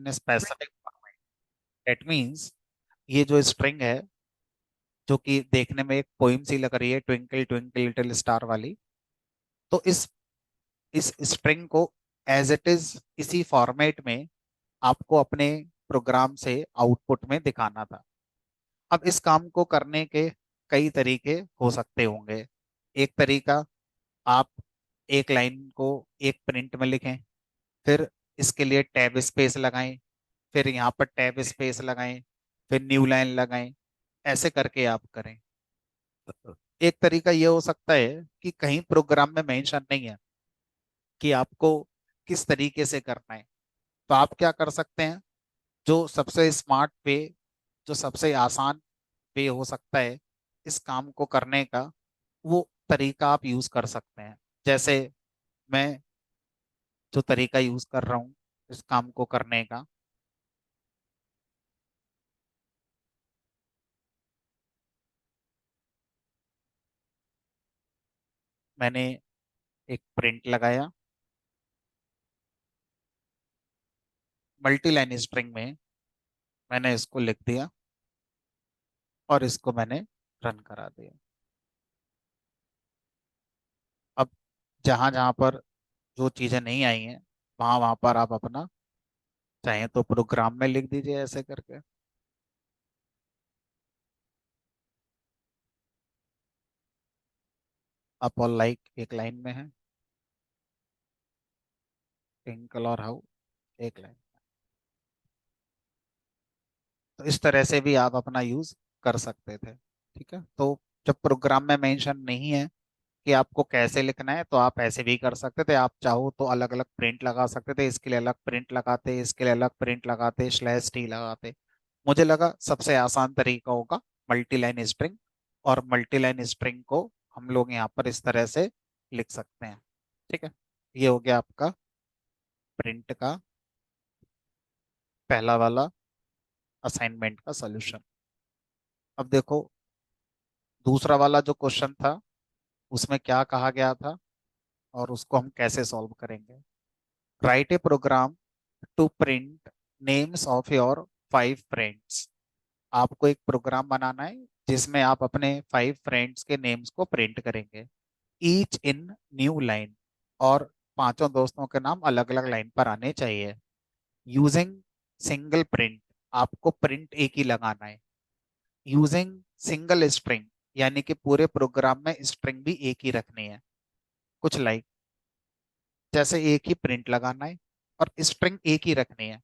Specific format. That means ये जो string है, जो कि देखने में एक पोइम सी लग रही है, ट्विंकल ट्विंकल लिटिल स्टार वाली, तो इस स्ट्रिंग को एज इट इज इसी फॉर्मेट में आपको अपने प्रोग्राम से आउटपुट में दिखाना था। अब इस काम को करने के कई तरीके हो सकते होंगे। एक तरीका, आप एक लाइन को एक प्रिंट में लिखें, फिर इसके लिए टैब स्पेस लगाएं, फिर यहाँ पर टैब स्पेस लगाएं, फिर न्यू लाइन लगाएं, ऐसे करके आप करें। एक तरीका ये हो सकता है कि कहीं प्रोग्राम में मेंशन नहीं है कि आपको किस तरीके से करना है, तो आप क्या कर सकते हैं, जो सबसे स्मार्ट वे, जो सबसे आसान वे हो सकता है इस काम को करने का, वो तरीका आप यूज कर सकते हैं। जैसे मैं जो तरीका यूज कर रहा हूँ इस काम को करने का, मैंने एक प्रिंट लगाया, मल्टी लाइन स्ट्रिंग में मैंने इसको लिख दिया और इसको मैंने रन करा दिया। अब जहां जहां पर जो चीजें नहीं आई हैं, वहां वहां पर आप अपना चाहें तो प्रोग्राम में लिख दीजिए ऐसे करके। अप और लाइक एक लाइन में है, ट्विंकल और हाउ एक लाइन। तो इस तरह से भी आप अपना यूज कर सकते थे। ठीक है, तो जब प्रोग्राम में मेंशन नहीं है कि आपको कैसे लिखना है, तो आप ऐसे भी कर सकते थे। आप चाहो तो अलग अलग प्रिंट लगा सकते थे, इसके लिए अलग प्रिंट लगाते, इसके लिए अलग प्रिंट लगाते, स्लैश टी लगाते। मुझे लगा सबसे आसान तरीका होगा मल्टी लाइन स्ट्रिंग, और मल्टी लाइन स्ट्रिंग को हम लोग यहाँ पर इस तरह से लिख सकते हैं। ठीक है, ये हो गया आपका प्रिंट का पहला वाला असाइनमेंट का सॉल्यूशन। अब देखो, दूसरा वाला जो क्वेश्चन था उसमें क्या कहा गया था और उसको हम कैसे सॉल्व करेंगे। Write a program to print names of your 5 friends. आपको एक प्रोग्राम बनाना है जिसमें आप अपने 5 फ्रेंड्स के नेम्स को प्रिंट करेंगे, ईच इन न्यू लाइन, और पांचों दोस्तों के नाम अलग अलग लाइन पर आने चाहिए। यूजिंग सिंगल प्रिंट, आपको प्रिंट एक ही लगाना है। यूजिंग सिंगल स्ट्रिंग, यानी कि पूरे प्रोग्राम में स्ट्रिंग भी एक ही रखनी है, कुछ लाइक जैसे एक ही प्रिंट लगाना है और स्ट्रिंग एक ही रखनी है।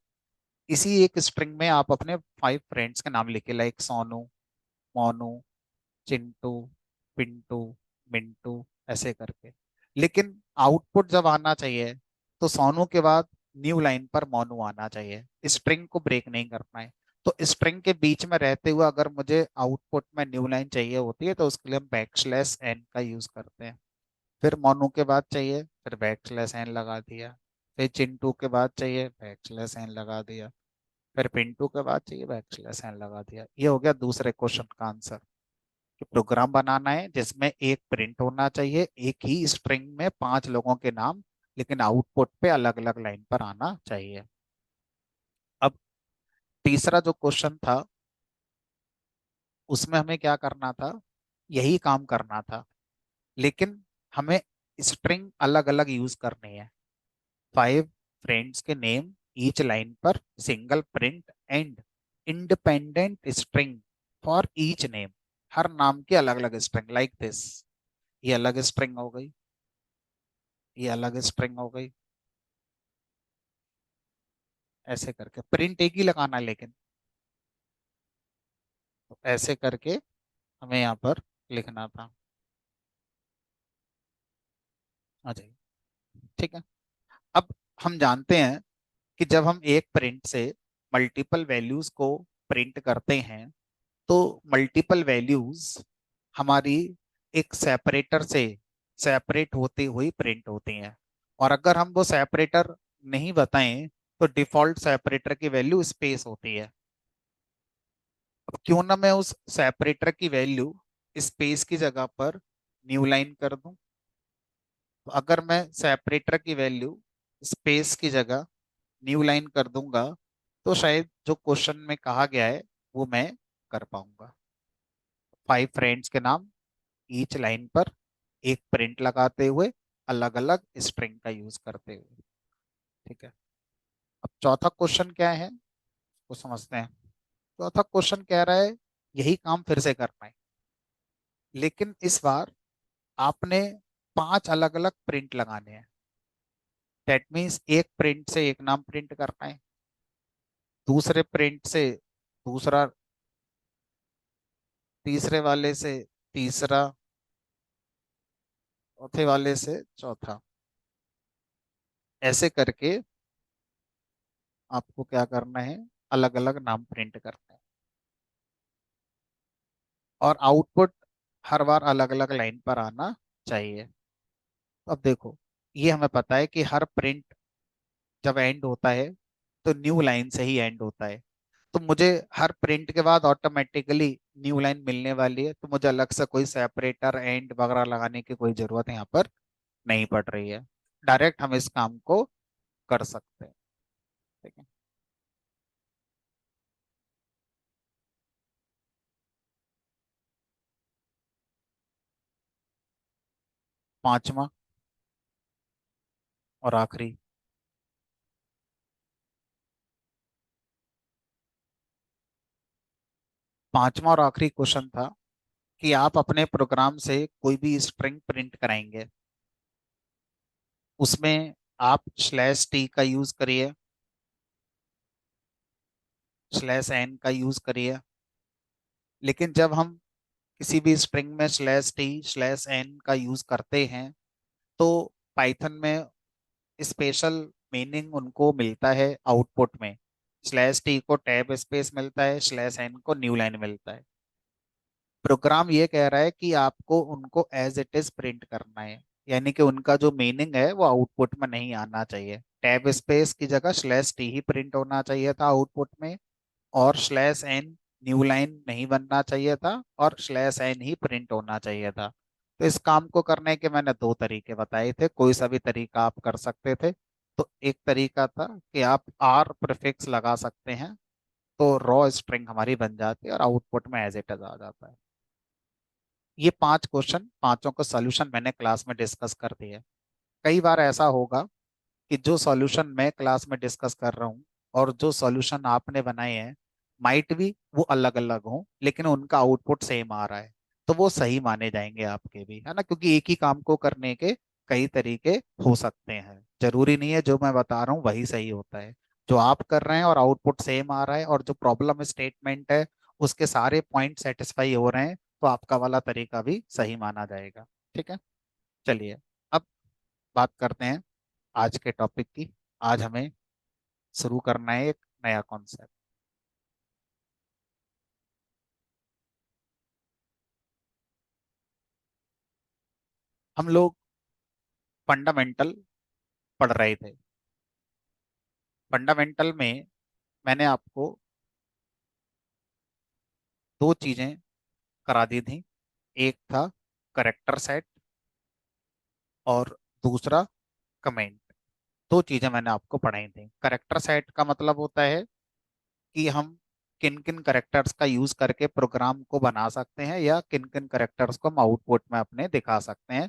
इसी एक स्ट्रिंग में आप अपने 5 फ्रेंड्स के नाम लिखे, लाइक सोनू, मोनू, चिंटू, पिंटू, मिंटू, ऐसे करके। लेकिन आउटपुट जब आना चाहिए तो सोनू के बाद न्यू लाइन पर मोनू आना चाहिए, स्ट्रिंग को ब्रेक नहीं करना है। तो स्ट्रिंग के बीच में रहते हुए अगर मुझे आउटपुट में न्यू लाइन चाहिए होती है तो उसके लिए हम बैकस्लैश एन का यूज करते हैं। फिर मोनू के बाद चाहिए, फिर बैकस्लैश एन लगा दिया। फिर चिंटू के बाद चाहिए, बैकस्लैश एन लगा दिया। फिर पिंटू के बाद चाहिए, बैकस्लैश एन लगा दिया। ये हो गया दूसरे क्वेश्चन का आंसर, कि प्रोग्राम बनाना है जिसमें एक प्रिंट होना चाहिए, एक ही स्ट्रिंग में 5 लोगों के नाम, लेकिन आउटपुट पे अलग अलग लाइन पर आना चाहिए। अब तीसरा जो क्वेश्चन था उसमें हमें क्या करना था, यही काम करना था, लेकिन हमें स्ट्रिंग अलग अलग यूज करनी है। 5 फ्रेंड्स के नेम ईच लाइन पर single print and independent string for each name. हर नाम की अलग अलग स्ट्रिंग, लाइक दिस। ये अलग स्ट्रिंग हो गई, ये अलग स्ट्रिंग हो गई, ऐसे करके प्रिंट एक ही लगाना है लेकिन। तो ऐसे करके हमें यहाँ पर लिखना था। आ जाइए। ठीक है, अब हम जानते हैं कि जब हम एक प्रिंट से मल्टीपल वैल्यूज को प्रिंट करते हैं तो मल्टीपल वैल्यूज हमारी एक सेपरेटर से सेपरेट होती हुई प्रिंट होती हैं। और अगर हम वो सेपरेटर नहीं बताएं तो डिफॉल्ट सेपरेटर की वैल्यू स्पेस होती है। अब क्यों ना मैं उस सेपरेटर की वैल्यू स्पेस की जगह पर न्यू लाइन कर दूं। तो अगर मैं सेपरेटर की वैल्यू स्पेस की जगह न्यू लाइन कर दूंगा तो शायद जो क्वेश्चन में कहा गया है वो मैं कर पाऊंगा। 5 फ्रेंड्स के नाम, ईच लाइन पर एक प्रिंट लगाते हुए, अलग अलग स्ट्रिंग का यूज करते हुए। ठीक है। अब चौथा क्वेश्चन क्या है वो समझते हैं। चौथा क्वेश्चन कह रहा है यही काम फिर से करना है, लेकिन इस बार आपने 5 अलग अलग प्रिंट लगाने हैं। दैट मीन्स एक प्रिंट से एक नाम प्रिंट करना है, दूसरे प्रिंट से दूसरा, तीसरे वाले से तीसरा, चौथे वाले से चौथा। ऐसे करके आपको क्या करना है, अलग अलग नाम प्रिंट करना है। और आउटपुट हर बार अलग अलग लाइन पर आना चाहिए। तो अब देखो, ये हमें पता है कि हर प्रिंट जब एंड होता है तो न्यू लाइन से ही एंड होता है। तो मुझे हर प्रिंट के बाद ऑटोमेटिकली न्यू लाइन मिलने वाली है, तो मुझे अलग से कोई सेपरेटर एंड वगैरह लगाने की कोई जरूरत यहाँ पर नहीं पड़ रही है। डायरेक्ट हम इस काम को कर सकते हैं। ठीक है। 5वां और आखिरी। 5वां और आखिरी क्वेश्चन था कि आप अपने प्रोग्राम से कोई भी स्ट्रिंग प्रिंट कराएंगे, उसमें आप /t का यूज करिए, /n का यूज करिए। लेकिन जब हम किसी भी स्ट्रिंग में /t/n का यूज करते हैं तो पाइथन में स्पेशल मीनिंग उनको मिलता है आउटपुट में। /t को टैब स्पेस मिलता है, /n को न्यू लाइन मिलता है। प्रोग्राम ये कह रहा है कि आपको उनको एज इट इज प्रिंट करना है, यानी कि उनका जो मीनिंग है वो आउटपुट में नहीं आना चाहिए। टैब स्पेस की जगह /t ही प्रिंट होना चाहिए था आउटपुट में, और /n न्यू लाइन नहीं बनना चाहिए था, और /n ही प्रिंट होना चाहिए था। तो इस काम को करने के मैंने दो तरीके बताए थे, कोई सा भी तरीका आप कर सकते थे। तो एक तरीका था कि आप आर प्रीफिक्स लगा सकते हैं, तो रॉ स्ट्रिंग हमारी बन जाती है और आउटपुट में एज इट इज आ जाता है। ये 5 क्वेश्चन, पांचों का सॉल्यूशन मैंने क्लास में डिस्कस कर दिया है। कई बार ऐसा होगा कि जो सॉल्यूशन मैं क्लास में डिस्कस कर रहा हूँ और जो सॉल्यूशन आपने बनाए हैं, माइट भी वो अलग अलग हों, लेकिन उनका आउटपुट सेम आ रहा है, तो वो सही माने जाएंगे आपके भी, है ना, क्योंकि एक ही काम को करने के कई तरीके हो सकते हैं। जरूरी नहीं है जो मैं बता रहा हूँ वही सही होता है। जो आप कर रहे हैं और आउटपुट सेम आ रहा है, और जो प्रॉब्लम स्टेटमेंट है उसके सारे पॉइंट सेटिस्फाई हो रहे हैं, तो आपका वाला तरीका भी सही माना जाएगा। ठीक है। चलिए, अब बात करते हैं आज के टॉपिक की। आज हमें शुरू करना है एक नया कॉन्सेप्ट। हम लोग फंडामेंटल पढ़ रहे थे। फंडामेंटल में मैंने आपको दो चीजें करा दी थी। एक था करेक्टर सेट, और दूसरा कमेंट। दो चीजें मैंने आपको पढ़ाई थी। करेक्टर सेट का मतलब होता है कि हम किन किन करेक्टर्स का यूज करके प्रोग्राम को बना सकते हैं, या किन किन करेक्टर्स को हम आउटपुट में अपने दिखा सकते हैं।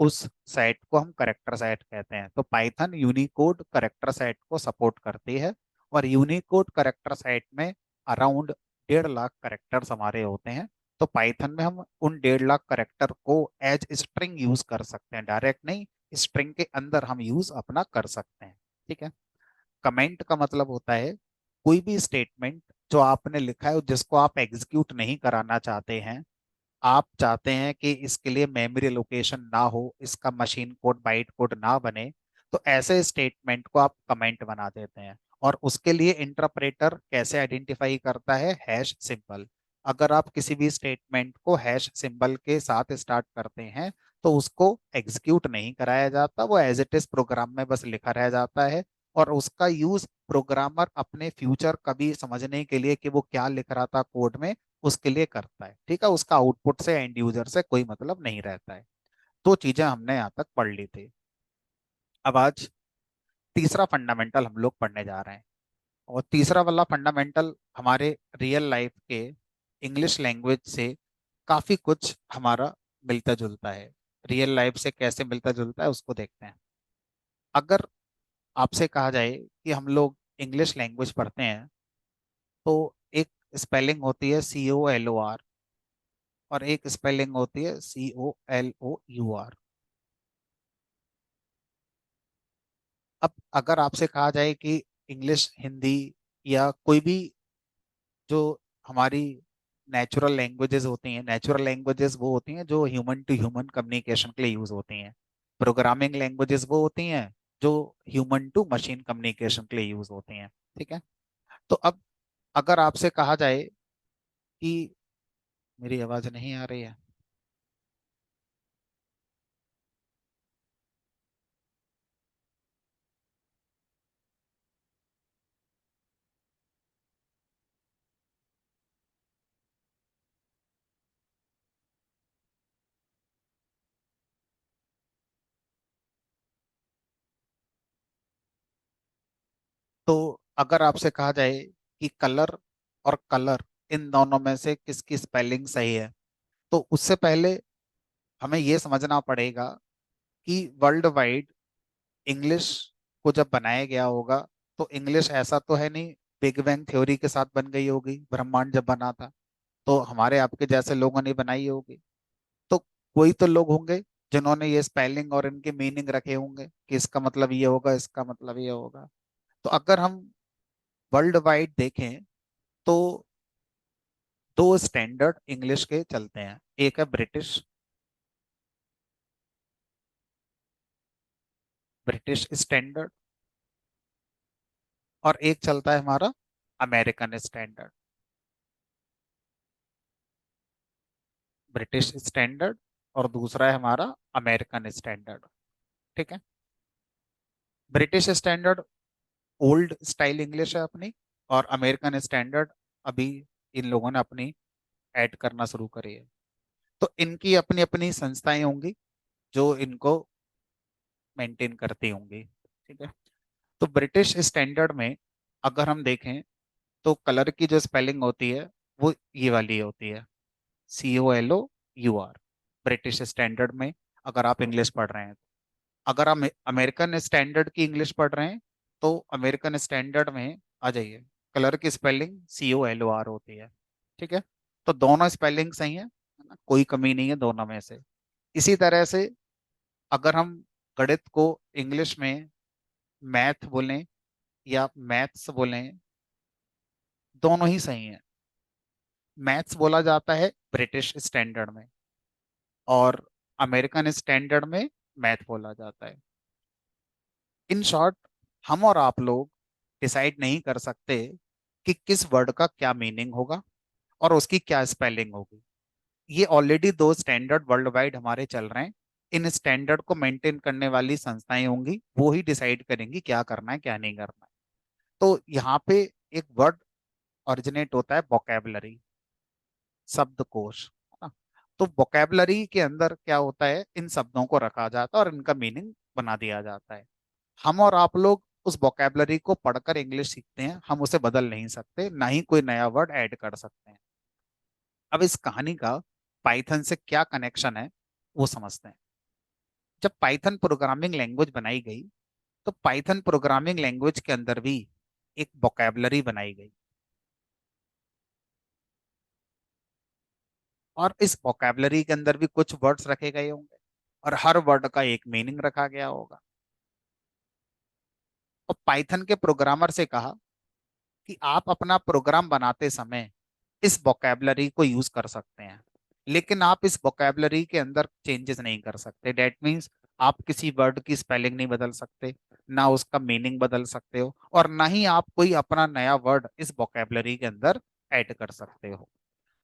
उस सेट को हम करेक्टर सेट कहते हैं। तो पाइथन यूनिकोड करेक्टर सेट को सपोर्ट करती है, और यूनिकोड करेक्टर सेट में अराउंड 1.5 लाख करेक्टर्स हमारे होते हैं। तो पाइथन में हम उन 1.5 लाख करेक्टर को एज स्ट्रिंग यूज कर सकते हैं, डायरेक्ट नहीं, स्ट्रिंग के अंदर हम यूज अपना कर सकते हैं। ठीक है। कमेंट का मतलब होता है कोई भी स्टेटमेंट जो आपने लिखा है जिसको आप एग्जीक्यूट नहीं कराना चाहते हैं, आप चाहते हैं कि इसके लिए मेमोरी लोकेशन ना हो, इसका मशीन कोड बाइट कोड ना बने, तो ऐसे स्टेटमेंट को आप कमेंट बना देते हैं। और उसके लिए इंटरप्रेटर कैसे आइडेंटिफाई करता है, हैश सिंबल। अगर आप किसी भी स्टेटमेंट को हैश सिंबल के साथ स्टार्ट करते हैं तो उसको एग्जीक्यूट नहीं कराया जाता, वो एज इट इज प्रोग्राम में बस लिखा रह जाता है। और उसका यूज प्रोग्रामर अपने फ्यूचर कभी समझने के लिए कि वो क्या लिख रहा था कोड में, उसके लिए करता है। ठीक है। उसका आउटपुट से एंड यूजर से कोई मतलब नहीं रहता है। दो चीजें हमने यहाँ तक पढ़ ली थी। अब आज तीसरा फंडामेंटल हम लोग पढ़ने जा रहे हैं। और तीसरा वाला फंडामेंटल हमारे रियल लाइफ के इंग्लिश लैंग्वेज से काफी कुछ हमारा मिलता जुलता है। रियल लाइफ से कैसे मिलता जुलता है उसको देखते हैं। अगर आपसे कहा जाए कि हम लोग इंग्लिश लैंग्वेज पढ़ते हैं, तो एक स्पेलिंग होती है COLOR, और एक स्पेलिंग होती है COLOUR। अब अगर आपसे कहा जाए कि इंग्लिश, हिंदी या कोई भी जो हमारी नेचुरल लैंग्वेजेस होती हैं, नेचुरल लैंग्वेजेस वो होती हैं जो ह्यूमन टू ह्यूमन कम्युनिकेशन के लिए यूज होती हैं। प्रोग्रामिंग लैंग्वेजेस वो होती हैं जो ह्यूमन टू मशीन कम्युनिकेशन के लिए यूज होती हैं। ठीक है। तो अब अगर आपसे कहा जाए कि मेरी आवाज नहीं आ रही है। तो अगर आपसे कहा जाए कि कलर और कलर, इन दोनों में से किसकी स्पेलिंग सही है, तो उससे पहले हमें ये समझना पड़ेगा कि वर्ल्ड वाइड इंग्लिश को जब बनाया गया होगा, तो इंग्लिश ऐसा तो है नहीं बिग बैंग थ्योरी के साथ बन गई होगी। ब्रह्मांड जब बना था तो हमारे आपके जैसे लोगों ने बनाई होगी। तो कोई तो लोग होंगे जिन्होंने ये स्पेलिंग और इनके मीनिंग रखे होंगे कि इसका मतलब ये होगा, इसका मतलब ये होगा। तो अगर हम वर्ल्ड वाइड देखें, तो दो स्टैंडर्ड इंग्लिश के चलते हैं। एक है ब्रिटिश, ब्रिटिश स्टैंडर्ड, और एक चलता है हमारा अमेरिकन स्टैंडर्ड। ब्रिटिश स्टैंडर्ड और दूसरा है हमारा अमेरिकन स्टैंडर्ड। ठीक है। British standard old style English है अपनी, और अमेरिकन स्टैंडर्ड अभी इन लोगों ने अपनी ऐड करना शुरू करी है। तो इनकी अपनी अपनी संस्थाएं होंगी जो इनको मेंटेन करती होंगी। ठीक है। तो ब्रिटिश स्टैंडर्ड में अगर हम देखें, तो कलर की जो स्पेलिंग होती है वो ये वाली होती है, COLOUR, ब्रिटिश स्टैंडर्ड में। अगर आप इंग्लिश पढ़ रहे हैं, अगर आप अमेरिकन स्टैंडर्ड की इंग्लिश पढ़ रहे हैं, तो अमेरिकन स्टैंडर्ड में आ जाइए, कलर की स्पेलिंग COLOR होती है। ठीक है। तो दोनों स्पेलिंग सही है ना? कोई कमी नहीं है दोनों में से। इसी तरह से अगर हम गणित को इंग्लिश में मैथ बोलें या मैथ्स बोलें, दोनों ही सही है। मैथ्स बोला जाता है ब्रिटिश स्टैंडर्ड में, और अमेरिकन स्टैंडर्ड में मैथ बोला जाता है। इन शॉर्ट, हम और आप लोग डिसाइड नहीं कर सकते कि किस वर्ड का क्या मीनिंग होगा और उसकी क्या स्पेलिंग होगी। ये ऑलरेडी दो स्टैंडर्ड वर्ल्ड वाइड हमारे चल रहे हैं। इन स्टैंडर्ड को मेंटेन करने वाली संस्थाएं होंगी, वो ही डिसाइड करेंगी क्या करना है क्या नहीं करना है। तो यहाँ पे एक वर्ड ओरिजिनेट होता है, वोकेबलरी, शब्दकोश, है ना? तो वोकेबलरी के अंदर क्या होता है, इन शब्दों को रखा जाता है और इनका मीनिंग बना दिया जाता है। हम और आप लोग उस वोकेबलरी को पढ़कर इंग्लिश सीखते हैं, हम उसे बदल नहीं सकते, ना ही कोई नया वर्ड ऐड कर सकते हैं। अब इस कहानी का पाइथन से क्या कनेक्शन है वो समझते हैं। जब पाइथन प्रोग्रामिंग लैंग्वेज बनाई गई, तो पाइथन प्रोग्रामिंग लैंग्वेज के अंदर भी एक वोकेबलरी बनाई गई, और इस वोकेबलरी के अंदर भी कुछ वर्ड्स रखे गए होंगे, और हर वर्ड का एक मीनिंग रखा गया होगा। और पाइथन के प्रोग्रामर से कहा कि आप अपना प्रोग्राम बनाते समय इस वोकेबलरी को यूज कर सकते हैं, लेकिन आप इस वोकेबलरी के अंदर चेंजेस नहीं कर सकते। डेट मीन्स आप किसी वर्ड की स्पेलिंग नहीं बदल सकते, ना उसका मीनिंग बदल सकते हो, और ना ही आप कोई अपना नया वर्ड इस वोकेबलरी के अंदर ऐड कर सकते हो।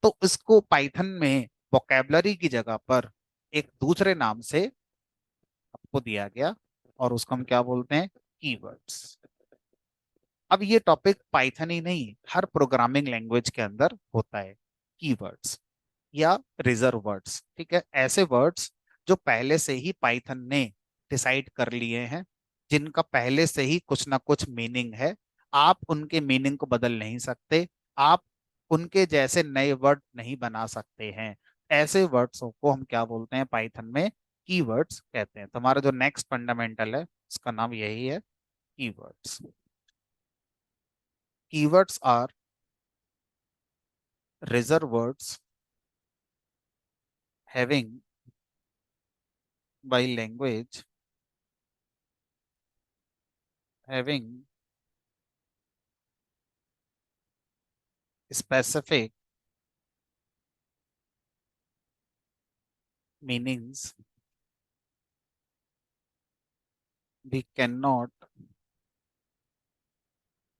तो इसको पाइथन में वोकेबलरी की जगह पर एक दूसरे नाम से आपको दिया गया, और उसको हम क्या बोलते हैं, कीवर्ड्स। अब ये टॉपिक पाइथन ही नहीं, हर प्रोग्रामिंग लैंग्वेज के अंदर होता है, कीवर्ड्स या रिजर्व वर्ड्स। ठीक है, ऐसे वर्ड्स जो पहले से ही पाइथन ने डिसाइड कर लिए हैं जिनका पहले से ही कुछ ना कुछ मीनिंग है, आप उनके मीनिंग को बदल नहीं सकते, आप उनके जैसे नए वर्ड नहीं बना सकते हैं। ऐसे वर्ड्स को हम क्या बोलते हैं पाइथन में? कीवर्ड्स कहते हैं। तो हमारा जो नेक्स्ट फंडामेंटल है उसका नाम यही है, keywords. Keywords are reserved words having by language, having specific meanings. We cannot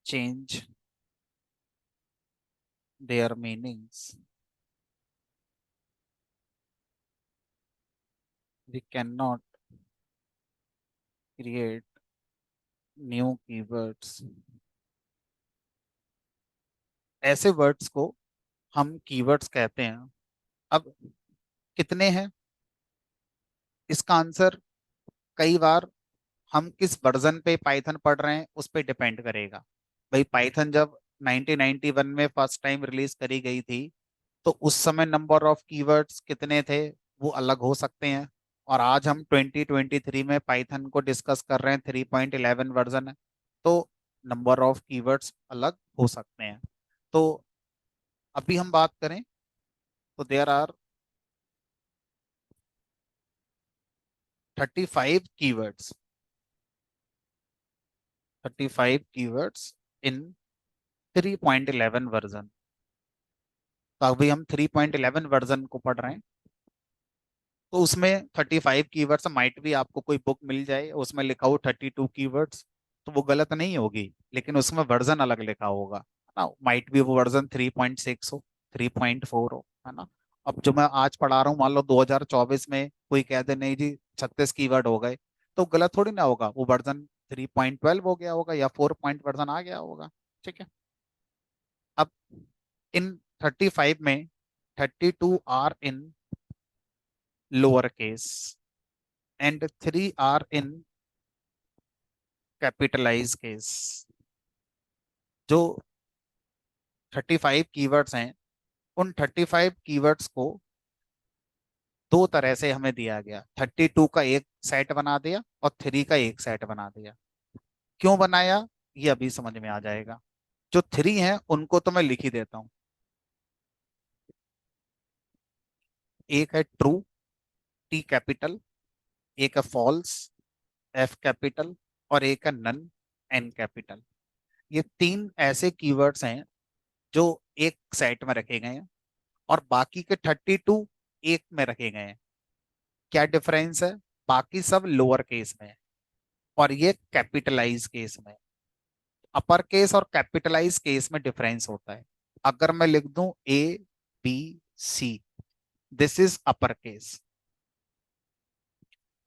change their meanings. We cannot create new keywords. ऐसे वर्ड्स को हम कीवर्ड्स कहते हैं। अब कितने हैं, इसका आंसर कई बार हम किस वर्जन पे पाइथन पढ़ रहे हैं उस पे डिपेंड करेगा। भाई पाइथन जब 1991 में फर्स्ट टाइम रिलीज करी गई थी, तो उस समय नंबर ऑफ कीवर्ड्स कितने थे वो अलग हो सकते हैं। और आज हम 2023 में पाइथन को डिस्कस कर रहे हैं, 3.11 वर्जन है, तो नंबर ऑफ कीवर्ड्स अलग हो सकते हैं। तो अभी हम बात करें तो there are 35 keywords, 35 keywords in 3.11 version. तो अभी हम 3.11 वर्जन को पढ़ रहे हैं, तो उसमें 35 कीवर्ड्स माइट भी आपको कोई बुक मिल जाए उसमें लिखा हो 32 कीवर्ड्स, तो वो गलत नहीं होगी, लेकिन उसमें वर्जन अलग लिखा होगा, है ना। माइट भी वो वर्जन 3.6 हो, 3.4 हो, है ना। अब जो मैं आज पढ़ा रहा हूँ, मान लो 2024 में कोई कह दे नहीं जी 36 कीवर्ड हो गए, तो गलत थोड़ी ना होगा, वो वर्जन 3.12 हो गया होगा या 4 वर्जन आ गया होगा। ठीक है। अब इन 35 में 32 are in lower case and 3 are in capitalize case. जो 35 कीवर्ड्स हैं, उन 35 कीवर्ड्स को दो तरह से हमें दिया गया। 32 का एक सेट बना दिया और 3 का एक सेट बना दिया। क्यों बनाया ये अभी समझ में आ जाएगा। जो 3 है उनको तो मैं लिख ही देता हूँ। एक है ट्रू, टी कैपिटल, एक है फॉल्स, एफ कैपिटल, और एक है नन, एन कैपिटल। ये तीन ऐसे कीवर्ड्स हैं जो एक सेट में रखे गए हैं, और बाकी के 32 एक में रखे गए हैं। क्या डिफरेंस है? बाकी सब लोअर केस में है और ये कैपिटलाइज केस में है। अपर केस और कैपिटलाइज केस में डिफरेंस होता है। अगर मैं लिख दूं A B C, this is upper case.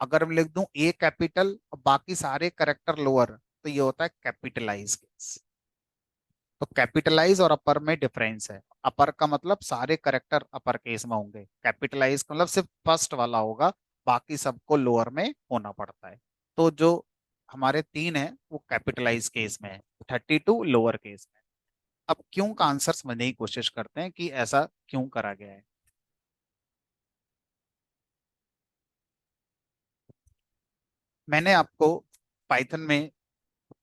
अगर मैं लिख दूं ए कैपिटल और बाकी सारे करेक्टर लोअर, तो ये होता है कैपिटलाइज केस। तो कैपिटलाइज और अपर में डिफरेंस है। अपर का मतलब सारे करेक्टर अपर केस में होंगे, कैपिटलाइज का मतलब सिर्फ फर्स्ट वाला होगा, बाकी सबको लोअर में होना पड़ता है। तो जो हमारे तीन है वो कैपिटलाइज केस में है, 32 लोअर केस में। अब क्यों का आंसर समझने की कोशिश करते हैं कि ऐसा क्यों करा गया है। मैंने आपको पाइथन में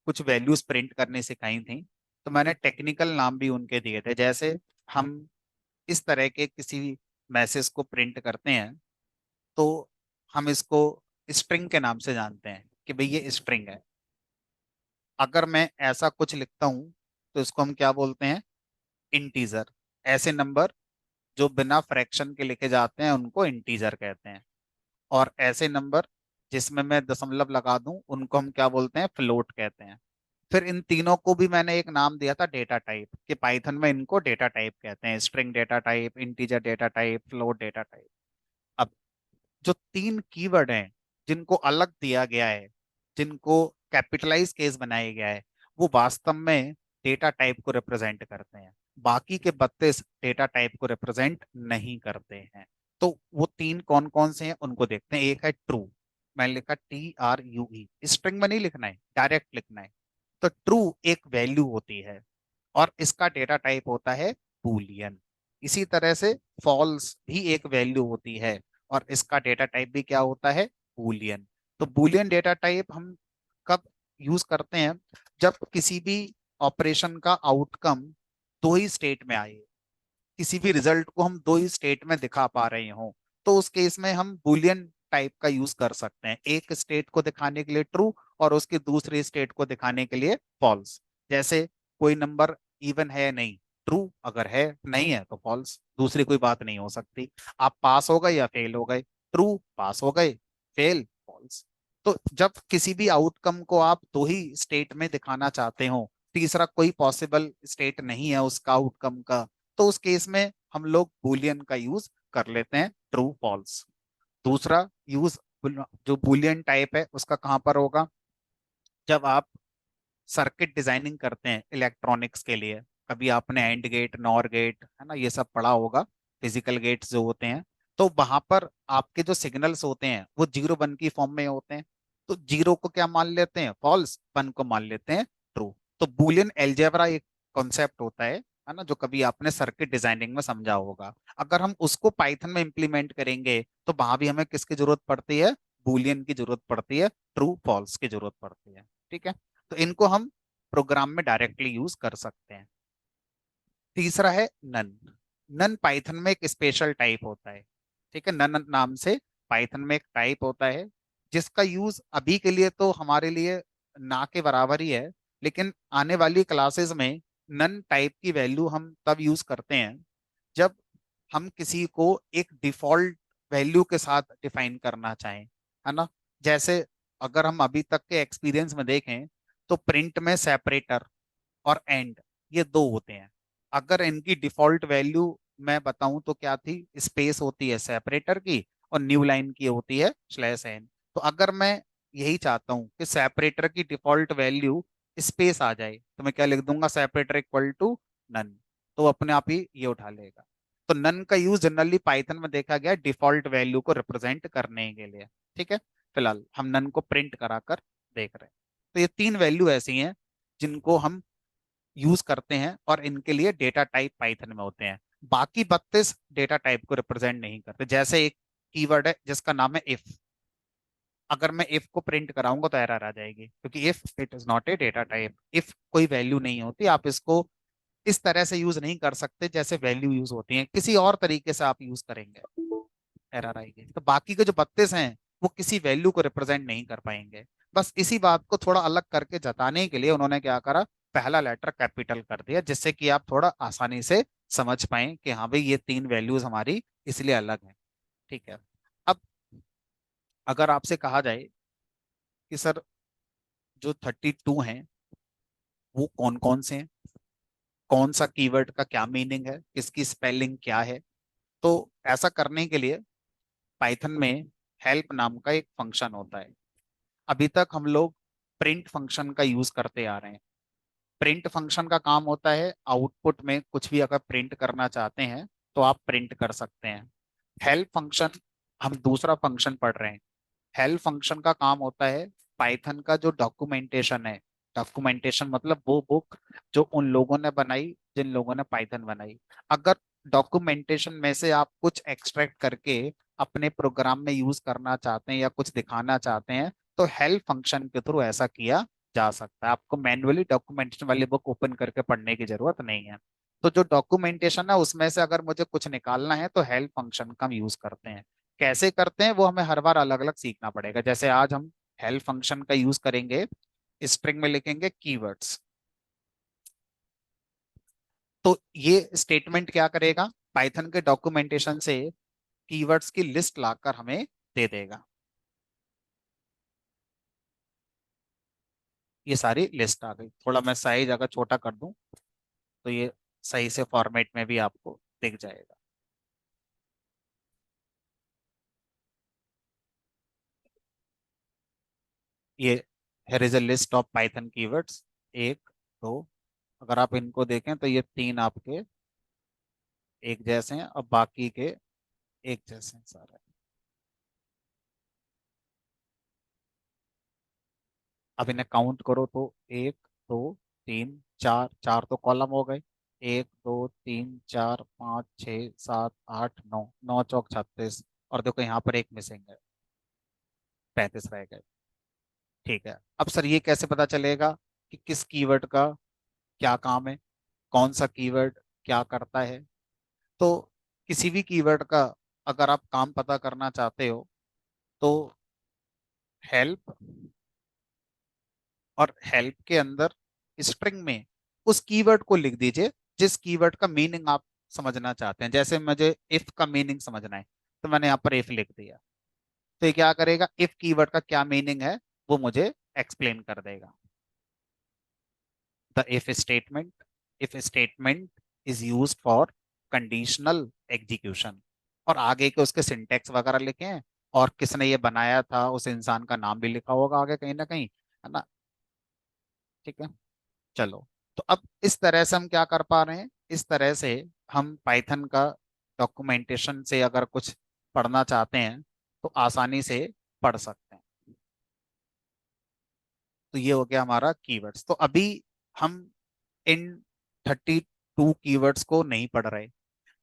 कुछ वैल्यूज प्रिंट करने सिखाई थी, तो मैंने टेक्निकल नाम भी उनके दिए थे। जैसे हम इस तरह के किसी मैसेज को प्रिंट करते हैं, तो हम इसको स्ट्रिंग के नाम से जानते हैं कि भाई ये स्ट्रिंग है। अगर मैं ऐसा कुछ लिखता हूं तो इसको हम क्या बोलते हैं? इंटीजर। ऐसे नंबर जो बिना फ्रैक्शन के लिखे जाते हैं उनको इंटीजर कहते हैं। और ऐसे नंबर जिसमें मैं दशमलव लगा दूं उनको हम क्या बोलते हैं? फ्लोट कहते हैं। फिर इन तीनों को भी मैंने एक नाम दिया था डेटा टाइप, कि पाइथन में इनको डेटा टाइप कहते हैं, string data type, integer data type, float data type. अब जो तीन कीवर्ड हैं जिनको अलग दिया गया है, जिनको कैपिटलाइज केस बनाया गया है, वो वास्तव में डेटा टाइप को रिप्रेजेंट करते हैं। बाकी के 32 डेटा टाइप को रिप्रेजेंट नहीं करते हैं। तो वो तीन कौन कौन से हैं उनको देखते हैं। एक है ट्रू, मैंने लिखा TRUE, स्ट्रिंग में नहीं लिखना है, डायरेक्ट लिखना है। तो ट्रू एक वैल्यू होती है और इसका डेटा टाइप होता है बूलियन। इसी तरह से फॉल्स भी एक वैल्यू होती है और इसका डेटा टाइप भी क्या होता है, बूलियन। तो बूलियन डेटा टाइप हम कब यूज करते हैं, जब किसी भी ऑपरेशन का आउटकम दो ही स्टेट में आए, किसी भी रिजल्ट को हम दो ही स्टेट में दिखा पा रहे हो, तो उस केस में हम बुलियन टाइप का यूज कर सकते हैं, एक स्टेट को दिखाने के लिए ट्रू और उसकी दूसरी स्टेट को दिखाने के लिए फॉल्स। जैसे कोई नंबर इवन है नहीं, ट्रू, अगर है नहीं है तो फॉल्स, दूसरी कोई बात नहीं हो सकती। आप पास हो गए या फेल हो गए, ट्रू पास हो गए, फेल फॉल्स। तो जब किसी भी आउटकम को आप दो ही स्टेट में दिखाना चाहते हो, तीसरा कोई पॉसिबल स्टेट नहीं है उसका आउटकम का, तो उस केस में हम लोग बूलियन का यूज कर लेते हैं, ट्रू फॉल्स। दूसरा यूज जो बूलियन टाइप है उसका कहां पर होगा, जब आप सर्किट डिजाइनिंग करते हैं इलेक्ट्रॉनिक्स के लिए। कभी आपने एंड गेट, नॉर गेट, है ना, ये सब पढ़ा होगा, फिजिकल गेट्स जो होते हैं। तो वहां पर आपके जो सिग्नल्स होते हैं वो 0 1 की फॉर्म में होते हैं। तो 0 को क्या मान लेते हैं, फॉल्स, 1 को मान लेते हैं ट्रू। तो बूलियन एल्जेब्रा एक कॉन्सेप्ट होता है ना, जो कभी आपने सर्किट डिजाइनिंग में समझा होगा। अगर हम उसको पाइथन में इंप्लीमेंट करेंगे तो वहां भी हमें किसकी जरूरत पड़ती है, बूलियन की जरूरत पड़ती है, ट्रू फॉल्स की जरूरत पड़ती है। ठीक है, तो इनको हम प्रोग्राम में डायरेक्टली यूज कर सकते हैं। तीसरा है नन। नन पाइथन में एक स्पेशल टाइप होता है। ठीक है, नन नाम से पाइथन में एक टाइप होता है जिसका यूज अभी के लिए तो हमारे लिए ना के बराबर ही है, लेकिन आने वाली क्लासेस में नन टाइप की वैल्यू हम तब यूज करते हैं जब हम किसी को एक डिफॉल्ट वैल्यू के साथ डिफाइन करना चाहें, है ना। जैसे अगर हम अभी तक के एक्सपीरियंस में देखें तो प्रिंट में सेपरेटर और एंड, ये दो होते हैं। अगर इनकी डिफॉल्ट वैल्यू मैं बताऊं तो क्या थी, स्पेस होती है सेपरेटर की और न्यू लाइन की होती है /n। तो अगर मैं यही चाहता हूं कि सेपरेटर की डिफॉल्ट वैल्यू स्पेस आ जाए, तो मैं क्या लिख दूंगा, सेपरेटर इक्वल टू नन। तो अपने आप ही ये उठा लेगा। तो नन का यूज जनरली पाइथन में देखा गया डिफॉल्ट वैल्यू को रिप्रेजेंट करने के लिए। ठीक है, फिलहाल हम नन को प्रिंट कराकर देख रहे हैं। तो ये तीन वैल्यू ऐसी हैं जिनको हम यूज करते हैं और इनके लिए डेटा टाइप पाइथन में होते हैं। बाकी 32 डेटा टाइप को रिप्रेजेंट नहीं करते। जैसे एक कीवर्ड है जिसका नाम है इफ, अगर मैं इफ को प्रिंट कराऊंगा तो एरर आ जाएगी, क्योंकि if it is not a data type. If कोई वैल्यू नहीं होती, आप इसको इस तरह से यूज नहीं कर सकते जैसे वैल्यू यूज होती है, किसी और तरीके से आप यूज करेंगे, एरर आएगी। तो बाकी के जो 32 हैं वो किसी वैल्यू को रिप्रेजेंट नहीं कर पाएंगे। बस इसी बात को थोड़ा अलग करके जताने के लिए उन्होंने क्या करा, पहला लेटर कैपिटल कर दिया, जिससे कि आप थोड़ा आसानी से समझ पाए कि हाँ भाई ये तीन वैल्यूज हमारी इसलिए अलग हैं। ठीक है, अब अगर आपसे कहा जाए कि सर जो 32 हैं वो कौन कौन से हैं, कौन सा कीवर्ड का क्या मीनिंग है, किसकी स्पेलिंग क्या है, तो ऐसा करने के लिए पाइथन में हेल्प नाम का एक फंक्शन होता है। अभी तक हम लोग प्रिंट फंक्शन का यूज करते आ रहे हैं। प्रिंट फंक्शन का काम होता है आउटपुट में कुछ भी अगर प्रिंट करना चाहते हैं तो आप प्रिंट कर सकते हैं। हेल्प फंक्शन, हम दूसरा फंक्शन पढ़ रहे हैं। हेल्प फंक्शन का काम होता है पाइथन का जो डॉक्यूमेंटेशन है, डॉक्यूमेंटेशन मतलब वो बुक जो उन लोगों ने बनाई जिन लोगों ने पाइथन बनाई। अगर डॉक्यूमेंटेशन में से आप कुछ एक्सट्रैक्ट करके अपने प्रोग्राम में यूज करना चाहते हैं या कुछ दिखाना चाहते हैं, तो हेल्प फंक्शन के थ्रू ऐसा किया जा सकता है। आपको मैन्युअली डॉक्यूमेंटेशन वाली बुक ओपन करके पढ़ने की जरूरत नहीं है। तो जो डॉक्यूमेंटेशन है उसमें से अगर मुझे कुछ निकालना है तो हेल्प फंक्शन का हम यूज करते हैं। कैसे करते हैं वो हमें हर बार अलग अलग सीखना पड़ेगा। जैसे आज हम हेल्प फंक्शन का यूज करेंगे, स्ट्रिंग में लिखेंगे कीवर्ड्स। तो ये स्टेटमेंट क्या करेगा, पाइथन के डॉक्यूमेंटेशन से कीवर्ड्स की लिस्ट लाकर हमें दे देगा। ये सारी लिस्ट आ गई। थोड़ा मैं साइज अगर छोटा कर दूं तो ये सही से फॉर्मेट में भी आपको दिख जाएगा। ये here is a list of Python keywords, एक, दो, अगर आप इनको देखें तो ये तीन आपके एक जैसे हैं और बाकी के एक जैसे हैं सारे। अब इन्हें काउंट करो तो 1 2 3 4, चार तो कॉलम हो गए। 1 2 3 4 5 6 7 8 9, 9 चौक 36। और देखो यहाँ पर एक मिसिंग है, 35 रह गए। ठीक है, अब सर ये कैसे पता चलेगा कि किस कीवर्ड का क्या काम है, कौन सा कीवर्ड क्या करता है? तो किसी भी कीवर्ड का अगर आप काम पता करना चाहते हो तो हेल्प, और हेल्प के अंदर स्ट्रिंग में उस कीवर्ड को लिख दीजिए जिस कीवर्ड का मीनिंग आप समझना चाहते हैं। जैसे मुझे इफ का मीनिंग समझना है तो मैंने यहाँ पर इफ लिख दिया। तो ये क्या करेगा, इफ कीवर्ड का क्या मीनिंग है वो मुझे एक्सप्लेन कर देगा। The if statement is used for conditional execution. और आगे के उसके सिंटेक्स वगैरह लिखे हैं, और किसने ये बनाया था उस इंसान का नाम भी लिखा होगा आगे कहीं ना कहीं, है ना? ठीक है, चलो। तो अब इस तरह से हम क्या कर पा रहे हैं, इस तरह से हम पाइथन का डॉक्यूमेंटेशन से अगर कुछ पढ़ना चाहते हैं तो आसानी से पढ़ सकते हैं। तो ये हो गया हमारा कीवर्ड्स। तो अभी हम इन 32 कीवर्ड्स को नहीं पढ़ रहे।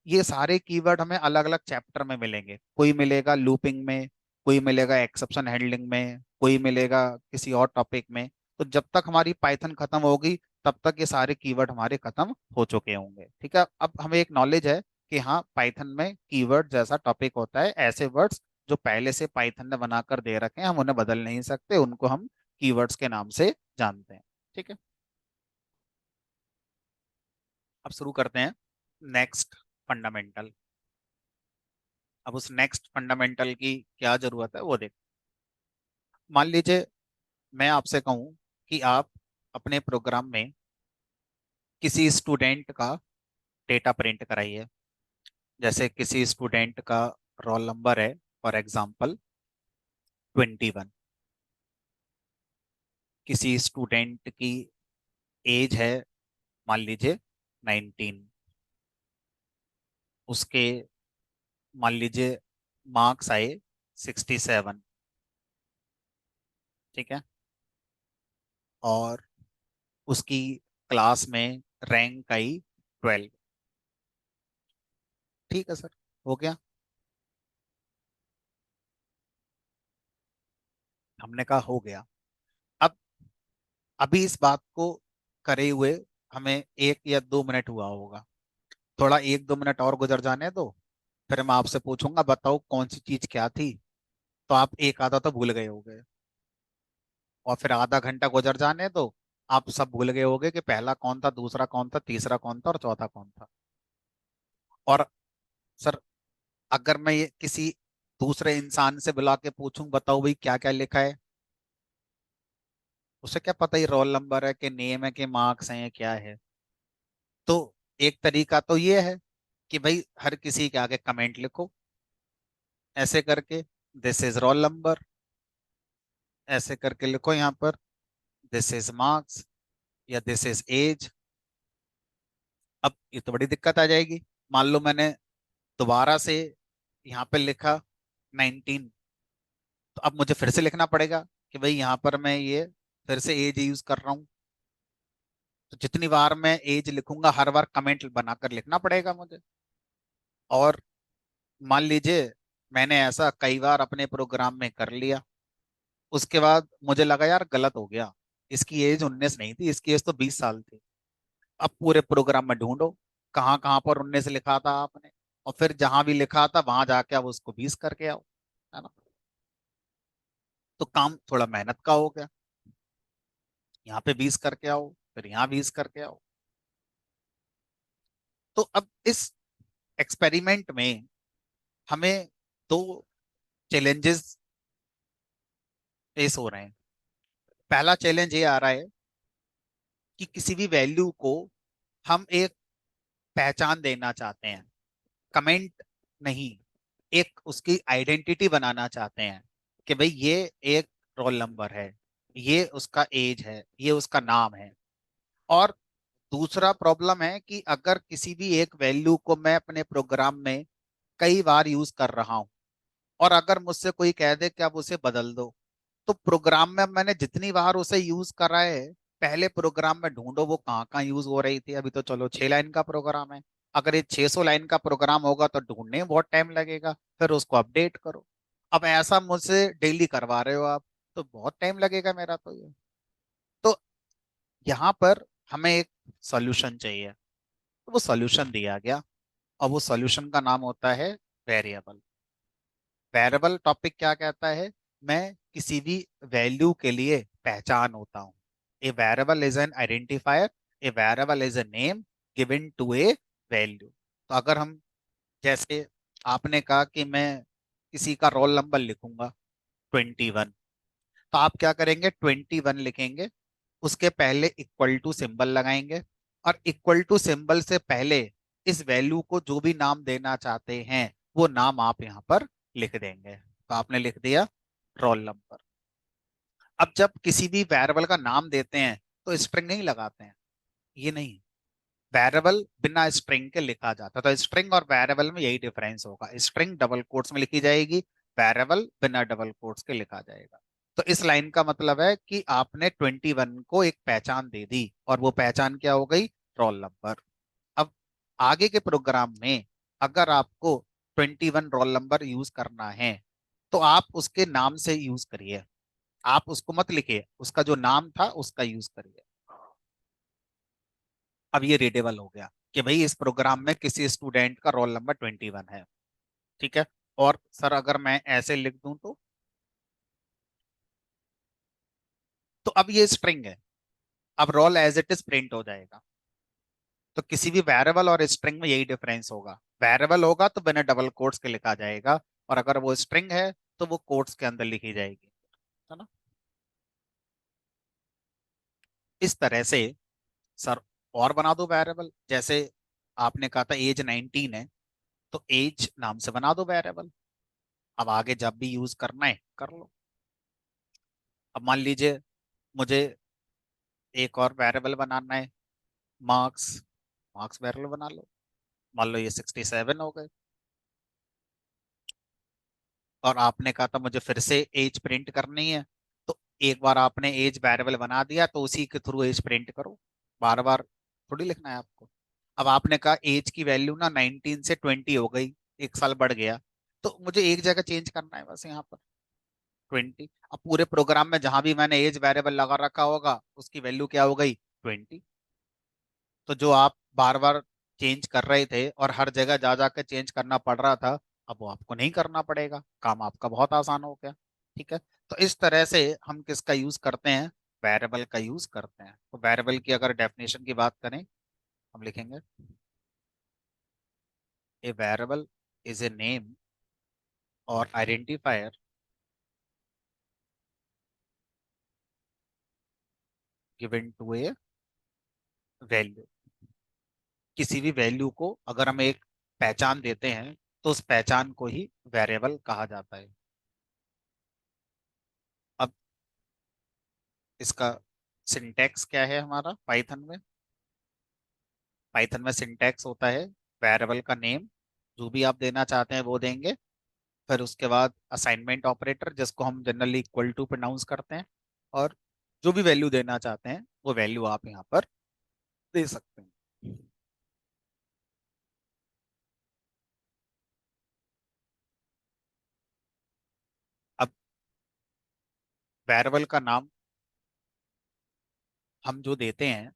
ये सारे कीवर्ड हमें अलग अलग चैप्टर में मिलेंगे, कोई मिलेगा लूपिंग में, कोई मिलेगा एक्सेप्शन हैंडलिंग में, कोई मिलेगा किसी और टॉपिक में। तो जब तक हमारी पाइथन खत्म होगी तब तक ये सारे कीवर्ड हमारे खत्म हो चुके होंगे। ठीक है, अब हमें एक नॉलेज है कि हाँ पाइथन में कीवर्ड जैसा टॉपिक होता है, ऐसे वर्ड्स जो पहले से पाइथन ने बनाकर दे रखे हैं हम उन्हें बदल नहीं सकते, उनको हम कीवर्ड्स के नाम से जानते हैं। ठीक है, अब शुरू करते हैं नेक्स्ट फंडामेंटल। अब उस नेक्स्ट फंडामेंटल की क्या जरूरत है वो देख। मान लीजिए मैं आपसे कहूं कि आप अपने प्रोग्राम में किसी स्टूडेंट का डेटा प्रिंट कराइए। जैसे किसी स्टूडेंट का रोल नंबर है फॉर एग्जांपल 21, किसी स्टूडेंट की एज है मान लीजिए 19, उसके मान लीजिए मार्क्स आए 67। ठीक है, और उसकी क्लास में रैंक आई 12। ठीक है सर, हो गया। हमने कहा हो गया। अब अभी इस बात को करे हुए हमें 1 या 2 मिनट हुआ होगा। थोड़ा 1 2 मिनट और गुजर जाने दो, फिर मैं आपसे पूछूंगा बताओ कौन सी चीज क्या थी, तो आप एक आधा तो भूल गए होगे। और फिर आधा घंटा गुजर जाने दो, आप सब भूल गए होगे कि पहला कौन था, दूसरा कौन था, तीसरा कौन था और चौथा कौन था। और सर अगर मैं ये किसी दूसरे इंसान से बुला के पूछूं बताओ भाई क्या क्या लिखा है, उसे क्या पता ही रोल नंबर है कि नेम है कि मार्क्स हैं क्या है। तो एक तरीका तो ये है कि भाई हर किसी के आगे कमेंट लिखो ऐसे करके, दिस इज रोल नंबर, ऐसे करके लिखो यहाँ पर दिस इज मार्क्स या दिस इज एज। अब ये तो बड़ी दिक्कत आ जाएगी। मान लो मैंने दोबारा से यहाँ पे लिखा 19, तो अब मुझे फिर से लिखना पड़ेगा कि भाई यहाँ पर मैं ये फिर से एज यूज कर रहा हूँ। तो जितनी बार मैं एज लिखूंगा हर बार कमेंट बनाकर लिखना पड़ेगा मुझे। और मान लीजिए मैंने ऐसा कई बार अपने प्रोग्राम में कर लिया, उसके बाद मुझे लगा यार गलत हो गया, इसकी एज 19 नहीं थी, इसकी एज तो 20 साल थी। अब पूरे प्रोग्राम में ढूंढो कहाँ कहाँ पर 19 लिखा था आपने, और फिर जहां भी लिखा था वहां जाके अब उसको 20 करके आओ, है ना? तो काम थोड़ा मेहनत का हो गया। यहाँ पे 20 करके आओ, फिर यहाँ 20 करके आओ। तो अब इस एक्सपेरिमेंट में हमें दो चैलेंजेस फेस हो रहे हैं। पहला चैलेंज ये आ रहा है कि किसी भी वैल्यू को हम एक पहचान देना चाहते हैं, कमेंट नहीं, एक उसकी आइडेंटिटी बनाना चाहते हैं कि भाई ये एक रोल नंबर है, ये उसका एज है, ये उसका नाम है। और दूसरा प्रॉब्लम है कि अगर किसी भी एक वैल्यू को मैं अपने प्रोग्राम में कई बार यूज कर रहा हूं और अगर मुझसे कोई कह दे कि अब उसे बदल दो, तो प्रोग्राम में अब मैंने जितनी बार उसे यूज करा है, पहले प्रोग्राम में ढूंढो वो कहाँ कहाँ यूज हो रही थी। अभी तो चलो 6 लाइन का प्रोग्राम है, अगर ये 600 लाइन का प्रोग्राम होगा तो ढूंढने में बहुत टाइम लगेगा, फिर उसको अपडेट करो। अब ऐसा मुझसे डेली करवा रहे हो आप, तो बहुत टाइम लगेगा मेरा तो ये। तो यहाँ पर हमें एक सॉल्यूशन चाहिए, तो वो सॉल्यूशन दिया गया। और वो सॉल्यूशन का नाम होता है वेरिएबल। वेरिएबल टॉपिक क्या कहता है? मैं किसी भी वैल्यू के लिए पहचान होता हूँ। A variable is an identifier, a variable is a name given to a value. तो अगर हम, जैसे आपने कहा कि मैं किसी का रोल नंबर लिखूंगा 21, तो आप क्या करेंगे? 21 लिखेंगे, उसके पहले इक्वल टू सिंबल लगाएंगे, और इक्वल टू सिंबल से पहले इस वैल्यू को जो भी नाम देना चाहते हैं वो नाम आप यहाँ पर लिख देंगे। तो आपने लिख दिया रोल नंबर। अब जब किसी भी वेरिएबल का नाम देते हैं तो स्ट्रिंग नहीं लगाते हैं, ये नहीं। वेरिएबल बिना स्ट्रिंग के लिखा जाता है, तो स्ट्रिंग और वेरिएबल में यही डिफरेंस होगा। स्ट्रिंग डबल कोट्स में लिखी जाएगी, वेरिएबल बिना डबल कोट्स के लिखा जाएगा। तो इस लाइन का मतलब है कि आपने 21 को एक पहचान दे दी, और वो पहचान क्या हो गई? Roll number. अब आगे के प्रोग्राम में अगर आपको 21 रोल नंबर यूज करना है, तो आप उसके नाम से यूज करिए, आप उसको मत लिखिए, उसका जो नाम था उसका यूज करिए। अब ये रीडेबल हो गया कि भाई इस प्रोग्राम में किसी स्टूडेंट का रोल नंबर 21 है। ठीक है। और सर अगर मैं ऐसे लिख दूं तो अब ये स्ट्रिंग है, अब roll as it is print हो जाएगा। तो किसी भी वेरिएबल और स्ट्रिंग में यही डिफरेंस होगा। वेरिएबल होगा तो बिना डबल कोट्स के लिखा जाएगा, और अगर वो स्ट्रिंग है तो वो कोट्स के अंदर लिखी जाएगी, है ना? इस तरह से सर और बना दो वेरिएबल। जैसे आपने कहा था एज 19 है, तो एज नाम से बना दो वेरिएबल। अब आगे जब भी यूज करना है कर लो। अब मान लीजिए मुझे एक और वेरिएबल बनाना है, मार्क्स। मार्क्स वेरिएबल बना लो, मान लो ये 67 हो गए। और आपने कहा था मुझे फिर से एज प्रिंट करनी है, तो एक बार आपने एज वेरिएबल बना दिया तो उसी के थ्रू एज प्रिंट करो, बार बार थोड़ी लिखना है आपको। अब आपने कहा एज की वैल्यू ना 19 से 20 हो गई, 1 साल बढ़ गया, तो मुझे एक जगह चेंज करना है बस यहाँ पर, 20। अब पूरे प्रोग्राम में जहां भी मैंने एज वेरिएबल लगा रखा होगा उसकी वैल्यू क्या हो गई? 20। तो जो आप बार बार चेंज कर रहे थे और हर जगह जा जाकर चेंज करना पड़ रहा था, अब वो आपको नहीं करना पड़ेगा, काम आपका बहुत आसान हो गया। ठीक है। तो इस तरह से हम किसका यूज करते हैं? वेरिएबल का यूज करते हैं। तो वेरिएबल की अगर डेफिनेशन की बात करें, हम लिखेंगे a variable is a name or identifier given to a value. किसी भी वैल्यू को अगर हम एक पहचान देते हैं तो उस पहचान को ही वेरिएबल कहा जाता है। अब इसका सिंटैक्स क्या है हमारा पाइथन में? पाइथन में सिंटैक्स होता है वेरिएबल का नेम, जो भी आप देना चाहते हैं वो देंगे, फिर उसके बाद असाइनमेंट ऑपरेटर जिसको हम जनरली इक्वल टू प्रोनाउंस करते हैं, और जो भी वैल्यू देना चाहते हैं वो वैल्यू आप यहाँ पर दे सकते हैं। अब वेरिएबल का नाम हम जो देते हैं,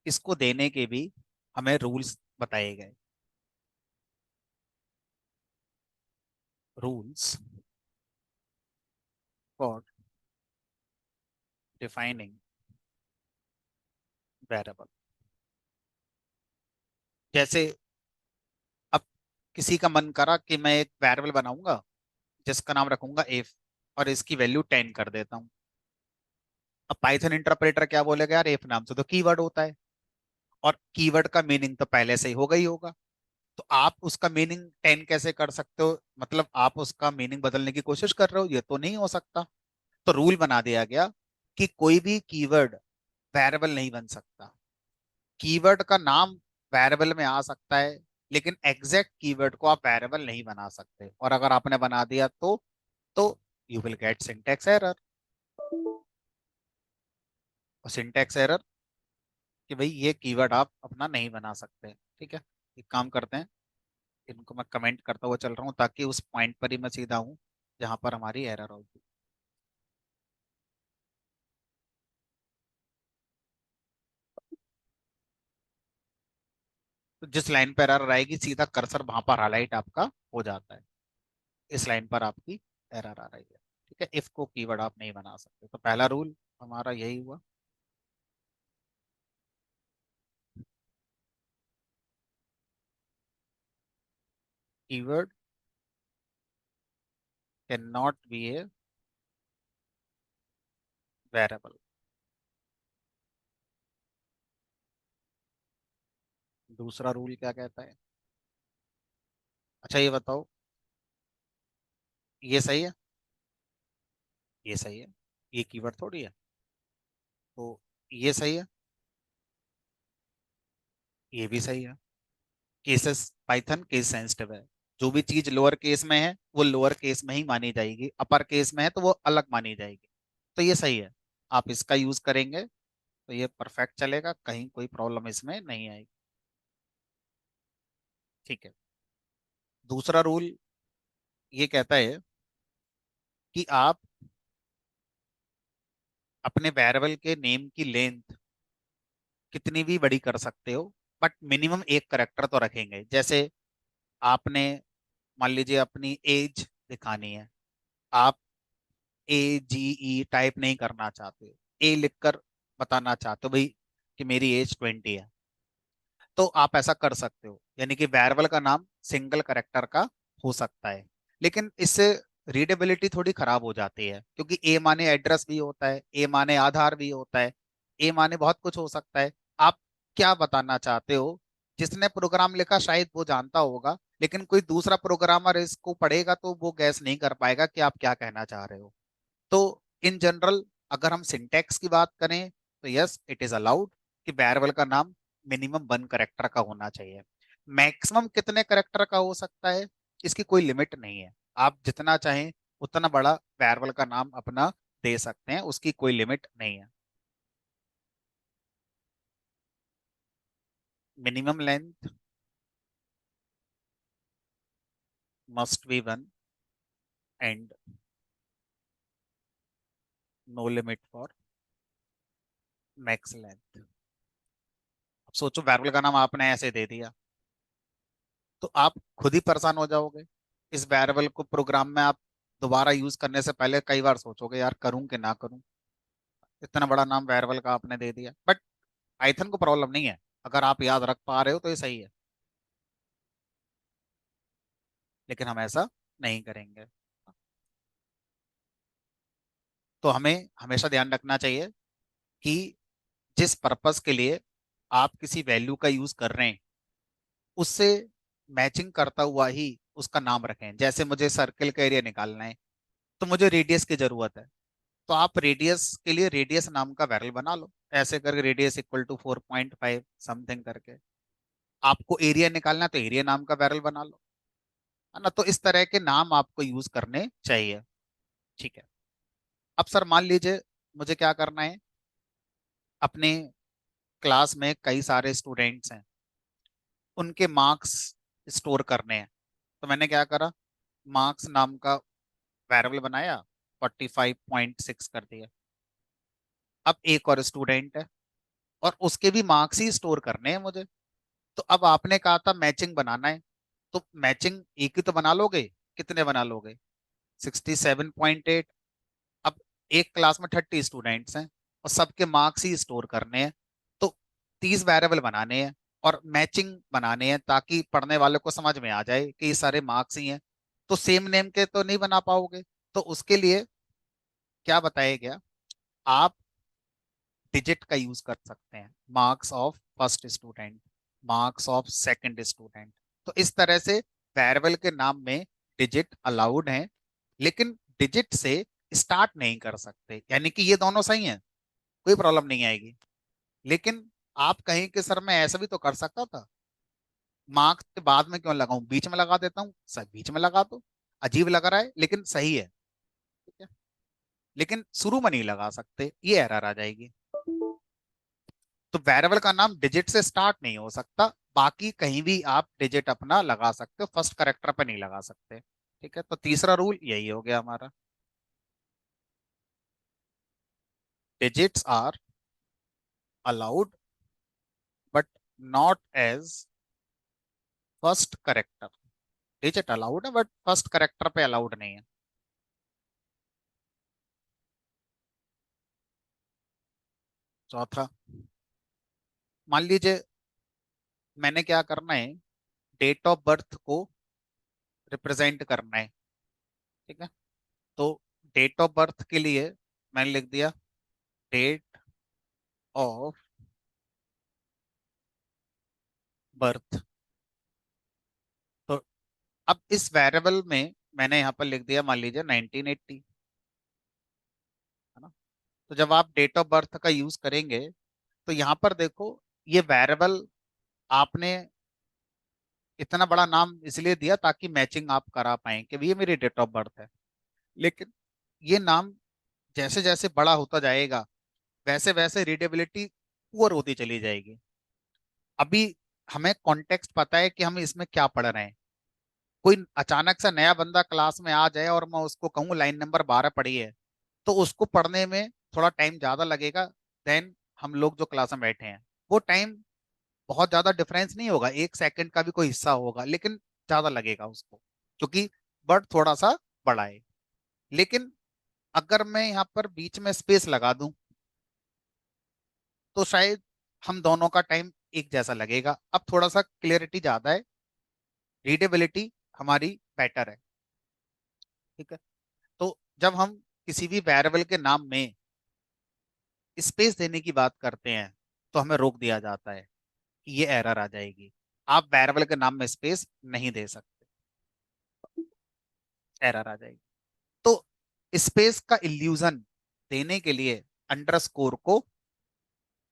इसको देने के भी हमें रूल्स बताए गए। Rules for defining variable. जैसे अब किसी का मन करा कि मैं एक वेरिएबल बनाऊंगा जिसका नाम रखूंगा इफ, और इसकी वैल्यू 10 कर देता हूँ। अब पाइथन इंटरप्रेटर क्या बोलेगा? यार इफ नाम से तो कीवर्ड होता है, और कीवर्ड का मीनिंग तो पहले से ही होगा। तो आप उसका मीनिंग 10 कैसे कर सकते हो? मतलब आप उसका मीनिंग बदलने की कोशिश कर रहे हो, ये तो नहीं हो सकता। तो रूल बना दिया गया कि कोई भी कीवर्ड वेरिएबल नहीं बन सकता। कीवर्ड का नाम वेरिएबल में आ सकता है, लेकिन एग्जैक्ट कीवर्ड को आप वेरिएबल नहीं बना सकते, और अगर आपने बना दिया तो you will get syntax error. और सिंटैक्स एरर कि भाई ये कीवर्ड आप अपना नहीं बना सकते। ठीक है, एक काम करते हैं, इनको मैं कमेंट करता हुआ चल रहा हूँ ताकि उस पॉइंट पर ही मैं सीधा हूँ जहां पर हमारी एरर होगी। तो जिस लाइन पर एरर आएगी सीधा कर्सर वहां पर हाईलाइट आपका हो जाता है। इस लाइन पर आपकी एरर आ रही है। ठीक है, इफ को कीवर्ड आप नहीं बना सकते, तो पहला रूल हमारा यही हुआ। Keyword can not be a variable. दूसरा रूल क्या कहता है? अच्छा ये बताओ, ये सही है? ये सही है, ये कीवर्ड थोड़ी है। तो ये सही है, ये भी सही है। केसेस, पाइथन केस सेंसिटिव है। जो भी चीज लोअर केस में है वो लोअर केस में ही मानी जाएगी, अपर केस में है तो वो अलग मानी जाएगी। तो ये सही है, आप इसका यूज करेंगे तो ये परफेक्ट चलेगा, कहीं कोई प्रॉब्लम इसमें नहीं आएगी। ठीक है, दूसरा रूल ये कहता है कि आप अपने वेरिएबल के नेम की लेंथ कितनी भी बड़ी कर सकते हो, बट मिनिमम एक करेक्टर तो रखेंगे। जैसे आपने मान लीजिए अपनी एज दिखानी है, आप AGE टाइप नहीं करना चाहते, ए लिखकर बताना चाहते हो भाई कि मेरी एज 20 है, तो आप ऐसा कर सकते हो। यानी कि वेरिएबल का नाम सिंगल करेक्टर का हो सकता है, लेकिन इससे रीडेबिलिटी थोड़ी खराब हो जाती है, क्योंकि ए माने एड्रेस भी होता है, ए माने आधार भी होता है, ए माने बहुत कुछ हो सकता है। आप क्या बताना चाहते हो? जिसने प्रोग्राम लिखा शायद वो जानता होगा, लेकिन कोई दूसरा प्रोग्रामर इसको पढ़ेगा तो वो गैस नहीं कर पाएगा कि आप क्या कहना चाह रहे हो। तो इन जनरल अगर हम सिंटैक्स की बात करें तो यस इट इज अलाउड कि वेरिएबल का नाम मिनिमम 1 करेक्टर का होना चाहिए। मैक्सिमम कितने करेक्टर का हो सकता है, इसकी कोई लिमिट नहीं है। आप जितना चाहें उतना बड़ा वेरिएबल का नाम अपना दे सकते हैं, उसकी कोई लिमिट नहीं है। Minimum length must be 1 and no limit for max length. अब सोचो वेरिएबल का नाम आपने ऐसे दे दिया तो आप खुद ही परेशान हो जाओगे। इस वेरिएबल को प्रोग्राम में आप दोबारा यूज करने से पहले कई बार सोचोगे यार करूं कि ना करूं। इतना बड़ा नाम वेरिएबल का आपने दे दिया। बट पाइथन को प्रॉब्लम नहीं है, अगर आप याद रख पा रहे हो तो ये सही है, लेकिन हम ऐसा नहीं करेंगे। तो हमें हमेशा ध्यान रखना चाहिए कि जिस पर्पस के लिए आप किसी वैल्यू का यूज कर रहे हैं उससे मैचिंग करता हुआ ही उसका नाम रखें। जैसे मुझे सर्कल का एरिया निकालना है तो मुझे रेडियस की जरूरत है, तो आप रेडियस के लिए रेडियस नाम का वेरिएबल बना लो, ऐसे करके रेडियस इक्वल टू 4.5 समथिंग करके। आपको एरिया निकालना है तो एरिया नाम का वेरिएबल बना लो, है ना। तो इस तरह के नाम आपको यूज करने चाहिए। ठीक है, अब सर मान लीजिए मुझे क्या करना है, अपने क्लास में कई सारे स्टूडेंट्स हैं, उनके मार्क्स स्टोर करने हैं। तो मैंने क्या करा, मार्क्स नाम का वेरिएबल बनाया, 45.6 कर दिया। अब एक और स्टूडेंट है और उसके भी मार्क्स ही स्टोर करने हैं मुझे। तो अब आपने कहा था मैचिंग बनाना है, तो मैचिंग एक ही तो बना लोगे, कितने बना लोगे? 67.8। अब एक क्लास में 30 स्टूडेंट्स हैं और सबके मार्क्स ही स्टोर करने हैं, तो 30 वेरिएबल बनाने हैं और मैचिंग बनाने हैं ताकि पढ़ने वाले को समझ में आ जाए कि ये सारे मार्क्स ही हैं। तो सेम नेम के तो नहीं बना पाओगे, तो उसके लिए क्या बताया गया, आप डिजिट का यूज कर सकते हैं। Marks of first student, marks of second student. तो इस तरह से वेरिएबल के नाम में डिजिट अलाउड हैं, लेकिन डिजिट से स्टार्ट नहीं कर सकते। यानी कि ये दोनों सही हैं, कोई प्रॉब्लम नहीं आएगी। लेकिन आप कहें कि सर मैं ऐसा भी तो कर सकता था, मार्क्स के बाद में क्यों लगाऊं, बीच में लगा देता हूं, सर बीच में लगा दो। अजीब लग रहा है लेकिन सही है। लेकिन शुरू में नहीं लगा सकते, ये एरर आ जाएगी। तो वेरिएबल का नाम डिजिट से स्टार्ट नहीं हो सकता, बाकी कहीं भी आप डिजिट अपना लगा सकते हो, फर्स्ट करेक्टर पे नहीं लगा सकते। ठीक है, तो तीसरा रूल यही हो गया हमारा। Digits are allowed but not as first character. Digit allowed है बट फर्स्ट करेक्टर पे अलाउड नहीं है। चौथा, मान लीजिए मैंने क्या करना है, डेट ऑफ बर्थ को रिप्रेजेंट करना है। ठीक है, तो डेट ऑफ बर्थ के लिए मैंने लिख दिया डेट ऑफ बर्थ। तो अब इस वेरिएबल में मैंने यहाँ पर लिख दिया मान लीजिए 1980, है ना। तो जब आप डेट ऑफ बर्थ का यूज करेंगे तो यहाँ पर देखो, ये वेरिएबल आपने इतना बड़ा नाम इसलिए दिया ताकि मैचिंग आप करा पाए कि ये मेरी डेट ऑफ बर्थ है। लेकिन ये नाम जैसे जैसे बड़ा होता जाएगा वैसे वैसे रीडेबिलिटी पुअर होती चली जाएगी। अभी हमें कॉन्टेक्स्ट पता है कि हम इसमें क्या पढ़ रहे हैं। कोई अचानक से नया बंदा क्लास में आ जाए और मैं उसको कहूँ लाइन नंबर 12 पढ़ी है, तो उसको पढ़ने में थोड़ा टाइम ज्यादा लगेगा देन हम लोग जो क्लास में बैठे हैं। वो टाइम बहुत ज्यादा डिफरेंस नहीं होगा, 1 सेकंड का भी कोई हिस्सा होगा, लेकिन ज्यादा लगेगा उसको, क्योंकि वर्ड थोड़ा सा बड़ा है। लेकिन अगर मैं यहाँ पर बीच में स्पेस लगा दूं तो शायद हम दोनों का टाइम एक जैसा लगेगा। अब थोड़ा सा क्लियरिटी ज्यादा है, रीडेबिलिटी हमारी बेटर है। ठीक है, तो जब हम किसी भी वेरिएबल के नाम में स्पेस देने की बात करते हैं तो हमें रोक दिया जाता है कि ये एरर आ जाएगी, आप वेरिएबल के नाम में स्पेस नहीं दे सकते, एरर आ जाएगी। तो स्पेस का इल्यूजन देने के लिए अंडरस्कोर को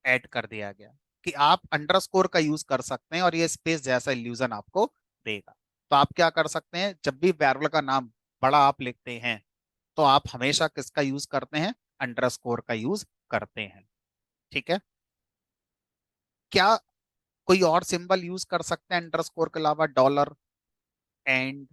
ऐड कर दिया गया कि आप अंडरस्कोर का यूज कर सकते हैं और ये स्पेस जैसा इल्यूजन आपको देगा। तो आप क्या कर सकते हैं, जब भी वेरिएबल का नाम बड़ा आप लिखते हैं तो आप हमेशा किसका यूज करते हैं, अंडरस्कोर का यूज करते हैं। ठीक है, क्या कोई और सिंबल यूज कर सकते हैं अंडरस्कोर के अलावा, डॉलर, एंड,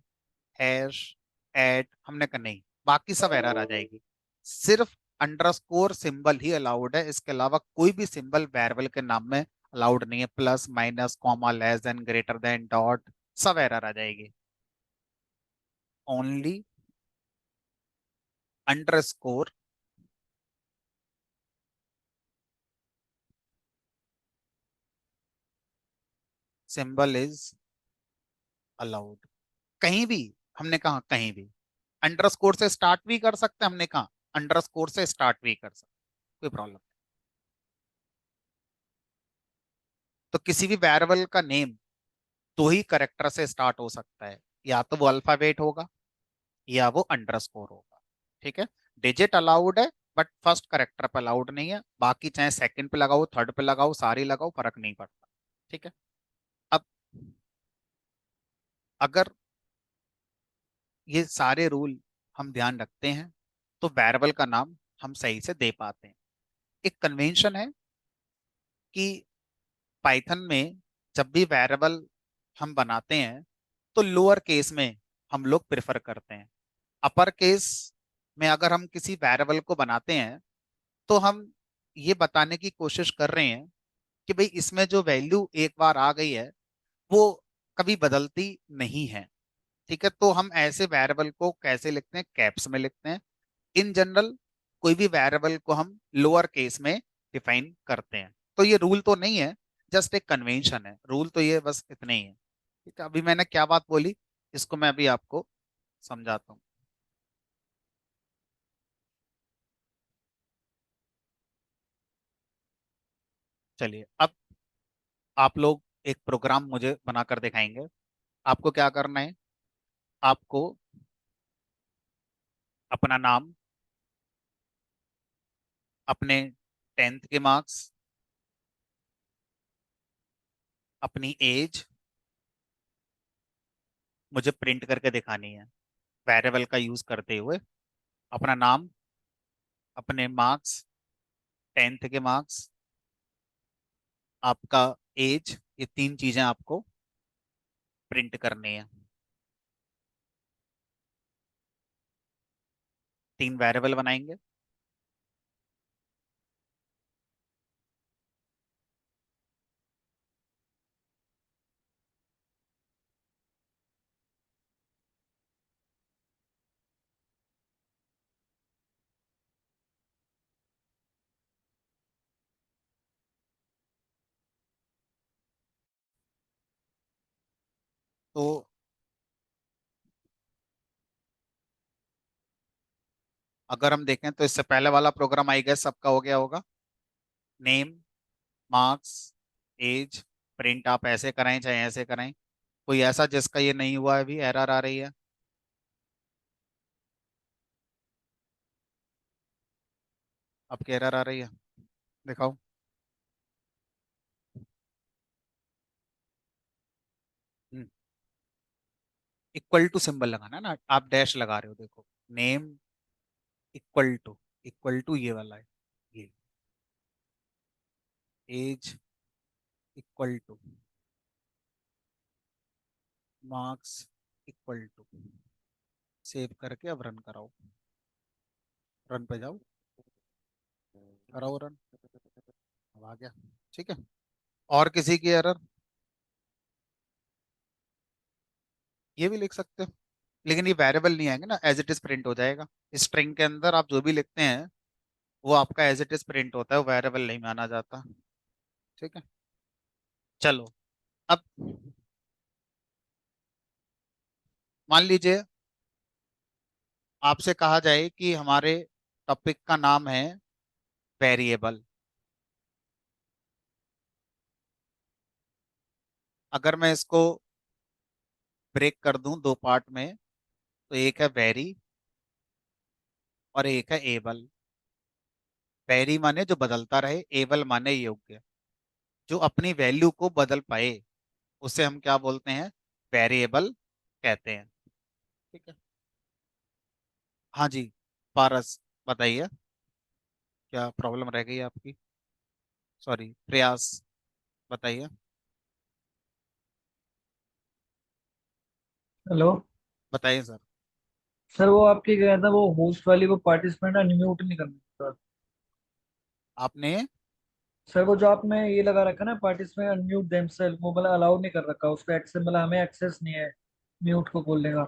हैश, एट? हमने कहा नहीं, बाकी सब एरर आ जाएगी। सिर्फ अंडरस्कोर सिंबल ही अलाउड है, इसके अलावा कोई भी सिंबल वेरिएबल के नाम में अलाउड नहीं है। Plus, minus, comma, less than, greater than, dot, सब एरर आ जाएगी। Only underscore symbol is allowed. कहीं भी, हमने कहा कहीं भी अंडरस्कोर से स्टार्ट भी कर सकते हैं, हमने कहा अंडरस्कोर से स्टार्ट भी कर सकते, कोई प्रॉब्लम नहीं। तो किसी भी वेरिएबल का नेम दो ही करेक्टर से स्टार्ट हो सकता है, या तो वो अल्फाबेट होगा या वो अंडरस्कोर होगा। ठीक है, डिजिट अलाउड है बट फर्स्ट करेक्टर पे अलाउड नहीं है, बाकी चाहे सेकंड पे लगाओ, थर्ड पे लगाओ, सारी लगाओ, फर्क नहीं पड़ता। ठीक है, अब अगर ये सारे रूल हम ध्यान रखते हैं तो वेरिएबल का नाम हम सही से दे पाते हैं। एक कन्वेंशन है कि पाइथन में जब भी वेरिएबल हम बनाते हैं तो लोअर केस में हम लोग प्रेफर करते हैं। अपर केस में अगर हम किसी वेरिएबल को बनाते हैं तो हम ये बताने की कोशिश कर रहे हैं कि भाई इसमें जो वैल्यू एक बार आ गई है वो कभी बदलती नहीं है। ठीक है, तो हम ऐसे वेरिएबल को कैसे लिखते हैं, कैप्स में लिखते हैं। इन जनरल कोई भी वेरिएबल को हम लोअर केस में डिफाइन करते हैं। तो ये रूल तो नहीं है, जस्ट एक कन्वेंशन है, रूल तो ये बस इतने ही है। ठीक है, अभी मैंने क्या बात बोली इसको मैं अभी आपको समझाता हूँ। चलिए, अब आप लोग एक प्रोग्राम मुझे बनाकर दिखाएंगे। आपको क्या करना है, आपको अपना नाम, अपने 10th के मार्क्स, अपनी एज मुझे प्रिंट करके दिखानी है, वेरिएबल का यूज करते हुए। अपना नाम, अपने मार्क्स, 10th के मार्क्स, आपका एज, ये तीन चीजें आपको प्रिंट करनी है। तीन वेरिएबल बनाएंगे। तो अगर हम देखें तो इससे पहले वाला प्रोग्राम आई गेस सबका हो गया होगा। नेम, मार्क्स, एज, प्रिंट आप ऐसे कराएं चाहे ऐसे कराएं। कोई ऐसा जिसका ये नहीं हुआ है, अभी एरर आ रही है? आपकी एरर आ रही है? दिखाओ। इक्वल टू सिंबल लगाना है ना, आप डैश लगा रहे हो, देखो। Name equal to, equal to ये वाला है, ये। Age equal to, marks equal to. Save करके अब रन कराओ। रन पे जाओ, कराओ रन। अब आ गया। ठीक है। और किसी की एरर? ये भी लिख सकते हो, लेकिन ये वेरिएबल नहीं आएंगे ना, एज इट इज प्रिंट हो जाएगा। स्ट्रिंग के अंदर आप जो भी लिखते हैं वो आपका एज इट इज प्रिंट होता है, वो वेरिएबल नहीं माना जाता। ठीक है। चलो, अब मान लीजिए आपसे कहा जाए कि हमारे टॉपिक का नाम है वेरिएबल। अगर मैं इसको ब्रेक कर दूं दो पार्ट में, तो एक है वेरी और एक है एबल। वेरी माने जो बदलता रहे, एबल माने योग्य, जो अपनी वैल्यू को बदल पाए, उसे हम क्या बोलते हैं? वेरिएबल कहते हैं। ठीक है। हाँ जी, पारस, बताइए, क्या प्रॉब्लम रह गई आपकी? सॉरी, प्रयास, बताइए। हेलो। बताइए सर। सर वो आपके क्या था, वो होस्ट वाली वो पार्टिसिपेंट अनम्यूट नहीं करना सर। आपने? सर वो जो आपने ये लगा रखा ना, पार्टिसिपेंट अनम्यूट देमसेल्फ, वो मतलब अलाउ नहीं कर रखा उसको, एक्सेस मतलब हमें एक्सेस नहीं है म्यूट को खोलने का।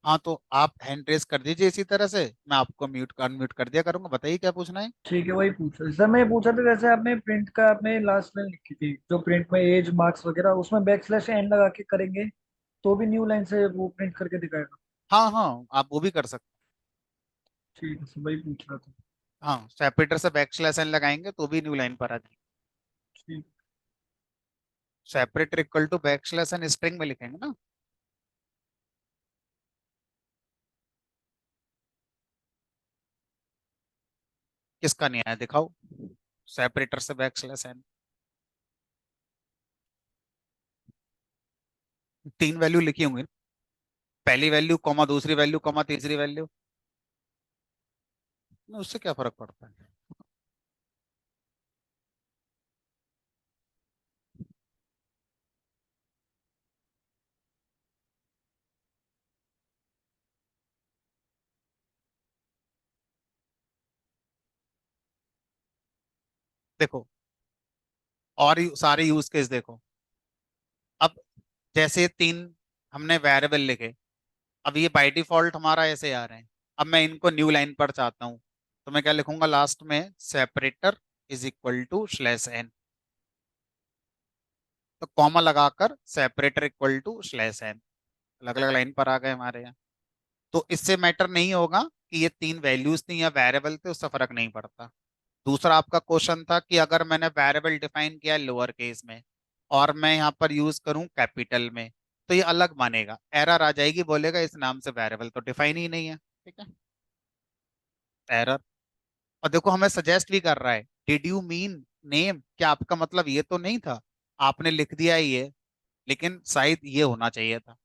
हाँ, तो आप हैंड रेस कर दीजिए इसी तरह से, मैं आपको म्यूट अनम्यूट कर दिया करूंगा। बताइए क्या पूछना है। ठीक है, वही पूछ रहा सर। मैं ये पूछा था, जैसे आपने प्रिंट का आपने लास्ट लाइन लिखी थी जो प्रिंट में एज मार्क्स वगैरह, उसमें बैक स्लैश एन लगा के करेंगे तो भी न्यू लाइन से वो प्रिंट करके दिखाएगा? हाँ हाँ, आप वो भी कर सकते ठीक है सर, वही पूछ रहा था। हैं। हाँ, सेपरेटर से बैक स्लैश एन लगाएंगे तो भी न्यू लाइन पर आ जाएगी। ठीक। Separator equal to backslash n string में लिखेंगे ना। किसका नहीं आया, दिखाओ। सेपरेटर से बैक स्लैश एन, तीन वैल्यू लिखी होंगी। पहली वैल्यू कॉमा, दूसरी वैल्यू कॉमा, तीसरी वैल्यू। उससे क्या फर्क पड़ता है? देखो, और सारे यूज केस देखो। अब जैसे तीन हमने वेरिएबल लिखे, अब ये बाय डिफॉल्ट हमारा ऐसे आ रहे हैं। अब मैं इनको न्यू लाइन पर चाहता हूँ, तो मैं क्या लिखूंगा लास्ट में? Separator is equal to slash n. तो कॉमा लगाकर separator equal to slash n, अलग अलग लाइन पर आ गए हमारे यहाँ। तो इससे मैटर नहीं होगा कि ये तीन वैल्यूज थी या वेरिएबल थे, उससे फर्क नहीं पड़ता। दूसरा आपका क्वेश्चन था कि अगर मैंने वेरिएबल डिफाइन किया लोअर केस में और मैं यहाँ पर यूज करूँ कैपिटल में, तो ये अलग मानेगा, एरर आ जाएगी, बोलेगा इस नाम से वेरिएबल तो डिफाइन ही नहीं है। ठीक है, एरर। और देखो, हमें सजेस्ट भी कर रहा है, डिड यू मीन नेम, क्या आपका मतलब ये तो नहीं था? आपने लिख दिया ये, लेकिन शायद ये होना चाहिए था।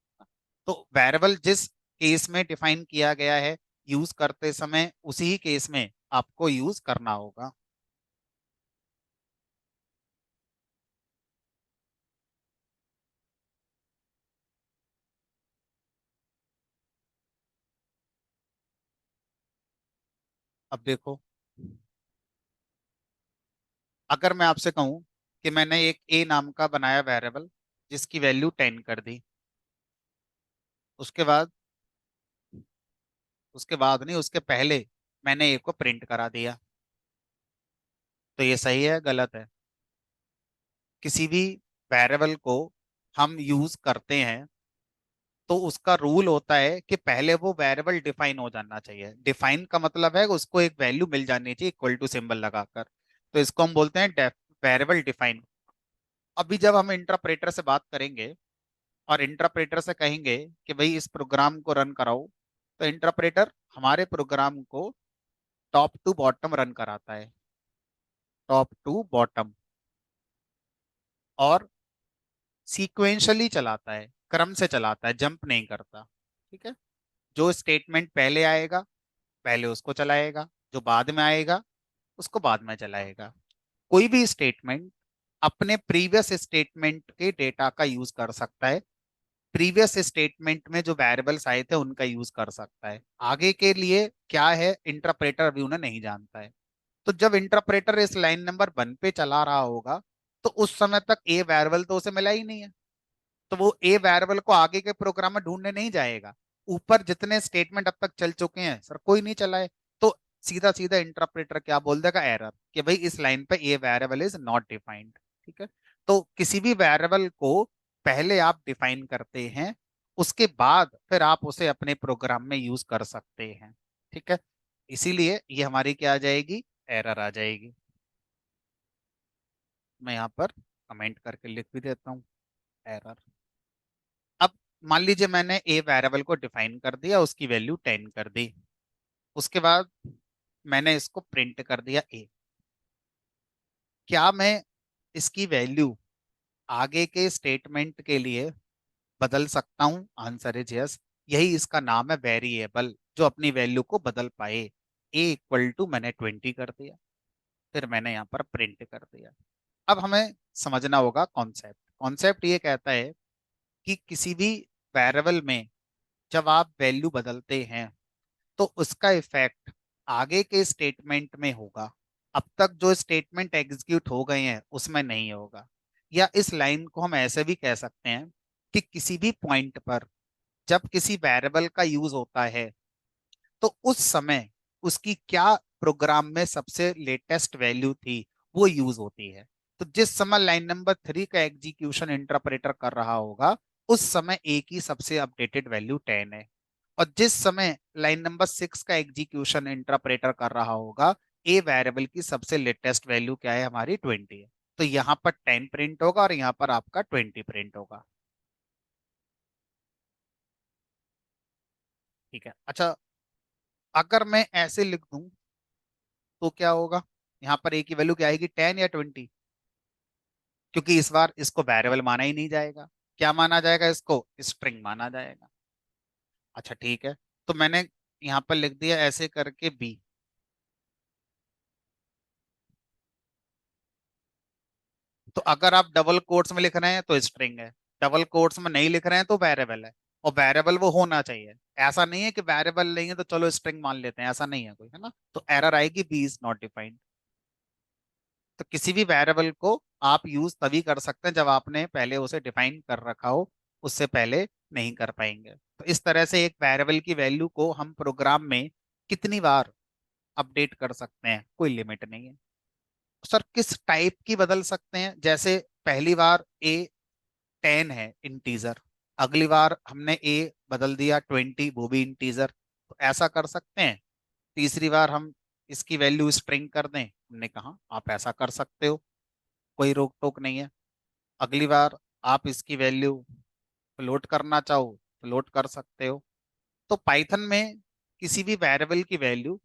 तो वेरिएबल जिस केस में डिफाइन किया गया है, यूज करते समय उसी केस में आपको यूज करना होगा। अब देखो, अगर मैं आपसे कहूं कि मैंने एक ए नाम का बनाया वेरिएबल जिसकी वैल्यू 10 कर दी, उसके बाद, उसके बाद नहीं, उसके पहले मैंने ए को प्रिंट करा दिया, तो ये सही है गलत है? किसी भी वेरिएबल को हम यूज करते हैं तो उसका रूल होता है कि पहले वो वेरिएबल डिफाइन हो जाना चाहिए। डिफाइन का मतलब है कि उसको एक वैल्यू मिल जानी चाहिए इक्वल टू सिंबल लगाकर, तो इसको हम बोलते हैं वेरिएबल डिफाइन। अभी जब हम इंटरप्रेटर से बात करेंगे और इंटरप्रेटर से कहेंगे कि भाई इस प्रोग्राम को रन कराओ, तो इंटरप्रेटर हमारे प्रोग्राम को टॉप टू बॉटम रन कराता है, टॉप टू बॉटम, और सीक्वेंशली चलाता है, क्रम से चलाता है, जंप नहीं करता। ठीक है? जो स्टेटमेंट पहले आएगा पहले उसको चलाएगा, जो बाद में आएगा उसको बाद में चलाएगा। कोई भी स्टेटमेंट अपने प्रीवियस स्टेटमेंट के डेटा का यूज कर सकता है, प्रीवियस स्टेटमेंट में जो वेरिएबल्स आए थे उनका यूज कर सकता है। आगे के लिए क्या है इंटरप्रेटर अभी उन्हें नहीं जानता है। तो जब इंटरप्रेटर इस लाइन नंबर 1 पे चला रहा होगा तो उस समय तक ए वेरिएबल तो उसे मिला ही नहीं है, तो वो ए वेरिएबल को आगे के प्रोग्राम में ढूंढने नहीं जाएगा। ऊपर जितने स्टेटमेंट अब तक चल चुके हैं सर कोई नहीं चला है, तो सीधा सीधा इंटरप्रेटर क्या बोल देगा, एरर, कि भाई इस लाइन पे ए वेरिएबल इज नॉट डिफाइंड। ठीक है? तो किसी भी वेरिएबल को पहले आप डिफाइन करते हैं, उसके बाद फिर आप उसे अपने प्रोग्राम में यूज कर सकते हैं। ठीक है? इसीलिए ये हमारी क्या आ जाएगी, एरर आ जाएगी। मैं यहाँ पर कमेंट करके लिख भी देता हूँ, एरर। अब मान लीजिए मैंने ए वेरिएबल को डिफाइन कर दिया, उसकी वैल्यू 10 कर दी, उसके बाद मैंने इसको प्रिंट कर दिया ए। क्या मैं इसकी वैल्यू आगे के स्टेटमेंट के लिए बदल सकता हूं? Answer is yes. यही इसका नाम है वेरिएबल जो अपनी वैल्यू को बदल पाए। ए इक्वल टू मैंने 20 कर दिया, फिर मैंने यहाँ पर प्रिंट कर दिया। अब हमें समझना होगा कॉन्सेप्ट। कॉन्सेप्ट ये कहता है कि किसी भी वेरिएबल में जब आप वैल्यू बदलते हैं तो उसका इफेक्ट आगे के स्टेटमेंट में होगा, अब तक जो स्टेटमेंट एग्जीक्यूट हो गए हैं उसमें नहीं होगा। या इस लाइन को हम ऐसे भी कह सकते हैं कि किसी भी पॉइंट पर जब किसी वेरिएबल का यूज होता है तो उस समय उसकी क्या प्रोग्राम में सबसे लेटेस्ट वैल्यू थी वो यूज होती है। तो जिस समय लाइन नंबर 3 का एग्जीक्यूशन इंटरप्रेटर कर रहा होगा उस समय ए की सबसे अपडेटेड वैल्यू 10 है, और जिस समय लाइन नंबर 6 का एग्जीक्यूशन इंटरप्रेटर कर रहा होगा ए वेरिएबल की सबसे लेटेस्ट वैल्यू क्या है, हमारी 20 है। तो यहाँ पर 10 प्रिंट होगा और यहाँ पर आपका 20 प्रिंट होगा। ठीक है? अच्छा, अगर मैं ऐसे लिख दूं तो क्या होगा? यहाँ पर ए की वैल्यू क्या आएगी, 10 या 20? क्योंकि इस बार इसको वेरिएबल माना ही नहीं जाएगा। क्या माना जाएगा? इसको स्ट्रिंग माना जाएगा। अच्छा ठीक है, तो मैंने यहाँ पर लिख दिया ऐसे करके बी। तो अगर आप डबल कोट्स में लिख रहे हैं तो स्ट्रिंग है, डबल कोट्स में नहीं लिख रहे हैं तो वेरिएबल है, और वेरिएबल वो होना चाहिए। ऐसा नहीं है कि वेरिएबल नहीं है तो चलो स्ट्रिंग मान लेते हैं, ऐसा नहीं है कोई, है ना? तो एरर आएगी बी इज नॉट डिफाइंड। तो किसी भी वेरिएबल को आप यूज तभी कर सकते हैं जब आपने पहले उसे डिफाइन कर रखा हो, उससे पहले नहीं कर पाएंगे। तो इस तरह से एक वेरिएबल की वैल्यू को हम प्रोग्राम में कितनी बार अपडेट कर सकते हैं, कोई लिमिट नहीं है। सर किस टाइप की बदल सकते हैं? जैसे पहली बार ए 10 है इंटीजर, अगली बार हमने ए बदल दिया 20, वो भी इंटीजर, तो ऐसा कर सकते हैं। तीसरी बार हम इसकी वैल्यू स्ट्रिंग कर दें, हमने कहा आप ऐसा कर सकते हो, कोई रोक टोक नहीं है। अगली बार आप इसकी वैल्यू फ्लोट करना चाहो फ्लोट कर सकते हो। तो पाइथन में किसी भी वेरिएबल की वैल्यू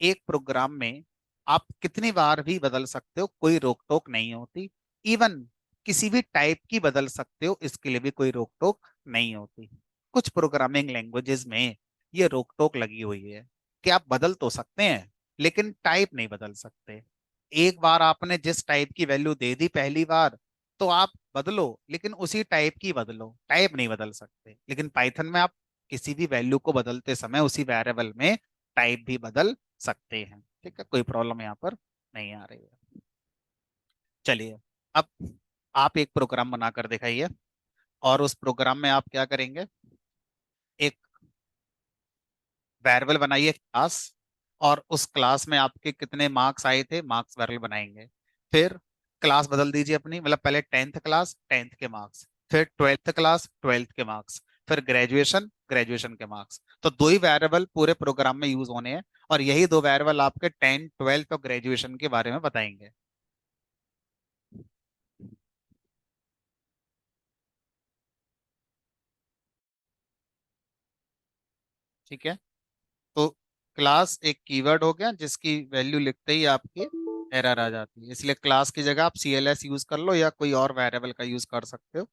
एक प्रोग्राम में आप कितनी बार भी बदल सकते हो, कोई रोक टोक नहीं होती। इवन किसी भी टाइप की बदल सकते हो, इसके लिए भी कोई रोक टोक नहीं होती। कुछ प्रोग्रामिंग लैंग्वेजेस में ये रोक टोक लगी हुई है कि आप बदल तो सकते हैं लेकिन टाइप नहीं बदल सकते। एक बार आपने जिस टाइप की वैल्यू दे दी पहली बार, तो आप बदलो, लेकिन उसी टाइप की बदलो, टाइप नहीं बदल सकते। लेकिन पाइथन में आप किसी भी वैल्यू को बदलते समय उसी वेरिएबल में टाइप भी बदल सकते हैं। ठीक है, कोई प्रॉब्लम यहाँ पर नहीं आ रही है। चलिए, अब आप एक प्रोग्राम बनाकर दिखाइए, और उस प्रोग्राम में आप क्या करेंगे, एक वेरिएबल बनाइए क्लास, और उस क्लास में आपके कितने मार्क्स आए थे मार्क्स वेरिएबल बनाएंगे। फिर क्लास बदल दीजिए अपनी, मतलब पहले 10th क्लास 10th के मार्क्स, फिर 12th क्लास 12th के मार्क्स, फिर ग्रेजुएशन ग्रेजुएशन के मार्क्स। तो दो ही वेरिएबल पूरे प्रोग्राम में यूज होने हैं, और यही दो वेरिएबल आपके 10 12th और ग्रेजुएशन के बारे में बताएंगे। ठीक है, तो क्लास एक कीवर्ड हो गया जिसकी वैल्यू लिखते ही आपकी एरर आ जाती है, इसलिए क्लास की जगह आप CLS यूज कर लो या कोई और वेरिएबल का यूज कर सकते हो।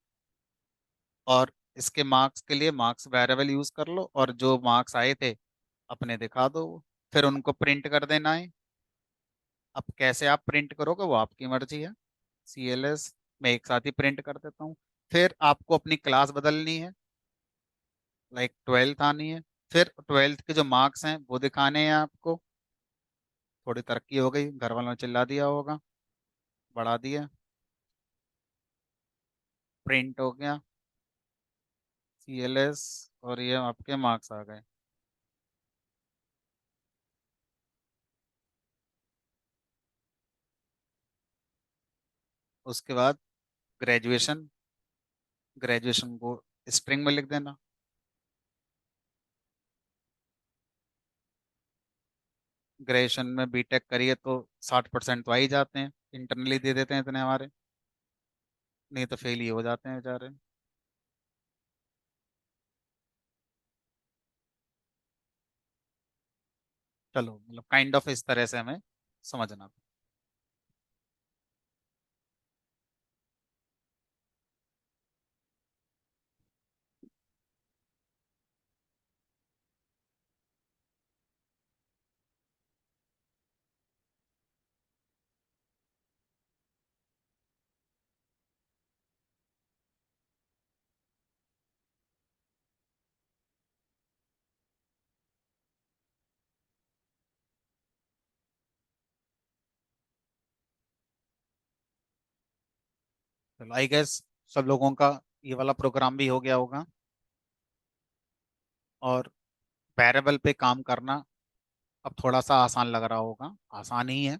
और इसके मार्क्स के लिए मार्क्स वेरिएबल यूज कर लो, और जो मार्क्स आए थे अपने दिखा दो, फिर उनको प्रिंट कर देना है। अब कैसे आप प्रिंट करोगे वो आपकी मर्जी है। CLS मैं एक साथ ही प्रिंट कर देता हूँ। फिर आपको अपनी क्लास बदलनी है, लाइक 12th आनी है। फिर 12th के जो मार्क्स हैं वो दिखाने हैं आपको। थोड़ी तरक्की हो गई, घर वालों ने चिल्ला दिया होगा, बढ़ा दिया, प्रिंट हो गया CLS, और ये आपके मार्क्स आ गए। उसके बाद ग्रेजुएशन, ग्रेजुएशन को स्ट्रिंग में लिख देना। ग्रेजुएशन में B.Tech करिए तो 60% तो आ ही जाते हैं, इंटरनली दे देते हैं इतने हमारे, नहीं तो फेल ही हो जाते हैं बेचारे। चलो, मतलब काइंड ऑफ इस तरह से हमें समझना। चलो, आई गेस सब लोगों का ये वाला प्रोग्राम भी हो गया होगा, और वेरिएबल पे काम करना अब थोड़ा सा आसान लग रहा होगा, आसान ही है।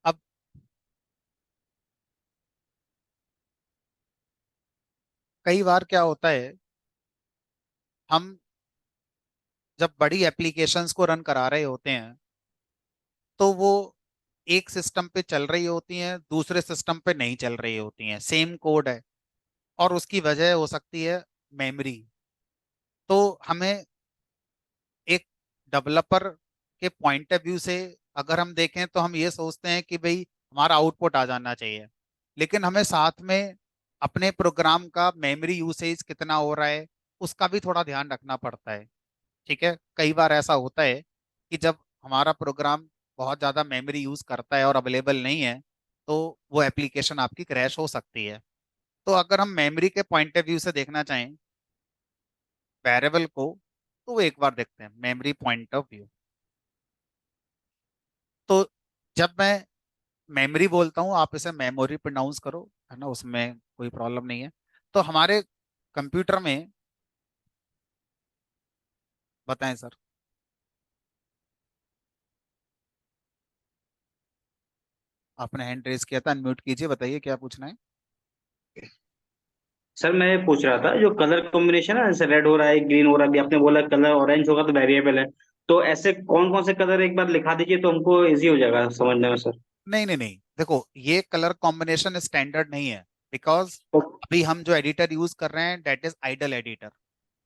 अब कई बार क्या होता है, हम जब बड़ी एप्लीकेशंस को रन करा रहे होते हैं, तो वो एक सिस्टम पे चल रही होती हैं, दूसरे सिस्टम पे नहीं चल रही होती हैं, सेम कोड है, और उसकी वजह हो सकती है मेमोरी। तो हमें एक डेवलपर के पॉइंट ऑफ व्यू से अगर हम देखें तो हम ये सोचते हैं कि भाई हमारा आउटपुट आ जाना चाहिए, लेकिन हमें साथ में अपने प्रोग्राम का मेमोरी यूसेज कितना हो रहा है उसका भी थोड़ा ध्यान रखना पड़ता है। ठीक है, कई बार ऐसा होता है कि जब हमारा प्रोग्राम बहुत ज़्यादा मेमोरी यूज़ करता है और अवेलेबल नहीं है, तो वो एप्लीकेशन आपकी क्रैश हो सकती है। तो अगर हम मेमोरी के पॉइंट ऑफ व्यू से देखना चाहें वेरिएबल को, तो वो एक बार देखते हैं मेमोरी पॉइंट ऑफ व्यू। तो जब मैं मेमोरी बोलता हूँ आप इसे मेमोरी प्रोनाउंस करो, है ना, उसमें कोई प्रॉब्लम नहीं है। तो हमारे कंप्यूटर में, बताएं सर। आपने हैंड रेज किया था, अनम्यूट कीजिए, बताइए क्या पूछना है। सर मैं ये पूछ रहा था जो कलर कॉम्बिनेशन है, जैसे रेड हो रहा है ग्रीन हो रहा है, अभी आपने बोला कलर ऑरेंज होगा तो वेरिएबल है, तो ऐसे कौन कौन से कलर एक बार लिखा दीजिए तो हमको इजी हो जाएगा समझने में सर। नहीं नहीं नहीं, देखो ये कलर कॉम्बिनेशन स्टैंडर्ड नहीं है, बिकॉज ओ, अभी हम जो एडिटर यूज कर रहे हैं डेट इज आइडल एडिटर।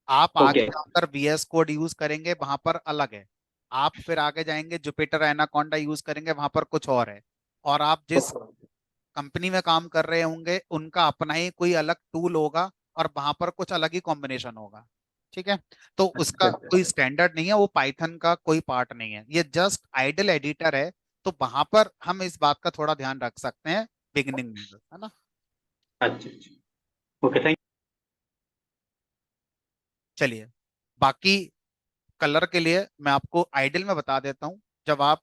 आप आगे ओके। जाकर VS कोड यूज करेंगे, वहां पर अलग है। आप फिर आगे जाएंगे, जुपिटर एनाकोंडा यूज करेंगे, वहां पर कुछ और है। और आप जिस कंपनी में काम कर रहे होंगे उनका अपना ही कोई अलग टूल होगा, और वहां पर कुछ अलग ही कॉम्बिनेशन होगा। ठीक है। तो अच्छा उसका अच्छा। कोई स्टैंडर्ड नहीं है, वो पाइथन का कोई पार्ट नहीं है, ये जस्ट आइडल एडिटर है। तो वहां पर हम इस बात का थोड़ा ध्यान रख सकते हैं बिगिनिंग में, है ना। अच्छा अच्छा। Okay, thank. चलिए, बाकी कलर के लिए मैं आपको आइडल में बता देता हूँ। जब आप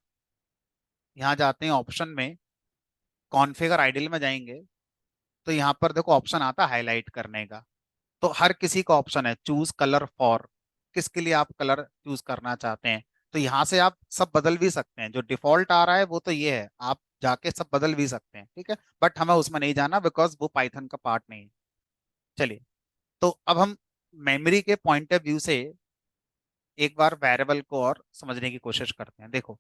यहाँ जाते हैं ऑप्शन में, कॉन्फ़िगर आइडल में जाएंगे, तो यहाँ पर देखो ऑप्शन आता है हाईलाइट करने का। तो हर किसी का ऑप्शन है चूज कलर फॉर, किसके लिए आप कलर चूज करना चाहते हैं। तो यहाँ से आप सब बदल भी सकते हैं, जो डिफॉल्ट आ रहा है वो तो ये है, आप जाके सब बदल भी सकते हैं, ठीक है। बट हमें उसमें नहीं जाना, बिकॉज वो पाइथन का पार्ट नहीं है। चलिए, तो अब हम मेमोरी के पॉइंट ऑफ व्यू से एक बार वेरिएबल को और समझने की कोशिश करते हैं। देखो,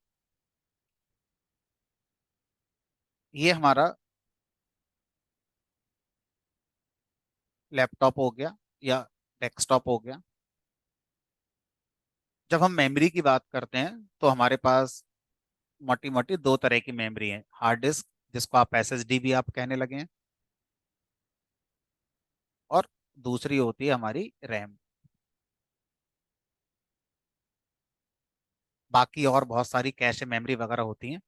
ये हमारा लैपटॉप हो गया या डेस्कटॉप हो गया। जब हम मेमोरी की बात करते हैं तो हमारे पास मोटी मोटी दो तरह की मेमोरी है। हार्ड डिस्क, जिसको आप SSD भी आप कहने लगे हैं, और दूसरी होती है हमारी रैम। बाकी और बहुत सारी कैश मेमोरी वगैरह होती हैं,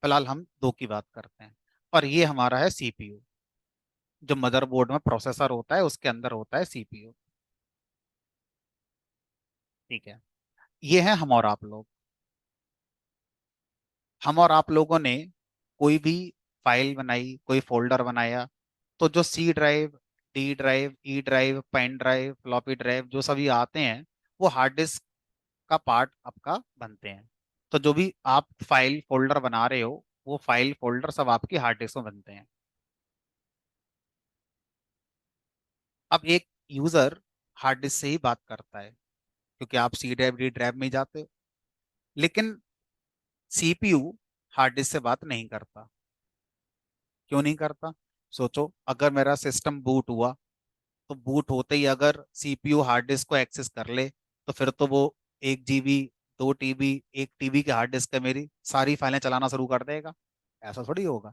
फिलहाल हम दो की बात करते हैं। और ये हमारा है CPU, जो मदरबोर्ड में प्रोसेसर होता है उसके अंदर होता है CPU। ठीक है। ये है हम और आप लोग। हम और आप लोगों ने कोई भी फाइल बनाई, कोई फोल्डर बनाया, तो जो C drive, D drive, E drive, pen drive, floppy drive, जो सभी आते हैं, वो हार्ड डिस्क का पार्ट आपका बनते हैं। तो जो भी आप फाइल फोल्डर बना रहे हो, वो फाइल फोल्डर सब आपकी हार्ड डिस्क में बनते हैं। अब एक यूजर हार्ड डिस्क से ही बात करता है, क्योंकि आप C ड्राइव, D ड्राइव में ही जाते हो। लेकिन CPU हार्ड डिस्क से बात नहीं करता। क्यों नहीं करता? सोचो, अगर मेरा सिस्टम बूट हुआ, तो बूट होते ही अगर CPU हार्ड डिस्क को एक्सेस कर ले, तो फिर तो वो 1 GB, 2 TB, 1 TB के हार्ड डिस्क है मेरी, सारी फाइलें चलाना शुरू कर देगा। ऐसा थोड़ी होगा।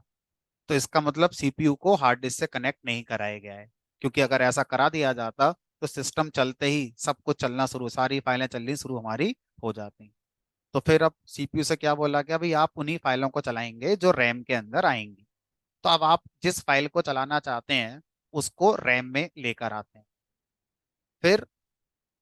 तो इसका मतलब CPU को हार्ड डिस्क से कनेक्ट नहीं कराया गया है। क्योंकि अगर ऐसा करा दिया जाता, तो सिस्टम चलते ही सब कुछ चलना शुरू, सारी फाइलें चलनी शुरू हमारी हो जाती। तो फिर अब CPU से क्या बोला गया, भाई आप उन्हीं फाइलों को चलाएंगे जो रैम के अंदर आएंगी। तो अब आप जिस फाइल को चलाना चाहते हैं, उसको रैम में लेकर आते हैं। फिर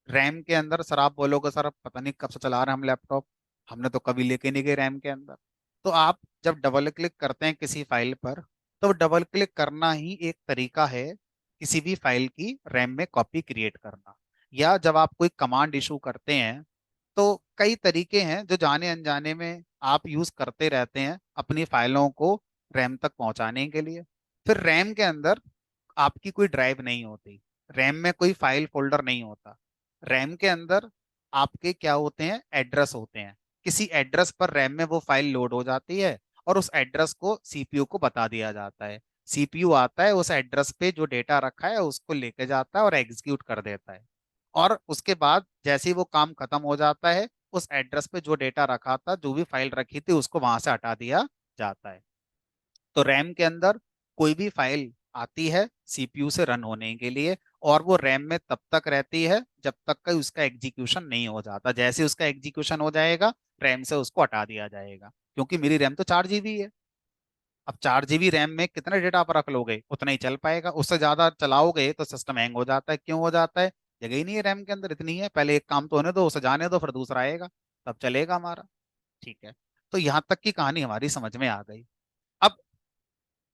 रैम के अंदर सर आप बोलोगे, सर अब पता नहीं कब से चला रहे हैं हम लैपटॉप, हमने तो कभी लेके नहीं गए रैम के अंदर। तो आप जब डबल क्लिक करते हैं किसी फाइल पर, तो डबल क्लिक करना ही एक तरीका है किसी भी फाइल की रैम में कॉपी क्रिएट करना। या जब आप कोई कमांड इशू करते हैं, तो कई तरीके हैं जो जाने अनजाने में आप यूज करते रहते हैं अपनी फाइलों को रैम तक पहुंचाने के लिए। फिर रैम के अंदर आपकी कोई ड्राइव नहीं होती, रैम में कोई फाइल फोल्डर नहीं होता। रैम के अंदर आपके क्या होते हैं, एड्रेस होते हैं। किसी एड्रेस पर रैम में वो फाइल लोड हो जाती है, और उस एड्रेस को CPU को बता दिया जाता है। CPU आता है, उस एड्रेस पे जो डेटा रखा है उसको लेके जाता है और एग्जीक्यूट कर देता है। और उसके बाद जैसे ही वो काम खत्म हो जाता है, उस एड्रेस पे जो डेटा रखा था, जो भी फाइल रखी थी, उसको वहां से हटा दिया जाता है। तो रैम के अंदर कोई भी फाइल आती है CPU से रन होने के लिए, और वो रैम में तब तक रहती है जब तक कि उसका एग्जीक्यूशन नहीं हो जाता। जैसे उसका एग्जीक्यूशन हो जाएगा, रैम से उसको हटा दिया जाएगा। क्योंकि मेरी रैम तो 4 GB है। अब 4 GB रैम में कितना डेटा आप रख लोगे, उतना ही चल पाएगा। उससे ज्यादा चलाओगे तो सिस्टम हैंग हो जाता है। क्यों हो जाता है? जगह ही नहीं है रैम के अंदर, इतनी है। पहले एक काम तो होने दो, उसे जाने दो, फिर दूसरा आएगा, तब चलेगा हमारा। ठीक है। तो यहाँ तक की कहानी हमारी समझ में आ गई। अब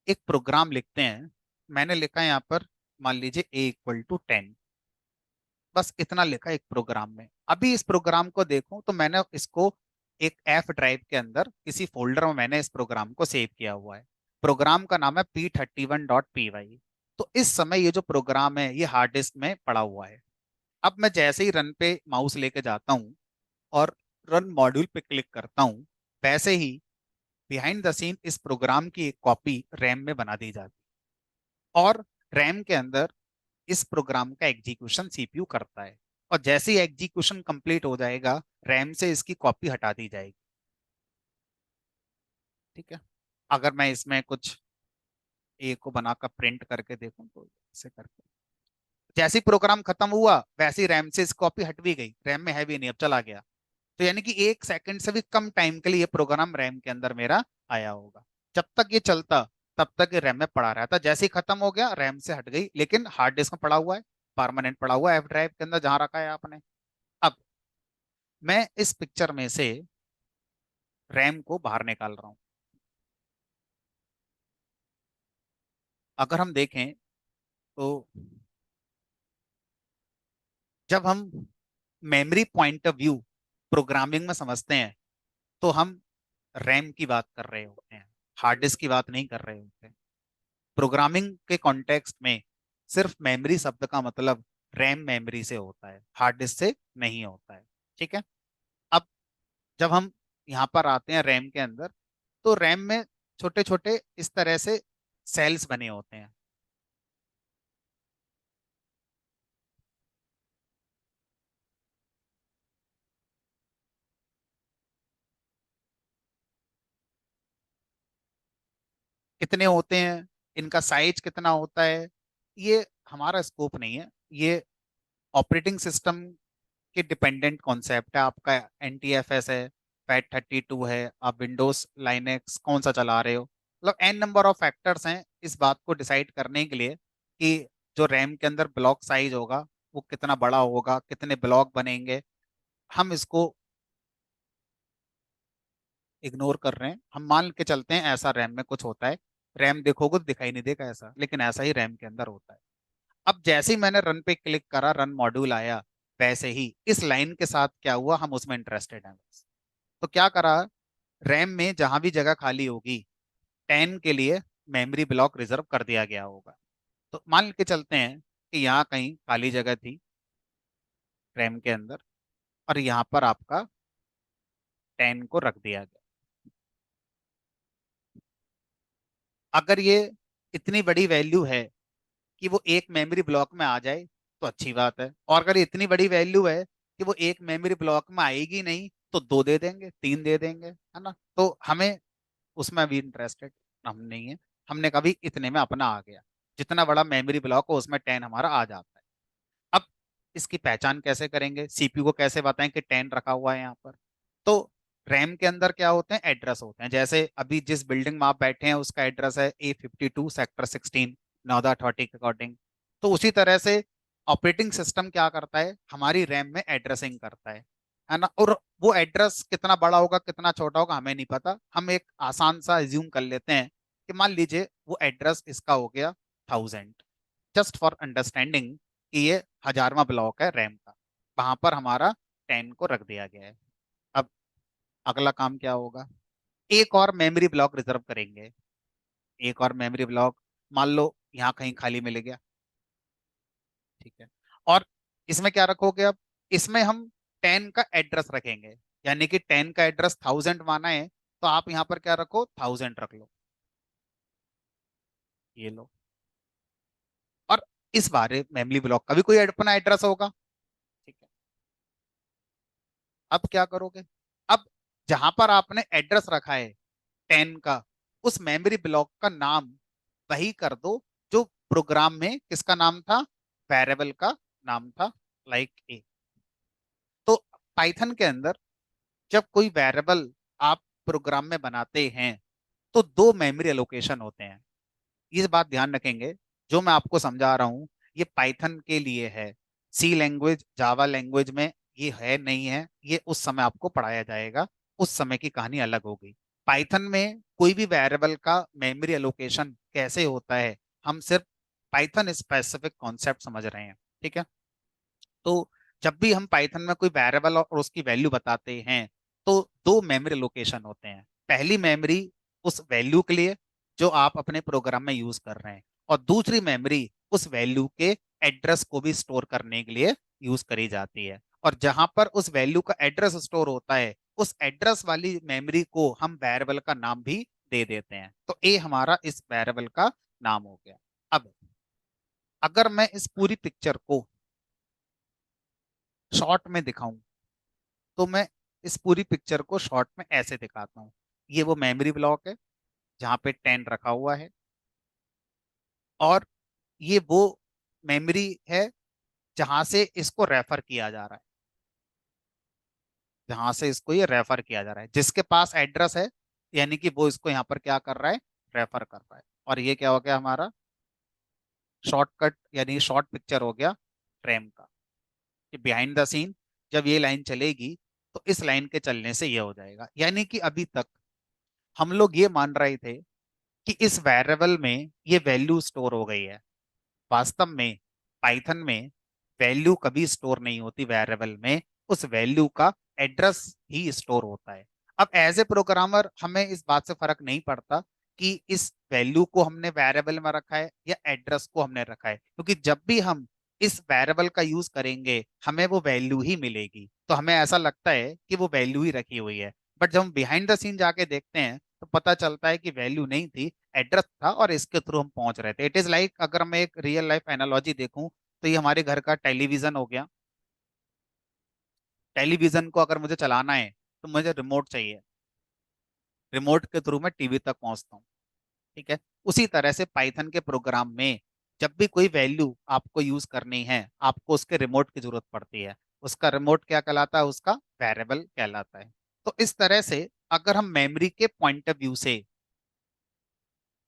एक प्रोग्राम लिखते हैं। मैंने लिखा है यहाँ पर, मान लीजिए A = 10। बस इतना लिखा एक प्रोग्राम में। अभी इस प्रोग्राम को देखूं तो मैंने इसको एक F ड्राइव के अंदर किसी फोल्डर में मैंने इस प्रोग्राम को सेव किया हुआ है। प्रोग्राम का नाम है P31.py। तो इस समय ये जो प्रोग्राम है, ये हार्ड डिस्क में पड़ा हुआ है। अब मैं जैसे ही रन पे माउस लेके जाता हूँ और रन मॉड्यूल पे क्लिक करता हूँ, वैसे ही बिहाइंड द सीन इस प्रोग्राम की एक कॉपी रैम में बना दी जाती है। और रैम के अंदर इस प्रोग्राम का एग्जीक्यूशन CPU करता है। और जैसे ही एग्जीक्यूशन कंप्लीट हो जाएगा रैम से इसकी कॉपी हटा दी जाएगी। ठीक है, अगर मैं इसमें कुछ ए को बनाकर प्रिंट करके देखूं तो ऐसे करके जैसे ही प्रोग्राम खत्म हुआ वैसे ही रैम से इस कॉपी हट भी गई, रैम में है भी नहीं, अब चला गया। तो यानी कि 1 सेकंड से भी कम टाइम के लिए ये प्रोग्राम रैम के अंदर मेरा आया होगा। जब तक ये चलता तब तक ये रैम में पड़ा रहता, जैसे ही खत्म हो गया रैम से हट गई, लेकिन हार्ड डिस्क में पड़ा हुआ है, परमानेंट पड़ा हुआ है एफ ड्राइव के अंदर जहां रखा है आपने। अब मैं इस पिक्चर में से रैम को बाहर निकाल रहा हूं। अगर हम देखें तो जब हम memory point of view programming में समझते हैं तो हम रैम की बात कर रहे होते हैं, हार्ड डिस्क की बात नहीं कर रहे होते। प्रोग्रामिंग के कॉन्टेक्स्ट में सिर्फ मेमोरी शब्द का मतलब रैम मेमोरी से होता है, हार्ड डिस्क से नहीं होता है। ठीक है, अब जब हम यहाँ पर आते हैं रैम के अंदर, तो रैम में छोटे छोटे इस तरह से सेल्स बने होते हैं। कितने होते हैं, इनका साइज कितना होता है, ये हमारा स्कोप नहीं है। ये ऑपरेटिंग सिस्टम के डिपेंडेंट कॉन्सेप्ट है। आपका NTFS है, FAT32 है, आप विंडोज लाइनेक्स कौन सा चला रहे हो, मतलब एन नंबर ऑफ फैक्टर्स हैं इस बात को डिसाइड करने के लिए कि जो रैम के अंदर ब्लॉक साइज होगा वो कितना बड़ा होगा, कितने ब्लॉक बनेंगे। हम इसको इग्नोर कर रहे हैं, हम मान के चलते हैं ऐसा रैम में कुछ होता है। रैम देखोगे तो दिखाई नहीं देगा ऐसा, लेकिन ऐसा ही रैम के अंदर होता है। अब जैसे ही मैंने रन पे क्लिक करा, रन मॉड्यूल आया, वैसे ही इस लाइन के साथ क्या हुआ, हम उसमें इंटरेस्टेड हैं बस। तो क्या करा, रैम में जहां भी जगह खाली होगी 10 के लिए मेमोरी ब्लॉक रिजर्व कर दिया गया होगा। तो मान के चलते हैं कि यहाँ कहीं खाली जगह थी रैम के अंदर, और यहाँ पर आपका 10 को रख दिया गया। अगर ये इतनी बड़ी वैल्यू है कि वो एक मेमोरी ब्लॉक में आ जाए तो अच्छी बात है, और अगर इतनी बड़ी वैल्यू है कि वो एक मेमोरी ब्लॉक में आएगी नहीं तो 2 दे देंगे, 3 दे देंगे, है ना। तो हमें उसमें अभी इंटरेस्टेड हम नहीं है। हमने कभी इतने में अपना आ गया, जितना बड़ा मेमोरी ब्लॉक हो उसमें 10 हमारा आ जाता है। अब इसकी पहचान कैसे करेंगे, CPU को कैसे बताएं कि 10 रखा हुआ है यहाँ पर। तो रैम के अंदर क्या होते हैं, एड्रेस होते हैं। जैसे अभी जिस बिल्डिंग में आप बैठे हैं उसका एड्रेस है A52 सेक्टर 16 नौदा अथॉरिटी के अकॉर्डिंग। तो उसी तरह से ऑपरेटिंग सिस्टम क्या करता है, हमारी रैम में एड्रेसिंग करता है ना। और वो एड्रेस कितना बड़ा होगा कितना छोटा होगा हमें नहीं पता, हम एक आसान सा एज्यूम कर लेते हैं कि मान लीजिए वो एड्रेस इसका हो गया 1000, जस्ट फॉर अंडरस्टैंडिंग कि ये 1000वां ब्लॉक है रैम का, वहां पर हमारा 10 को रख दिया गया है। अब अगला काम क्या होगा, एक और मेमोरी ब्लॉक रिजर्व करेंगे। एक और मेमोरी ब्लॉक मान लो यहाँ कहीं खाली मिल गया, ठीक है। और इसमें क्या रखोगे, अब इसमें हम 10 का एड्रेस रखेंगे, यानी कि 10 का एड्रेस 1000 माना है, तो आप यहाँ पर क्या रखो, 1000 रख लो, ये लो। और इस बारे मेमोरी ब्लॉक का भी कोई अपना एड्रेस होगा, ठीक है। अब क्या करोगे, अब जहां पर आपने एड्रेस रखा है 10 का, उस मेमोरी ब्लॉक का नाम वही कर दो जो प्रोग्राम में किसका नाम था, वेरिएबल का नाम था, लाइक ए। तो पाइथन के अंदर जब कोई वेरिएबल आप प्रोग्राम में बनाते हैं तो 2 मेमोरी एलोकेशन होते हैं। ये बात ध्यान रखेंगे, जो मैं आपको समझा रहा हूँ ये पाइथन के लिए है। सी लैंग्वेज, जावा लैंग्वेज में ये है नहीं है, ये उस समय आपको पढ़ाया जाएगा, उस समय की कहानी अलग होगी। पाइथन में कोई भी वेरिएबल का मेमोरी एलोकेशन कैसे होता है, हम सिर्फ पाइथन स्पेसिफिक कॉन्सेप्ट समझ रहे हैं, ठीक है। तो जब भी हम पाइथन में कोई वेरिएबल और उसकी वैल्यू बताते हैं तो 2 मेमोरी लोकेशन होते हैं। पहली मेमोरी उस वैल्यू के लिए जो आप अपने प्रोग्राम में यूज कर रहे हैं, और दूसरी मेमोरी उस वैल्यू के एड्रेस को भी स्टोर करने के लिए यूज करी जाती है। और जहां पर उस वैल्यू का एड्रेस स्टोर होता है उस एड्रेस वाली मेमोरी को हम वेरिएबल का नाम भी दे देते हैं। तो ए हमारा इस वेरिएबल का नाम हो गया। अब अगर मैं इस पूरी पिक्चर को शॉर्ट में दिखाऊं तो मैं इस पूरी पिक्चर को शॉर्ट में ऐसे दिखाता हूँ। ये वो मेमोरी ब्लॉक है जहाँ पे 10 रखा हुआ है, और ये वो मेमोरी है जहां से इसको रेफर किया जा रहा है, जहां से इसको ये रेफर किया जा रहा है, जिसके पास एड्रेस है, यानी कि वो इसको यहाँ पर क्या कर रहा है, रेफर कर रहा है। और ये क्या हो गया हमारा शॉर्टकट, यानी शॉर्ट पिक्चर हो गया फ्रेम का, कि बिहाइंड द सीन जब ये लाइन चलेगी तो इस लाइन के चलने से ये हो जाएगा। यानी कि अभी तक हम लोग ये मान रहे थे कि इस वेरिएबल में ये वैल्यू स्टोर हो गई है। वास्तव में पाइथन में वैल्यू कभी स्टोर नहीं होती वेरिएबल में, उस वैल्यू का एड्रेस ही स्टोर होता है। अब एज ए प्रोग्रामर हमें इस बात से फर्क नहीं पड़ता कि इस वैल्यू को हमने वेरिएबल में रखा है या एड्रेस को हमने रखा है, क्योंकि जब भी हम इस वेरिएबल का यूज करेंगे हमें वो वैल्यू ही मिलेगी, तो हमें ऐसा लगता है कि वो वैल्यू ही रखी हुई है। बट जब हम बिहाइंड द सीन जाके देखते हैं तो पता चलता है कि वैल्यू नहीं थी, एड्रेस था, और इसके थ्रू हम पहुंच रहे थे। इट इज लाइक, अगर मैं एक रियल लाइफ एनालॉजी देखूं तो ये हमारे घर का टेलीविजन हो गया। टेलीविजन को अगर मुझे चलाना है तो मुझे रिमोट चाहिए, रिमोट के थ्रू मैं टीवी तक पहुंचता हूँ। ठीक है, उसी तरह से पाइथन के प्रोग्राम में जब भी कोई वैल्यू आपको यूज करनी है आपको उसके रिमोट की जरूरत पड़ती है। उसका रिमोट क्या कहलाता है, उसका वेरिएबल कहलाता है। तो इस तरह से अगर हम मेमोरी के पॉइंट ऑफ व्यू से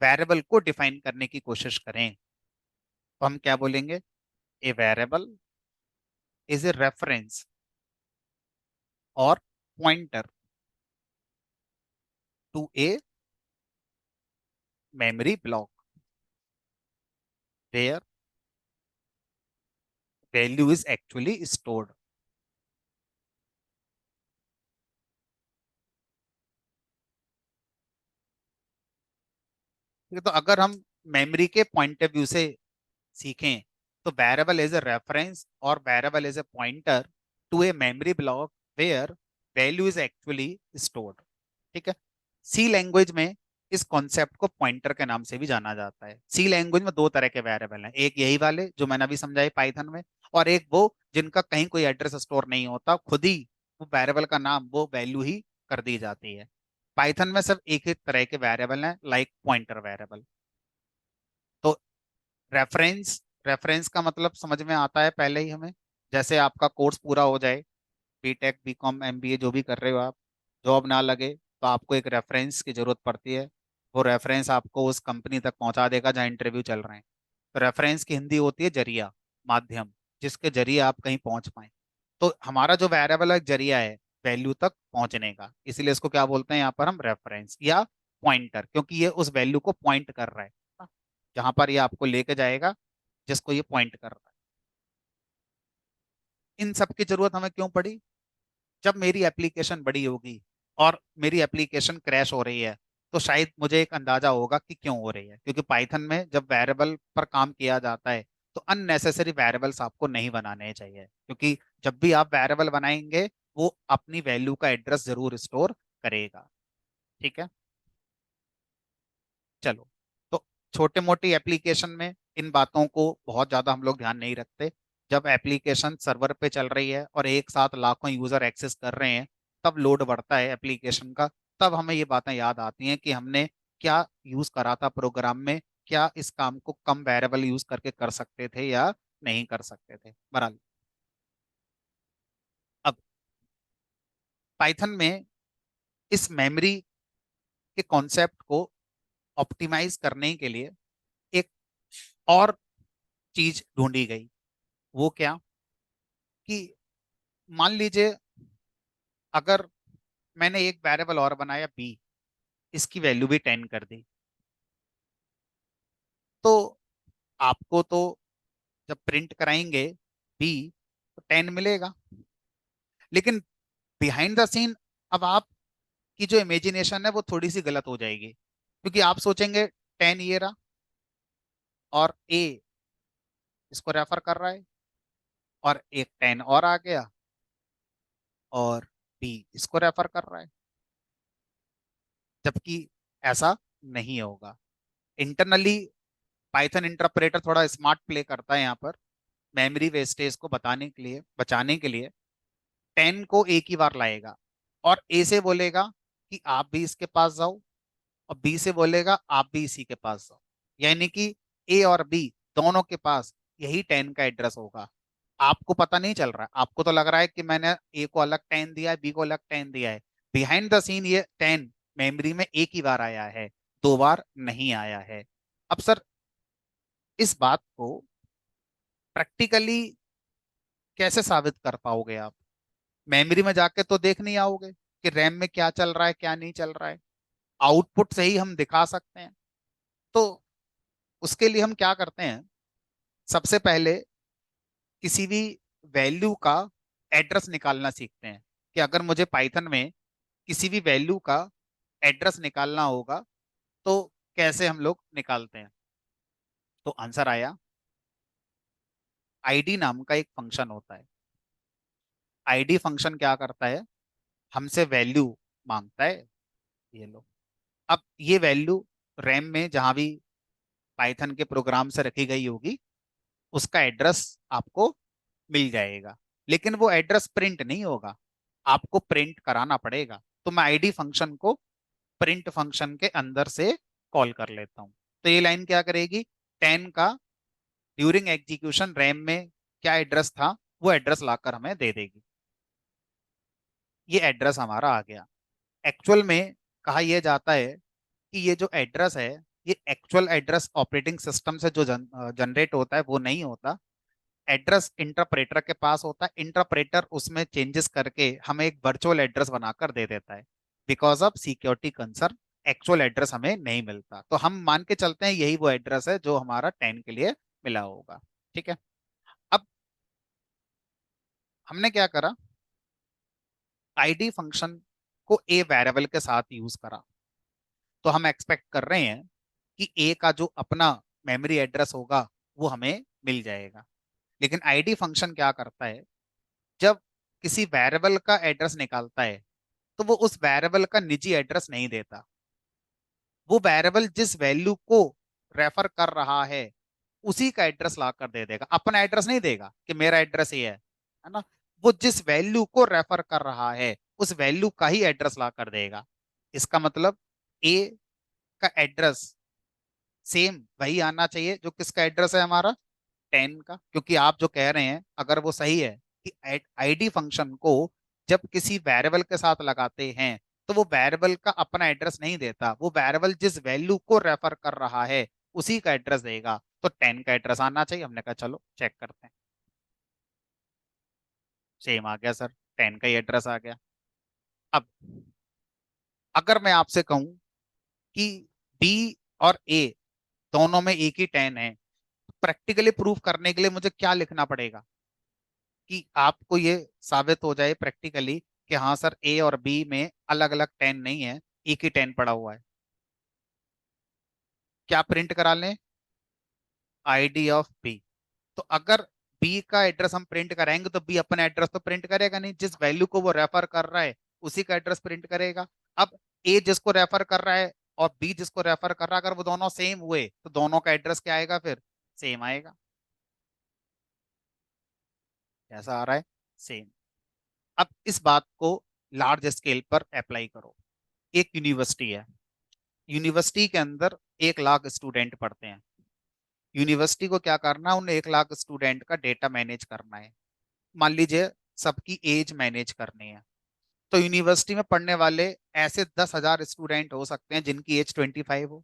वेरिएबल को डिफाइन करने की कोशिश करें तो हम क्या बोलेंगे, a variable is a reference or pointer to a memory block where value is actually stored. ठीक है, तो अगर हम मेमोरी के पॉइंट ऑफ व्यू से सीखें तो वेरिएबल एज ए रेफरेंस और variable as a pointer to a memory block where value is actually stored. ठीक है, सी लैंग्वेज में इस कॉन्सेप्ट को पॉइंटर के नाम से भी जाना जाता है। सी लैंग्वेज में दो तरह के वेरिएबल हैं, एक यही वाले जो मैंने अभी समझाए पाइथन में, और एक वो जिनका कहीं कोई एड्रेस स्टोर नहीं होता, खुद ही वो वेरिएबल का नाम वो वैल्यू ही कर दी जाती है। पाइथन में सिर्फ एक ही तरह के वेरिएबल हैं, लाइक पॉइंटर वेरिएबल। तो रेफरेंस, रेफरेंस का मतलब समझ में आता है पहले ही हमें। जैसे आपका कोर्स पूरा हो जाए, बीटेक बीकॉम एमबीए जो भी कर रहे हो आप, जॉब ना लगे तो आपको एक रेफरेंस की जरूरत पड़ती है। वो रेफरेंस आपको उस कंपनी तक पहुंचा देगा जहाँ इंटरव्यू चल रहे हैं। तो रेफरेंस की हिंदी होती है जरिया, माध्यम, जिसके जरिए आप कहीं पहुंच पाए। तो हमारा जो वेरिएबल है एक जरिया है वैल्यू तक पहुंचने का, इसीलिए इसको क्या बोलते हैं यहाँ पर हम, रेफरेंस या पॉइंटर, क्योंकि ये उस वैल्यू को पॉइंट कर रहा है जहां पर ये आपको लेके जाएगा, जिसको ये पॉइंट कर रहा है। इन सब की जरूरत हमें क्यों पड़ी, जब मेरी एप्लीकेशन बड़ी होगी और मेरी एप्लीकेशन क्रैश हो रही है तो शायद मुझे एक अंदाजा होगा कि क्यों हो रही है, क्योंकि पाइथन में जब वेरिएबल पर काम किया जाता है तो अननेसेसरी वेरिएबल्स आपको नहीं बनाने चाहिए, क्योंकि जब भी आप वेरिएबल बनाएंगे वो अपनी वैल्यू का एड्रेस जरूर स्टोर करेगा। ठीक है, चलो, तो छोटे मोटी एप्लीकेशन में इन बातों को बहुत ज्यादा हम लोग ध्यान नहीं रखते। जब एप्लीकेशन सर्वर पे चल रही है और एक साथ लाखों यूजर एक्सेस कर रहे हैं, तब लोड बढ़ता है एप्लीकेशन का, तब हमें ये बातें याद आती हैं कि हमने क्या यूज करा था प्रोग्राम में, क्या इस काम को कम वेरिएबल यूज करके कर सकते थे या नहीं कर सकते थे। बहरहाल, अब पाइथन में इस मेमोरी के कॉन्सेप्ट को ऑप्टिमाइज करने के लिए एक और चीज ढूंढी गई। वो क्या, कि मान लीजिए अगर मैंने एक वेरिएबल और बनाया बी, इसकी वैल्यू भी 10 कर दी, तो आपको तो जब प्रिंट कराएंगे बी तो 10 मिलेगा। लेकिन बिहाइंड द सीन अब आपकी जो इमेजिनेशन है वो थोड़ी सी गलत हो जाएगी, क्योंकि आप सोचेंगे 10 ये रहा और ए इसको रेफर कर रहा है, और एक 10 और आ गया और बी इसको रेफर कर रहा है, जबकि ऐसा नहीं होगा। इंटरनली पाइथन इंटरप्रेटर थोड़ा स्मार्ट प्ले करता है यहाँ पर। मेमोरी वेस्टेज को बचाने के लिए 10 को एक ही बार लाएगा और ए से बोलेगा कि आप भी इसके पास जाओ और बी से बोलेगा आप भी इसी के पास जाओ। यानी कि ए और बी दोनों के पास यही 10 का एड्रेस होगा। आपको पता नहीं चल रहा है, आपको तो लग रहा है कि मैंने ए को अलग 10 दिया है, बी को अलग 10 दिया है। बिहाइंड द सीन ये 10 मेमोरी में एक ही बार आया है, दो बार नहीं आया है। अब सर इस बात को प्रैक्टिकली कैसे साबित कर पाओगे आप? मेमोरी में जाके तो देख नहीं आओगे कि रैम में क्या चल रहा है क्या नहीं चल रहा है, आउटपुट से ही हम दिखा सकते हैं। तो उसके लिए हम क्या करते हैं, सबसे पहले किसी भी वैल्यू का एड्रेस निकालना सीखते हैं कि अगर मुझे पाइथन में किसी भी वैल्यू का एड्रेस निकालना होगा तो कैसे हम लोग निकालते हैं। तो आंसर आया, आईडी नाम का एक फंक्शन होता है। आईडी फंक्शन क्या करता है, हमसे वैल्यू मांगता है। ये लो, अब ये वैल्यू रैम में जहां भी पाइथन के प्रोग्राम से रखी गई होगी उसका एड्रेस आपको मिल जाएगा। लेकिन वो एड्रेस प्रिंट नहीं होगा, आपको प्रिंट कराना पड़ेगा। तो मैं आईडी फंक्शन को प्रिंट फंक्शन के अंदर से कॉल कर लेता हूँ। तो ये लाइन क्या करेगी, 10 का ड्यूरिंग एग्जीक्यूशन रैम में क्या एड्रेस था वो एड्रेस लाकर हमें दे देगी। ये एड्रेस हमारा आ गया। एक्चुअल में कहा यह जाता है कि ये जो एड्रेस है ये एक्चुअल एड्रेस ऑपरेटिंग सिस्टम से जो जनरेट होता है वो नहीं होता। एड्रेस इंटरप्रेटर के पास होता है, इंटरप्रेटर उसमें चेंजेस करके हमें एक वर्चुअल एड्रेस बनाकर दे देता है। Because of security concern actual address हमें नहीं मिलता, तो हम मान के चलते हैं यही वो एड्रेस है जो हमारा 10 के लिए मिला होगा। ठीक है। अब हमने क्या करा, आईडी फंक्शन को ए वेरिएबल के साथ यूज करा। तो हम एक्सपेक्ट कर रहे हैं कि ए का जो अपना मेमोरी एड्रेस होगा वो हमें मिल जाएगा। लेकिन आईडी फंक्शन क्या करता है, जब किसी वेरिएबल का एड्रेस निकालता है तो वो उस वेरिएबल का निजी एड्रेस नहीं देता। वो वेरिएबल जिस वैल्यू को रेफर कर रहा है उसी का एड्रेस ला कर दे देगा, अपना एड्रेस नहीं देगा कि मेरा एड्रेस ये है ना। वो जिस वैल्यू को रेफर कर रहा है उस वैल्यू का ही एड्रेस ला कर देगा। इसका मतलब ए का एड्रेस सेम वही आना चाहिए जो किसका एड्रेस है, हमारा 10 का। क्योंकि आप जो कह रहे हैं अगर वो सही है कि आईडी फंक्शन को जब किसी वेरिएबल के साथ लगाते हैं तो वो वेरिएबल का अपना एड्रेस नहीं देता, वो वेरिएबल जिस वैल्यू को रेफर कर रहा है उसी का एड्रेस देगा। तो 10 का एड्रेस आना चाहिए। हमने कहा चलो चेक करते हैं, सेम आ गया सर, 10 का ही एड्रेस आ गया। अब अगर मैं आपसे कहूं कि बी और ए दोनों में एक ही 10 है, प्रैक्टिकली प्रूफ करने के लिए मुझे क्या लिखना पड़ेगा कि आपको ये साबित हो जाए प्रैक्टिकली कि हाँ सर ए और बी में अलग अलग 10 नहीं है, एक ही 10 पड़ा हुआ है। क्या प्रिंट करा लें, आईडी ऑफ बी। तो अगर बी का एड्रेस हम प्रिंट कराएंगे तो बी अपना एड्रेस तो प्रिंट करेगा नहीं, जिस वैल्यू को वो रेफर कर रहा है उसी का एड्रेस प्रिंट करेगा। अब ए जिसको रेफर कर रहा है और बी जिसको रेफर कर रहा है, अगर वो दोनों सेम हुए तो दोनों का एड्रेस क्या आएगा, फिर सेम आएगा। कैसा आ रहा है, सेम। अब इस बात को लार्ज स्केल पर अप्लाई करो। एक यूनिवर्सिटी है, यूनिवर्सिटी के अंदर 1 लाख स्टूडेंट पढ़ते हैं। यूनिवर्सिटी को क्या करना है, उन 1 लाख स्टूडेंट का डेटा मैनेज करना है। मान लीजिए सबकी एज मैनेज करनी है। तो यूनिवर्सिटी में पढ़ने वाले ऐसे 10,000 स्टूडेंट हो सकते हैं जिनकी एज 25 हो।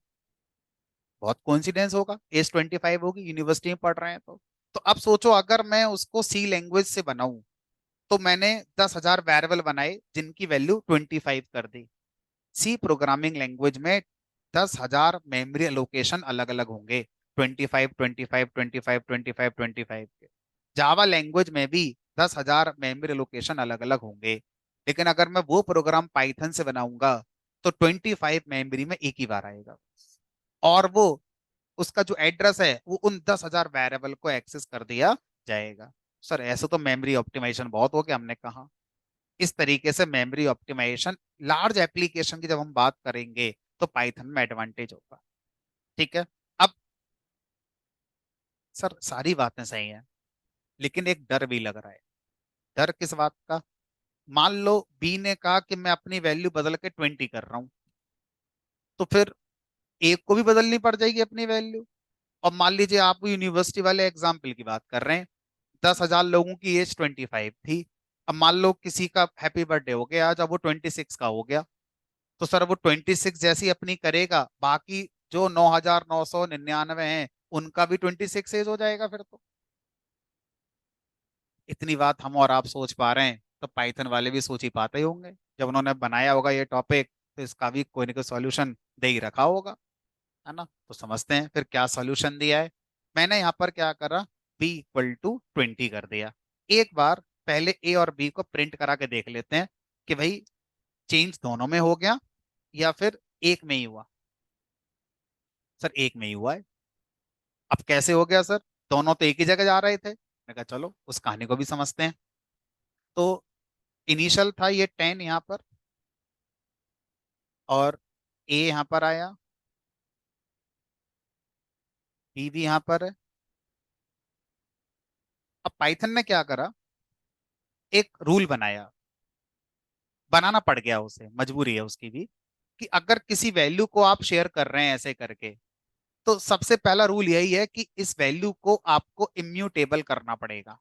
बहुत कोइंसिडेंस होगा, एज 25 होगी, यूनिवर्सिटी में पढ़ रहे हैं तो अब सोचो अगर मैं उसको सी लैंग्वेज से बनाऊं तो मैंने 10,000 वेरिएबल बनाए जिनकी वैल्यू 25 कर दी। सी प्रोग्रामिंग लैंग्वेज में 10,000 मेमोरी एलोकेशन अलग अलग होंगे, 25 25 25 25 25 के। जावा लैंग्वेज में भी 10,000 मेमोरी एलोकेशन अलग अलग होंगे। लेकिन अगर मैं वो प्रोग्राम पाइथन से बनाऊंगा तो 25 मेमोरी में एक ही बार आएगा, और वो उसका जो एड्रेस है वो उन 10,000 वेरिएबल को एक्सेस कर दिया जाएगा। सर ऐसे तो मेमोरी ऑप्टिमाइजेशन बहुत हो गया, हमने कहा इस तरीके से मेमोरी ऑप्टिमाइजेशन लार्ज एप्लीकेशन की जब हम बात करेंगे तो पाइथन में एडवांटेज होगा। ठीक है। अब सर सारी बातें सही हैं, लेकिन एक डर भी लग रहा है। डर किस बात का? मान लो बी ने कहा कि मैं अपनी वैल्यू बदल के 20 कर रहा हूं, तो फिर ए को भी बदलनी पड़ जाएगी अपनी वैल्यू। और मान लीजिए आप यूनिवर्सिटी वाले एग्जाम्पल की बात कर रहे हैं, 10,000 लोगों की एज 25 थी। अब मान लो किसी का हैप्पी बर्थडे हो गया आज, अब वो 26 का हो गया, तो सर वो 26 जैसी अपनी करेगा, बाकी जो 9,999 हैं उनका भी 26 एज हो जाएगा फिर तो। इतनी बात हम और आप सोच पा रहे हैं, तो पाइथन वाले भी सोच ही पाते ही होंगे। जब उन्होंने बनाया होगा ये टॉपिक, तो इसका भी कोई ना कोई सॉल्यूशन दे ही रखा होगा, है ना? तो समझते हैं फिर क्या सॉल्यूशन दिया है। मैंने यहाँ पर क्या करा, b = 20 कर दिया। एक बार पहले ए और बी को प्रिंट करा के देख लेते हैं कि भाई चेंज दोनों में हो गया या फिर एक में ही हुआ। सर एक में ही हुआ है। अब कैसे हो गया सर? दोनों तो एक ही जगह जा रहे थे। मैंने कहा चलो उस कहानी को भी समझते हैं। तो इनिशियल था ये 10 यहाँ पर, और ए यहाँ पर आया, बी भी यहाँ पर है। अब पाइथन ने क्या करा, एक रूल बनाया, बनाना पड़ गया उसे, मजबूरी है उसकी भी, कि अगर किसी वैल्यू को आप शेयर कर रहे हैं ऐसे करके, तो सबसे पहला रूल यही है कि इस वैल्यू को आपको इम्यूटेबल करना पड़ेगा।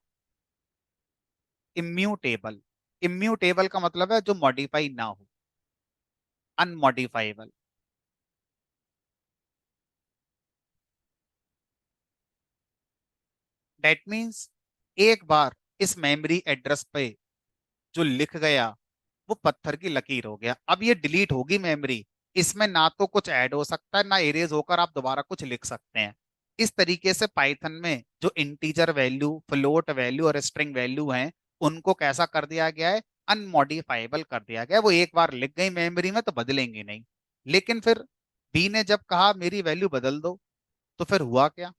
इम्यूटेबल, इम्यूटेबल का मतलब है जो मॉडिफाई ना हो, अनमॉडिफाइबल। दैट मीन्स एक बार इस मेमोरी एड्रेस पे जो लिख गया, वो पत्थर की लकीर हो गया। अब ये डिलीट होगी मेमोरी, इसमें ना तो कुछ ऐड हो सकता है, ना इरेज होकर आप दोबारा कुछ लिख सकते हैं। इस तरीके से पाइथन में जो इंटीजर वैल्यू, फ्लोट वैल्यू और स्ट्रिंग वैल्यू हैं, उनको कैसा कर दिया गया है, अनमॉडिफाइबल कर दिया गया है। वो एक बार लिख गई मेमोरी में तो बदलेंगी नहीं। लेकिन फिर बी ने जब कहा मेरी वैल्यू बदल दो, तो फिर हुआ क्या?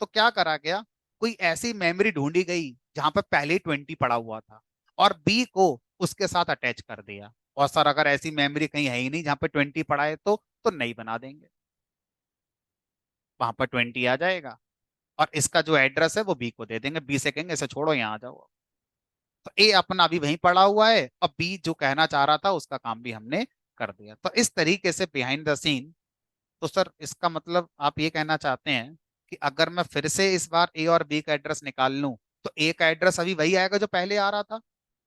तो क्या करा गया, कोई ऐसी मेमोरी ढूंढी गई जहां पर पहले ही 20 पड़ा हुआ था, और बी को उसके साथ अटैच कर दिया। और सर अगर ऐसी मेमोरी कहीं है ही नहीं जहां पे 20 पड़ा है, तो नहीं बना देंगे, वहां पर 20 आ जाएगा। और इसका जो एड्रेस है वो बी को दे देंगे, बी से कहेंगे इसे छोड़ो यहाँ आ जाओ। तो ए अपना अभी वहीं पड़ा हुआ है, और बी जो कहना चाह रहा था उसका काम भी हमने कर दिया। तो इस तरीके से बिहाइंड द सीन, तो सर इसका मतलब आप ये कहना चाहते हैं कि अगर मैं फिर से इस बार ए और बी का एड्रेस निकाल लूं, तो ए का एड्रेस अभी वही आएगा जो पहले आ रहा था,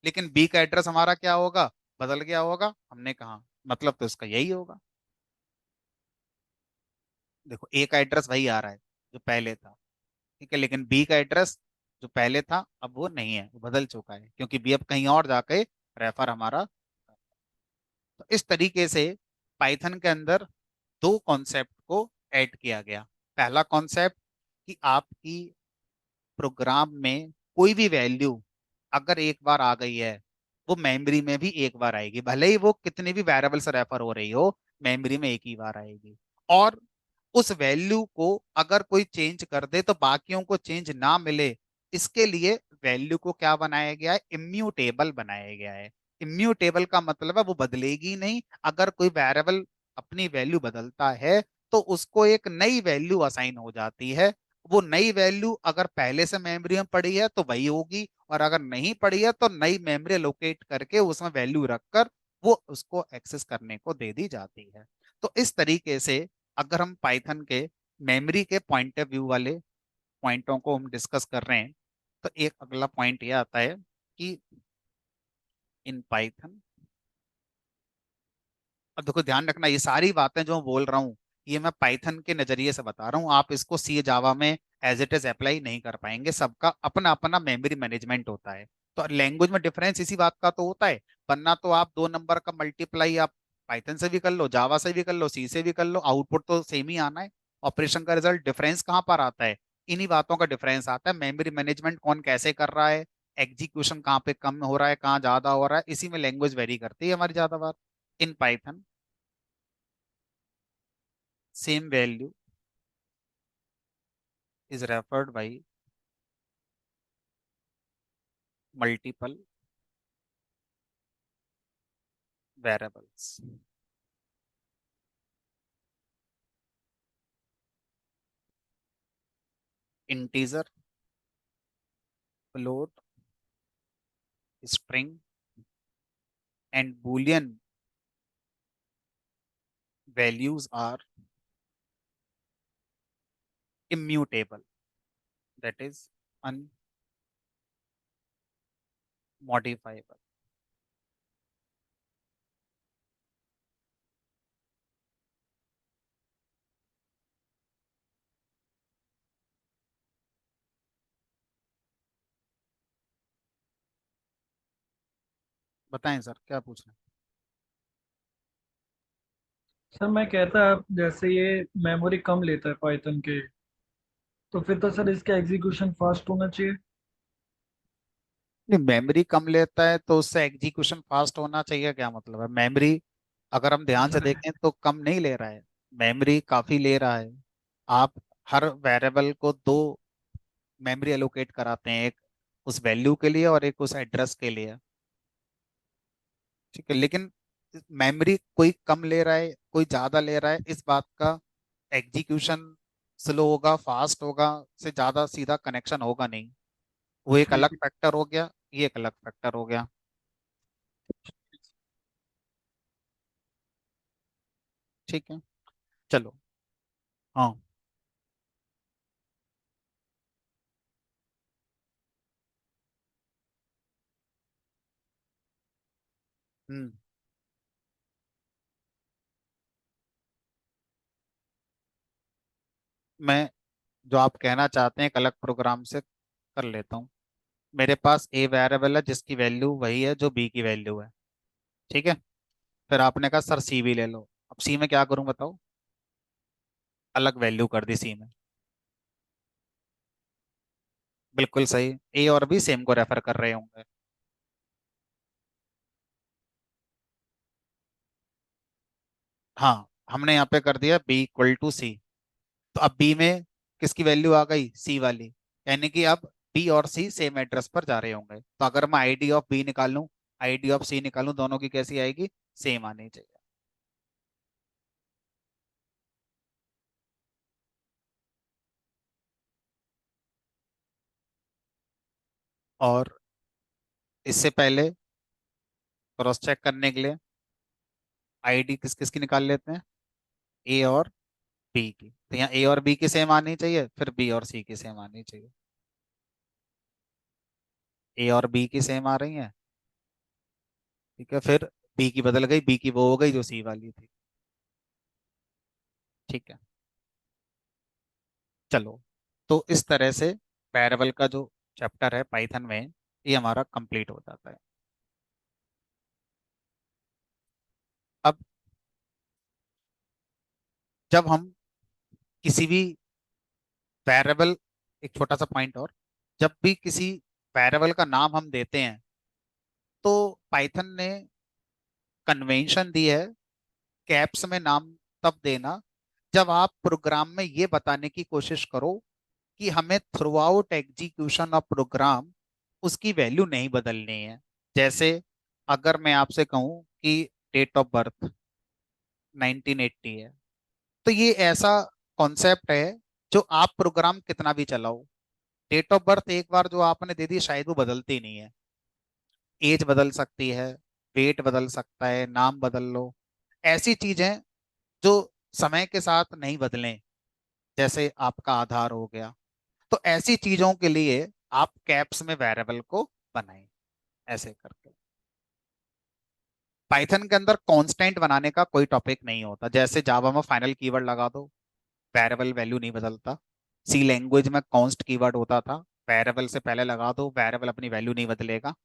लेकिन बी का एड्रेस हमारा क्या होगा, बदल गया होगा। हमने कहा मतलब तो इसका यही होगा। देखो ए का एड्रेस वही आ रहा है जो पहले था, ठीक है, लेकिन बी का एड्रेस जो पहले था अब वो नहीं है, वो बदल चुका है, क्योंकि बी अब कहीं और जाके रेफर हमारा। तो इस तरीके से पाइथन के अंदर दो कॉन्सेप्ट को ऐड किया गया। पहला कॉन्सेप्ट कि आपकी प्रोग्राम में कोई भी वैल्यू अगर एक बार आ गई है, वो मेमोरी में भी एक बार आएगी, भले ही वो कितने भी वेरिएबल से रेफर हो रही हो, मेमोरी में एक ही बार आएगी। और उस वैल्यू को अगर कोई चेंज कर दे तो बाकियों को चेंज ना मिले, इसके लिए वैल्यू को क्या बनाया गया है, इम्यूटेबल बनाया गया है। इम्यूटेबल का मतलब है वो बदलेगी नहीं। अगर कोई वेरिएबल अपनी वैल्यू बदलता है, तो उसको एक नई वैल्यू असाइन हो जाती है। वो नई वैल्यू अगर पहले से मेमोरी में पड़ी है तो वही होगी, और अगर नहीं पड़ी है तो नई मेमोरी लोकेट करके उसमें वैल्यू रखकर वो उसको एक्सेस करने को दे दी जाती है। तो इस तरीके से अगर हम पाइथन के मेमोरी के पॉइंट ऑफ व्यू वाले पॉइंटों को हम डिस्कस कर रहे हैं, तो एक अगला पॉइंट ये आता है कि इन पाइथन, अब देखो ध्यान रखना, ये सारी बातें जो मैं बोल रहा हूँ ये मैं पाइथन के नजरिए से बता रहा हूँ, आप इसको सी जावा में एज इट इज अप्लाई नहीं कर पाएंगे। सबका अपना अपना मेमोरी मैनेजमेंट होता है। तो लैंग्वेज में डिफरेंस इसी बात का तो होता है, वरना तो आप 2 नंबर का मल्टीप्लाई आप पाइथन से भी कर लो, जावा से भी कर लो, सी से भी कर लो, आउटपुट तो सेम ही आना है। ऑपरेशन का रिजल्ट, डिफरेंस कहाँ पर आता है, इन्हीं बातों का डिफरेंस आता है। मेमोरी मैनेजमेंट कौन कैसे कर रहा है, एग्जीक्यूशन कहाँ पे कम हो रहा है, कहाँ ज्यादा हो रहा है, इसी में लैंग्वेज वेरी करती है हमारी ज्यादा बार। In Python same value is referred by multiple variables. Integer, float, string and boolean values are immutable, that is unmodifiable. बताएं सर क्या पूछ रहे हैं? सर मैं कहता जैसे ये मेमोरी कम लेता है पाइथन के, तो फिर तो सर इसका एग्जीक्यूशन फास्ट होना चाहिए। नहीं, मेमोरी कम लेता है तो उससे एग्जीक्यूशन फास्ट होना चाहिए, क्या मतलब है? मेमोरी अगर हम ध्यान से सर देखें तो कम नहीं ले रहा है, मेमोरी काफी ले रहा है। आप हर वेरिएबल को दो मेमोरी एलोकेट कराते हैं, एक उस वैल्यू के लिए और एक उस एड्रेस के लिए। ठीक है, लेकिन मेमोरी कोई कम ले रहा है कोई ज्यादा ले रहा है, इस बात का एग्जीक्यूशन स्लो होगा फास्ट होगा से ज्यादा सीधा कनेक्शन होगा नहीं। वो एक अलग ठीक है। फैक्टर हो गया, ये एक अलग फैक्टर हो गया। ठीक है, चलो। हाँ। हम्म। मैं जो आप कहना चाहते हैं एक अलग प्रोग्राम से कर लेता हूँ। मेरे पास ए वेरिएबल है जिसकी वैल्यू वही है जो बी की वैल्यू है। ठीक है, फिर आपने कहा सर सी भी ले लो। अब सी में क्या करूं बताओ? अलग वैल्यू कर दी सी में। बिल्कुल सही, ए और बी सेम को रेफर कर रहे होंगे। हाँ, हमने यहाँ पे कर दिया बी इक्वल टू सी। तो अब बी में किसकी वैल्यू आ गई? सी वाली। यानी कि अब बी और सी सेम एड्रेस पर जा रहे होंगे, तो अगर मैं आईडी ऑफ बी निकालूं आईडी ऑफ सी निकालूं, दोनों की कैसी आएगी? सेम आनी चाहिए। और इससे पहले क्रॉस चेक करने के लिए आईडी किस किस की निकाल लेते हैं? ए और बी की। तो यहाँ ए और बी की सेम आनी चाहिए, फिर बी और सी की सेम आनी चाहिए। ए और बी की सेम आ रही है। ठीक है, फिर बी की बदल गई, बी की वो हो गई जो सी वाली थी। ठीक है, चलो। तो इस तरह से वेरिएबल का जो चैप्टर है पाइथन में ये हमारा कंप्लीट हो जाता है। अब जब हम किसी भी वेरिएबल, एक छोटा सा पॉइंट और, जब भी किसी वेरिएबल का नाम हम देते हैं तो पाइथन ने कन्वेंशन दी है कैप्स में नाम तब देना जब आप प्रोग्राम में ये बताने की कोशिश करो कि हमें throughout execution of program उसकी वैल्यू नहीं बदलनी है। जैसे अगर मैं आपसे कहूं कि डेट ऑफ बर्थ 1980 है, तो ये ऐसा कॉन्सेप्ट है जो आप प्रोग्राम कितना भी चलाओ, डेट ऑफ बर्थ एक बार जो आपने दे दी शायद वो बदलती नहीं है। एज बदल सकती है, वेट बदल सकता है, नाम बदल लो, ऐसी चीजें जो समय के साथ नहीं बदलें, जैसे आपका आधार हो गया। तो ऐसी चीजों के लिए आप कैप्स में वेरिएबल को बनाएं, ऐसे करके। पाइथन के अंदर कांस्टेंट बनाने का कोई टॉपिक नहीं होता, जैसे जावा में फाइनल कीवर्ड लगा दो, वेरिएबल वैल्यू नहीं बदलता। सी लैंग्वेज में कॉन्स्ट कीवर्ड होता था, वेरिएबल से पहले लगा दो, वेरिएबल अपनी वैल्यू नहीं बदलेगा।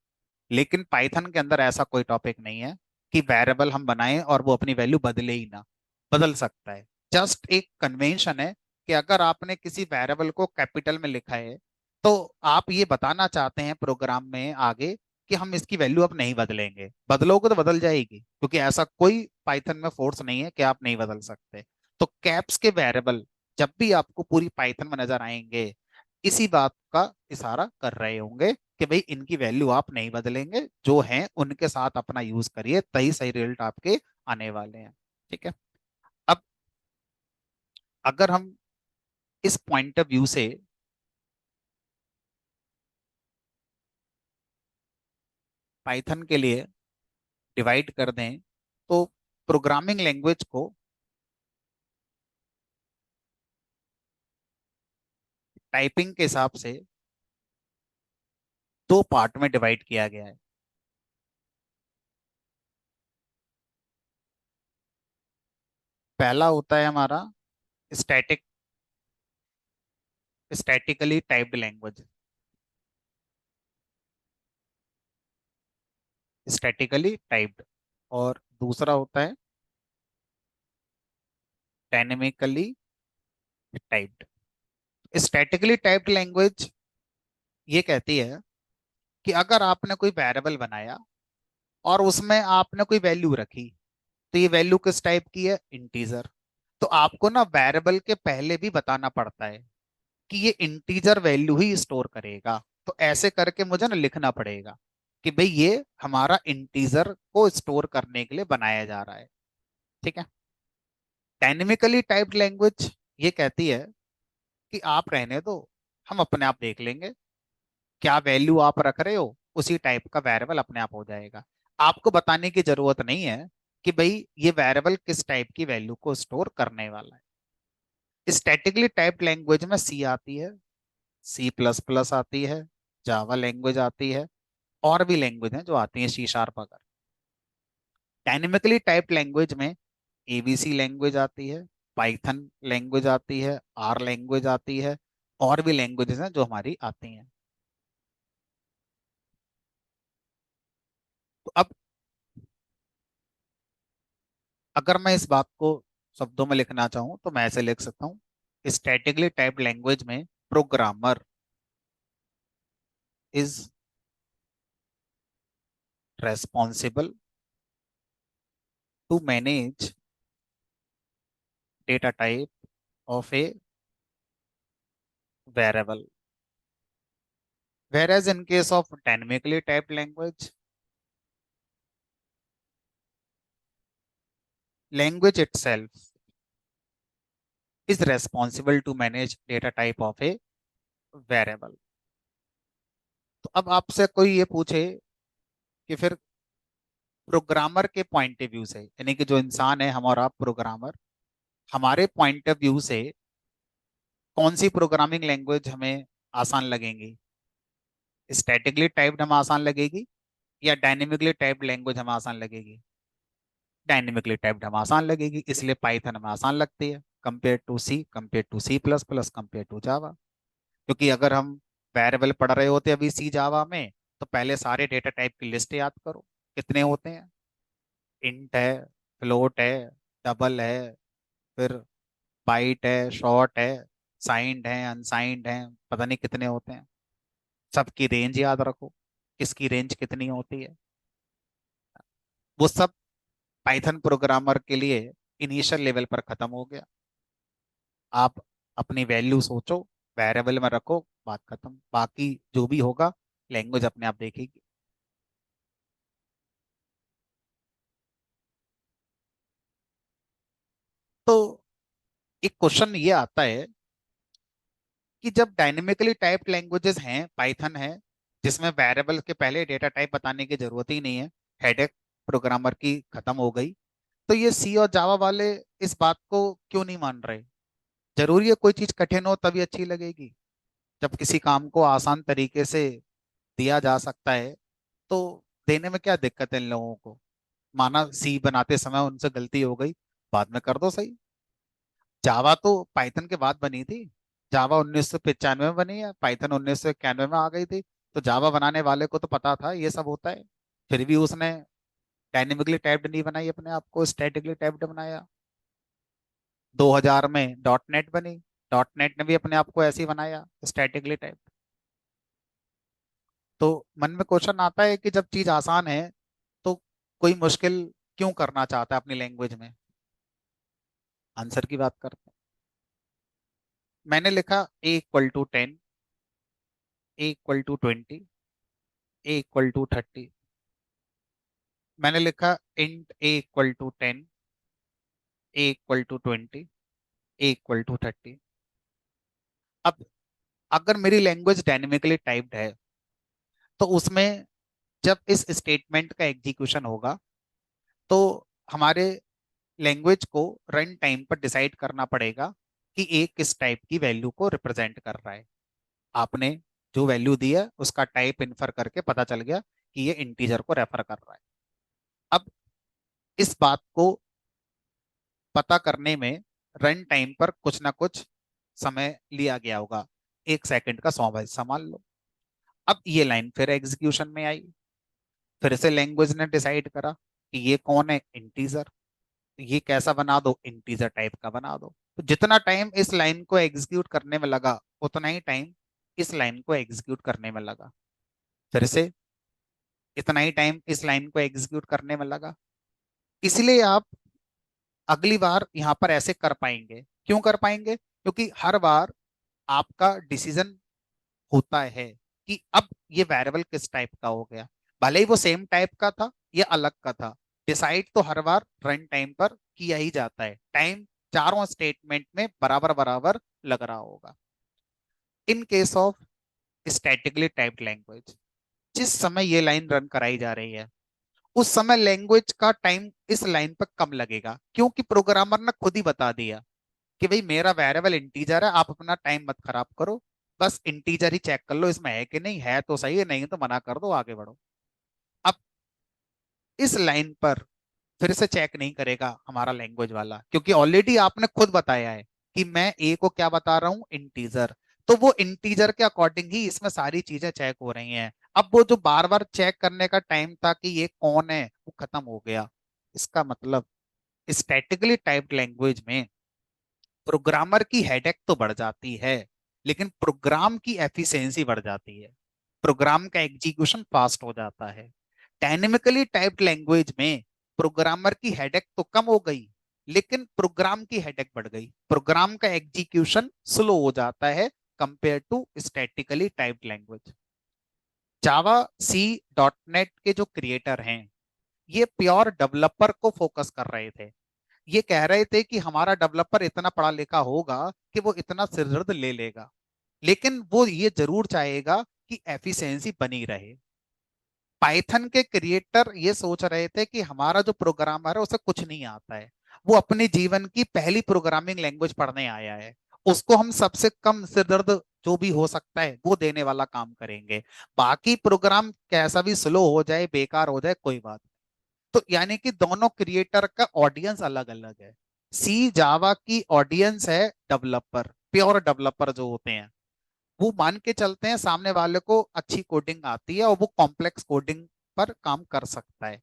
लेकिन पाइथन के अंदर ऐसा कोई टॉपिक नहीं है कि वेरिएबल हम बनाएं और वो अपनी वैल्यू बदले ही ना। बदल सकता है, जस्ट एक कन्वेंशन है कि अगर आपने किसी वेरिएबल को कैपिटल में लिखा है तो आप ये बताना चाहते हैं प्रोग्राम में आगे कि हम इसकी वैल्यू अब नहीं बदलेंगे। बदलोगे तो बदल जाएगी, क्योंकि ऐसा कोई पाइथन में फोर्स नहीं है कि आप नहीं बदल सकते। तो कैप्स के वेरिएबल जब भी आपको पूरी पाइथन में नजर आएंगे, इसी बात का इशारा कर रहे होंगे कि भाई इनकी वैल्यू आप नहीं बदलेंगे, जो हैं उनके साथ अपना यूज करिए, तभी सही रिजल्ट आपके आने वाले हैं। ठीक है। अब अगर हम इस पॉइंट ऑफ व्यू से पाइथन के लिए डिवाइड कर दें तो प्रोग्रामिंग लैंग्वेज को टाइपिंग के हिसाब से दो पार्ट में डिवाइड किया गया है। पहला होता है हमारा static statically typed language, statically typed, और दूसरा होता है dynamically typed. Statically typed language ये कहती है कि अगर आपने कोई वेरिएबल बनाया और उसमें आपने कोई वैल्यू रखी, तो ये वैल्यू किस टाइप की है, इंटीजर। तो आपको ना वेरिएबल के पहले भी बताना पड़ता है कि ये इंटीजर वैल्यू ही स्टोर करेगा। तो ऐसे करके मुझे ना लिखना पड़ेगा कि भाई ये हमारा इंटीजर को स्टोर करने के लिए बनाया जा रहा है। ठीक है। डायनेमिकली टाइप्ड लैंग्वेज ये कहती है कि आप रहने दो, हम अपने आप देख लेंगे, क्या वैल्यू आप रख रहे हो उसी टाइप का वेरिएबल अपने आप हो जाएगा। आपको बताने की जरूरत नहीं है कि भाई ये वेरिएबल किस टाइप की वैल्यू को स्टोर करने वाला है। स्टैटिकली टाइप्ड लैंग्वेज में सी आती है, सी प्लस प्लस आती है, जावा लैंग्वेज आती है, और भी लैंग्वेज हैं जो आती हैं, सी शार्प वगैरह। डायनेमिकली टाइप्ड लैंग्वेज में एबीसी लैंग्वेज आती है, पाइथन लैंग्वेज आती है, आर लैंग्वेज आती है, और भी लैंग्वेजेस हैं जो हमारी आती हैं। तो अब अगर मैं इस बात को शब्दों में लिखना चाहूँ तो मैं ऐसे लिख सकता हूँ, स्टैटिकली टाइप्ड लैंग्वेज में programmer is responsible to manage data type of a variable, whereas in case of dynamically typed language, language itself is responsible to manage data type of a variable। तो अब आपसे कोई ये पूछे कि फिर programmer के पॉइंट ऑफ व्यू से, यानी कि जो इंसान है हम और आप प्रोग्रामर, हमारे पॉइंट ऑफ व्यू से कौन सी प्रोग्रामिंग लैंग्वेज हमें आसान लगेंगी, स्टैटिकली टाइप्ड हमें आसान लगेगी या डायनेमिकली टाइप्ड लैंग्वेज हमें आसान लगेगी। डायनेमिकली टाइप्ड हमें आसान लगेगी, इसलिए पाइथन हमें आसान लगती है compare to C plus plus, compare to Java. क्योंकि अगर हम वेरिएबल पढ़ रहे होते अभी सी जावा में, तो पहले सारे डेटा टाइप की लिस्ट याद करो, कितने होते हैं। इंट है, फ्लोट है, डबल है, फिर बाइट है, शॉर्ट है, साइंड है, अनसाइंड है, पता नहीं कितने होते हैं। सबकी रेंज याद रखो, किसकी रेंज कितनी होती है। वो सब पाइथन प्रोग्रामर के लिए इनिशियल लेवल पर खत्म हो गया। आप अपनी वैल्यू सोचो, वेरिएबल में रखो, बात खत्म, बाकी जो भी होगा लैंग्वेज अपने आप देखेगी। तो एक क्वेश्चन ये आता है कि जब डायनेमिकली टाइप्ड लैंग्वेजेस हैं, पाइथन है, जिसमें वेरिएबल के पहले डेटा टाइप बताने की जरूरत ही नहीं है, हेडेक प्रोग्रामर की खत्म हो गई, तो ये सी और जावा वाले इस बात को क्यों नहीं मान रहे। जरूरी है कोई चीज कठिन हो तभी अच्छी लगेगी? जब किसी काम को आसान तरीके से दिया जा सकता है तो देने में क्या दिक्कत है इन लोगों को। माना सी बनाते समय उनसे गलती हो गई, बाद में कर दो सही। जावा तो पाइथन के बाद बनी थी, जावा 1995 में बनी है, पाइथन 1991 में आ गई थी। तो जावा बनाने वाले को तो पता था ये सब होता है, फिर भी उसने डायनेमिकली टाइप्ड नहीं बनाई, अपने आप को स्टैटिकली टाइप्ड बनाया। 2000 में डॉट नेट बनी, डॉट नेट ने भी अपने आप को ऐसे ही बनाया, स्टैटिकली टाइप्ड। तो मन में क्वेश्चन आता है कि जब चीज आसान है तो कोई मुश्किल क्यों करना चाहता है अपनी लैंग्वेज में। आंसर की बात करते हैं। मैंने लिखा A = 10, A = 20, A = 30। मैंने लिखा इंट A = 10, A = 20, A = 30। अब अगर मेरी लैंग्वेज डायनेमिकली टाइप्ड है तो उसमें जब इस स्टेटमेंट का एग्जीक्यूशन होगा तो हमारे लैंग्वेज को रन टाइम पर डिसाइड करना पड़ेगा कि ये किस टाइप की वैल्यू को रिप्रेजेंट कर रहा है। आपने जो वैल्यू दी है उसका टाइप इन्फर करके पता चल गया कि ये इंटीजर को रेफर कर रहा है। अब इस बात को पता करने में रन टाइम पर कुछ ना कुछ समय लिया गया होगा, 1 सेकंड का 100 बार मान लो। अब ये लाइन फिर एग्जीक्यूशन में आई, फिर से लैंग्वेज ने डिसाइड करा कि ये कौन है, इंटीजर। ये कैसा बना दो, इंटीजर टाइप का बना दो। तो जितना टाइम इस लाइन को एग्जीक्यूट करने में लगा उतना ही टाइम इस लाइन को एग्जीक्यूट करने में लगा, फिर से इतना ही टाइम इस लाइन को एग्जीक्यूट करने में लगा। इसलिए आप अगली बार यहां पर ऐसे कर पाएंगे। क्यों कर पाएंगे? क्योंकि हर बार आपका डिसीजन होता है कि अब ये वेरिएबल किस टाइप का हो गया, भले ही वो सेम टाइप का था या अलग का था। डिसाइड तो हर बार रन टाइम पर किया ही जाता है, टाइम चारों स्टेटमेंट में बराबर बराबर लग रहा होगा। In case of statically typed language, जिस समय ये लाइन रन कराई जा रही है उस समय लैंग्वेज का टाइम इस लाइन पर कम लगेगा, क्योंकि प्रोग्रामर ने खुद ही बता दिया कि भाई मेरा वेरिएबल इंटीजर है, आप अपना टाइम मत खराब करो, बस इंटीजर ही चेक कर लो इसमें है कि नहीं, है तो सही है, नहीं तो मना कर दो, आगे बढ़ो। अब इस लाइन पर फिर से चेक नहीं करेगा हमारा लैंग्वेज वाला, क्योंकि ऑलरेडी आपने खुद बताया है कि मैं ए को क्या बता रहा हूं, इंटीजर। तो वो इंटीजर के अकॉर्डिंग ही इसमें सारी चीजें चेक हो रही हैं। अब वो जो बार बार चेक करने का टाइम था कि ये कौन है, वो खत्म हो गया। इसका मतलब स्टैटिकली टाइप्ड लैंग्वेज में प्रोग्रामर की हेडेक तो बढ़ जाती है, लेकिन प्रोग्राम की एफिशिएंसी बढ़ जाती है, प्रोग्राम का एग्जीक्यूशन फास्ट हो जाता है। डायनेमिकली टाइप्ड लैंग्वेज में प्रोग्रामर की हेडेक तो कम हो गई, लेकिन प्रोग्राम की हेडेक बढ़ गई, प्रोग्राम का एग्जीक्यूशन स्लो हो जाता है compare to statically typed language. Java, C, dot net के जो क्रिएटर हैं ये प्योर डेवलपर को फोकस कर रहे थे। ये कह रहे थे कि हमारा डेवलपर इतना पढ़ा लिखा होगा कि वो इतना सिरदर्द ले लेगा, लेकिन वो ये जरूर चाहेगा कि एफिशिएंसी बनी रहे। पाइथन के क्रिएटर ये सोच रहे थे कि हमारा जो प्रोग्रामर है उसे कुछ नहीं आता है, वो अपने जीवन की पहली प्रोग्रामिंग लैंग्वेज पढ़ने आया है, उसको हम सबसे कम सिरदर्द जो भी हो सकता है वो देने वाला काम करेंगे, बाकी प्रोग्राम कैसा भी स्लो हो जाए, बेकार हो जाए, कोई बात। तो यानी कि दोनों क्रिएटर का ऑडियंस अलग अलग है। सी जावा की ऑडियंस है डेवलपर, प्योर डेवलपर जो होते हैं, वो मान के चलते हैं सामने वाले को अच्छी कोडिंग आती है और वो कॉम्प्लेक्स कोडिंग पर काम कर सकता है।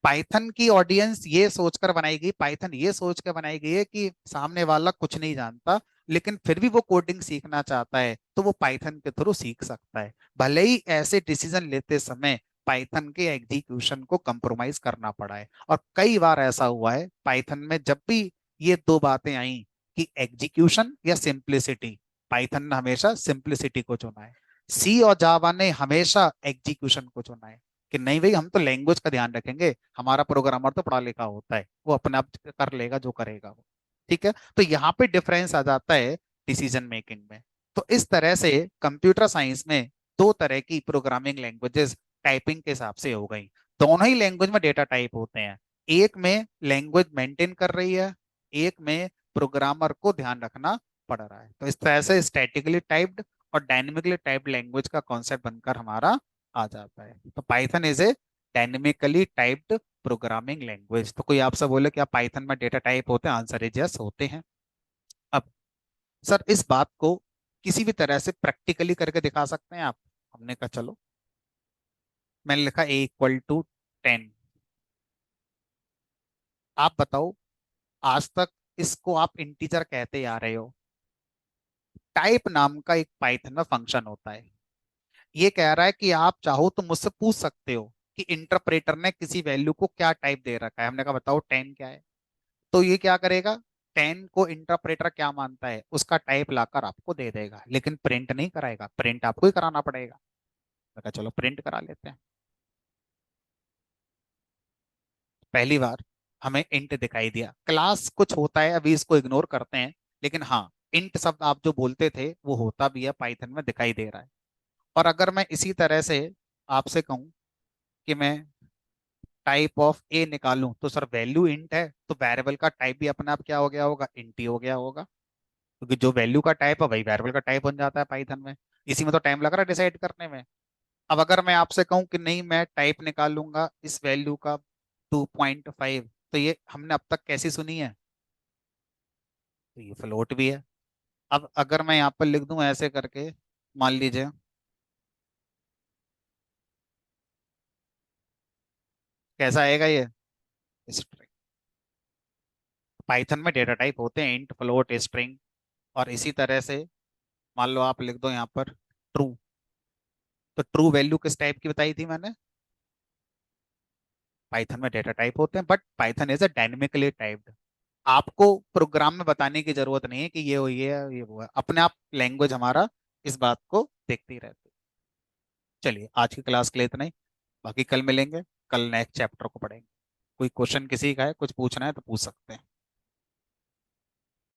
पाइथन की ऑडियंस ये सोचकर बनाई गई, पाइथन ये सोच कर बनाई गई है कि सामने वाला कुछ नहीं जानता, लेकिन फिर भी वो कोडिंग सीखना चाहता है तो वो पाइथन के थ्रू सीख सकता है, भले ही ऐसे डिसीजन लेते समय पाइथन के एग्जीक्यूशन को कंप्रोमाइज करना पड़ा है। और कई बार ऐसा हुआ है पाइथन में, जब भी ये दो बातें आई कि एग्जीक्यूशन या सिंप्लिसिटी, पाइथन ने हमेशा सिंप्लिसिटी को चुना है, सी और जावा ने हमेशा एग्जीक्यूशन को चुना है कि नहीं भाई हम तो लैंग्वेज का ध्यान रखेंगे, हमारा प्रोग्रामर तो पढ़ा लिखा होता है, वो अपने आप कर लेगा जो करेगा वो। ठीक है, तो यहाँ पे डिफरेंस आ जाता है डिसीजन मेकिंग में। तो इस तरह से कंप्यूटर साइंस में दो तरह की प्रोग्रामिंग लैंग्वेजेस टाइपिंग के हिसाब से हो गई। दोनों ही लैंग्वेज में डेटा टाइप होते हैं, एक में लैंग्वेज मेंटेन कर रही है, एक में प्रोग्रामर को ध्यान रखना पड़ रहा है। तो इस तरह से स्टैटिकली टाइप्ड और डायनेमिकली टाइप्ड लैंग्वेज का कॉन्सेप्ट बनकर हमारा आ जाता है। तो Python is a dynamically typed programming language. तो कोई आपसे बोले कि आप पाइथन में डेटा टाइप होते हैं, आंसर इज यस होते हैं। अब सर इस बात को किसी भी तरह से प्रैक्टिकली करके दिखा सकते हैं आप? हमने कहा चलो, मैंने लिखा A = 10। आप बताओ, आज तक इसको आप इंटीजर कहते आ रहे हो, टाइप नाम का एक पाइथन में फंक्शन होता है। ये कह रहा है कि आप चाहो तो मुझसे पूछ सकते हो कि इंटरप्रेटर ने किसी वैल्यू को क्या टाइप दे रखा है। हमने कहा बताओ 10 क्या है, तो ये क्या करेगा, 10 को इंटरप्रेटर क्या मानता है उसका टाइप लाकर आपको दे देगा, लेकिन प्रिंट नहीं कराएगा, प्रिंट आपको ही कराना पड़ेगा। मैं कहा चलो प्रिंट करा लेते हैं। पहली बार हमें इंट दिखाई दिया, क्लास कुछ होता है अभी इसको इग्नोर करते हैं, लेकिन हाँ इंट शब्द आप जो बोलते थे वो होता भी है, पाइथन में दिखाई दे रहा है। और अगर मैं इसी तरह से आपसे कहूं कि मैं टाइप ऑफ ए निकालूं, तो सर वैल्यू इंट है तो वेरिएबल का टाइप भी अपने आप क्या हो गया होगा, इंट ही हो गया होगा, क्योंकि जो वैल्यू का टाइप है वही वेरिएबल का टाइप बन जाता है पाइथन में। इसी में तो टाइम लग रहा है डिसाइड करने में। अब अगर मैं आपसे कहूं कि नहीं मैं टाइप निकालूंगा इस वैल्यू का 2.5, तो ये हमने अब तक कैसी सुनी है, तो ये फ्लोट भी है। अब अगर मैं यहाँ पर लिख दूं ऐसे करके, मान लीजिए, कैसा आएगा ये, स्ट्रिंग। पाइथन में डेटा टाइप होते हैं इंट, फ्लोट, स्ट्रिंग। और इसी तरह से मान लो आप लिख दो यहाँ पर ट्रू, तो ट्रू वैल्यू किस टाइप की बताई थी मैंने, पाइथन में डेटा टाइप होते हैं, but Python is a dynamically typed. आपको प्रोग्राम में बताने की जरूरत नहीं है कि ये हो, ये है, ये वो है, अपने आप लैंग्वेज हमारा इस बात को देखती रहती है। चलिए आज की क्लास के लिए इतना ही, बाकी कल मिलेंगे, कल नेक्स्ट चैप्टर को पढ़ेंगे। कोई क्वेश्चन किसी का है, कुछ पूछना है तो पूछ सकते हैं।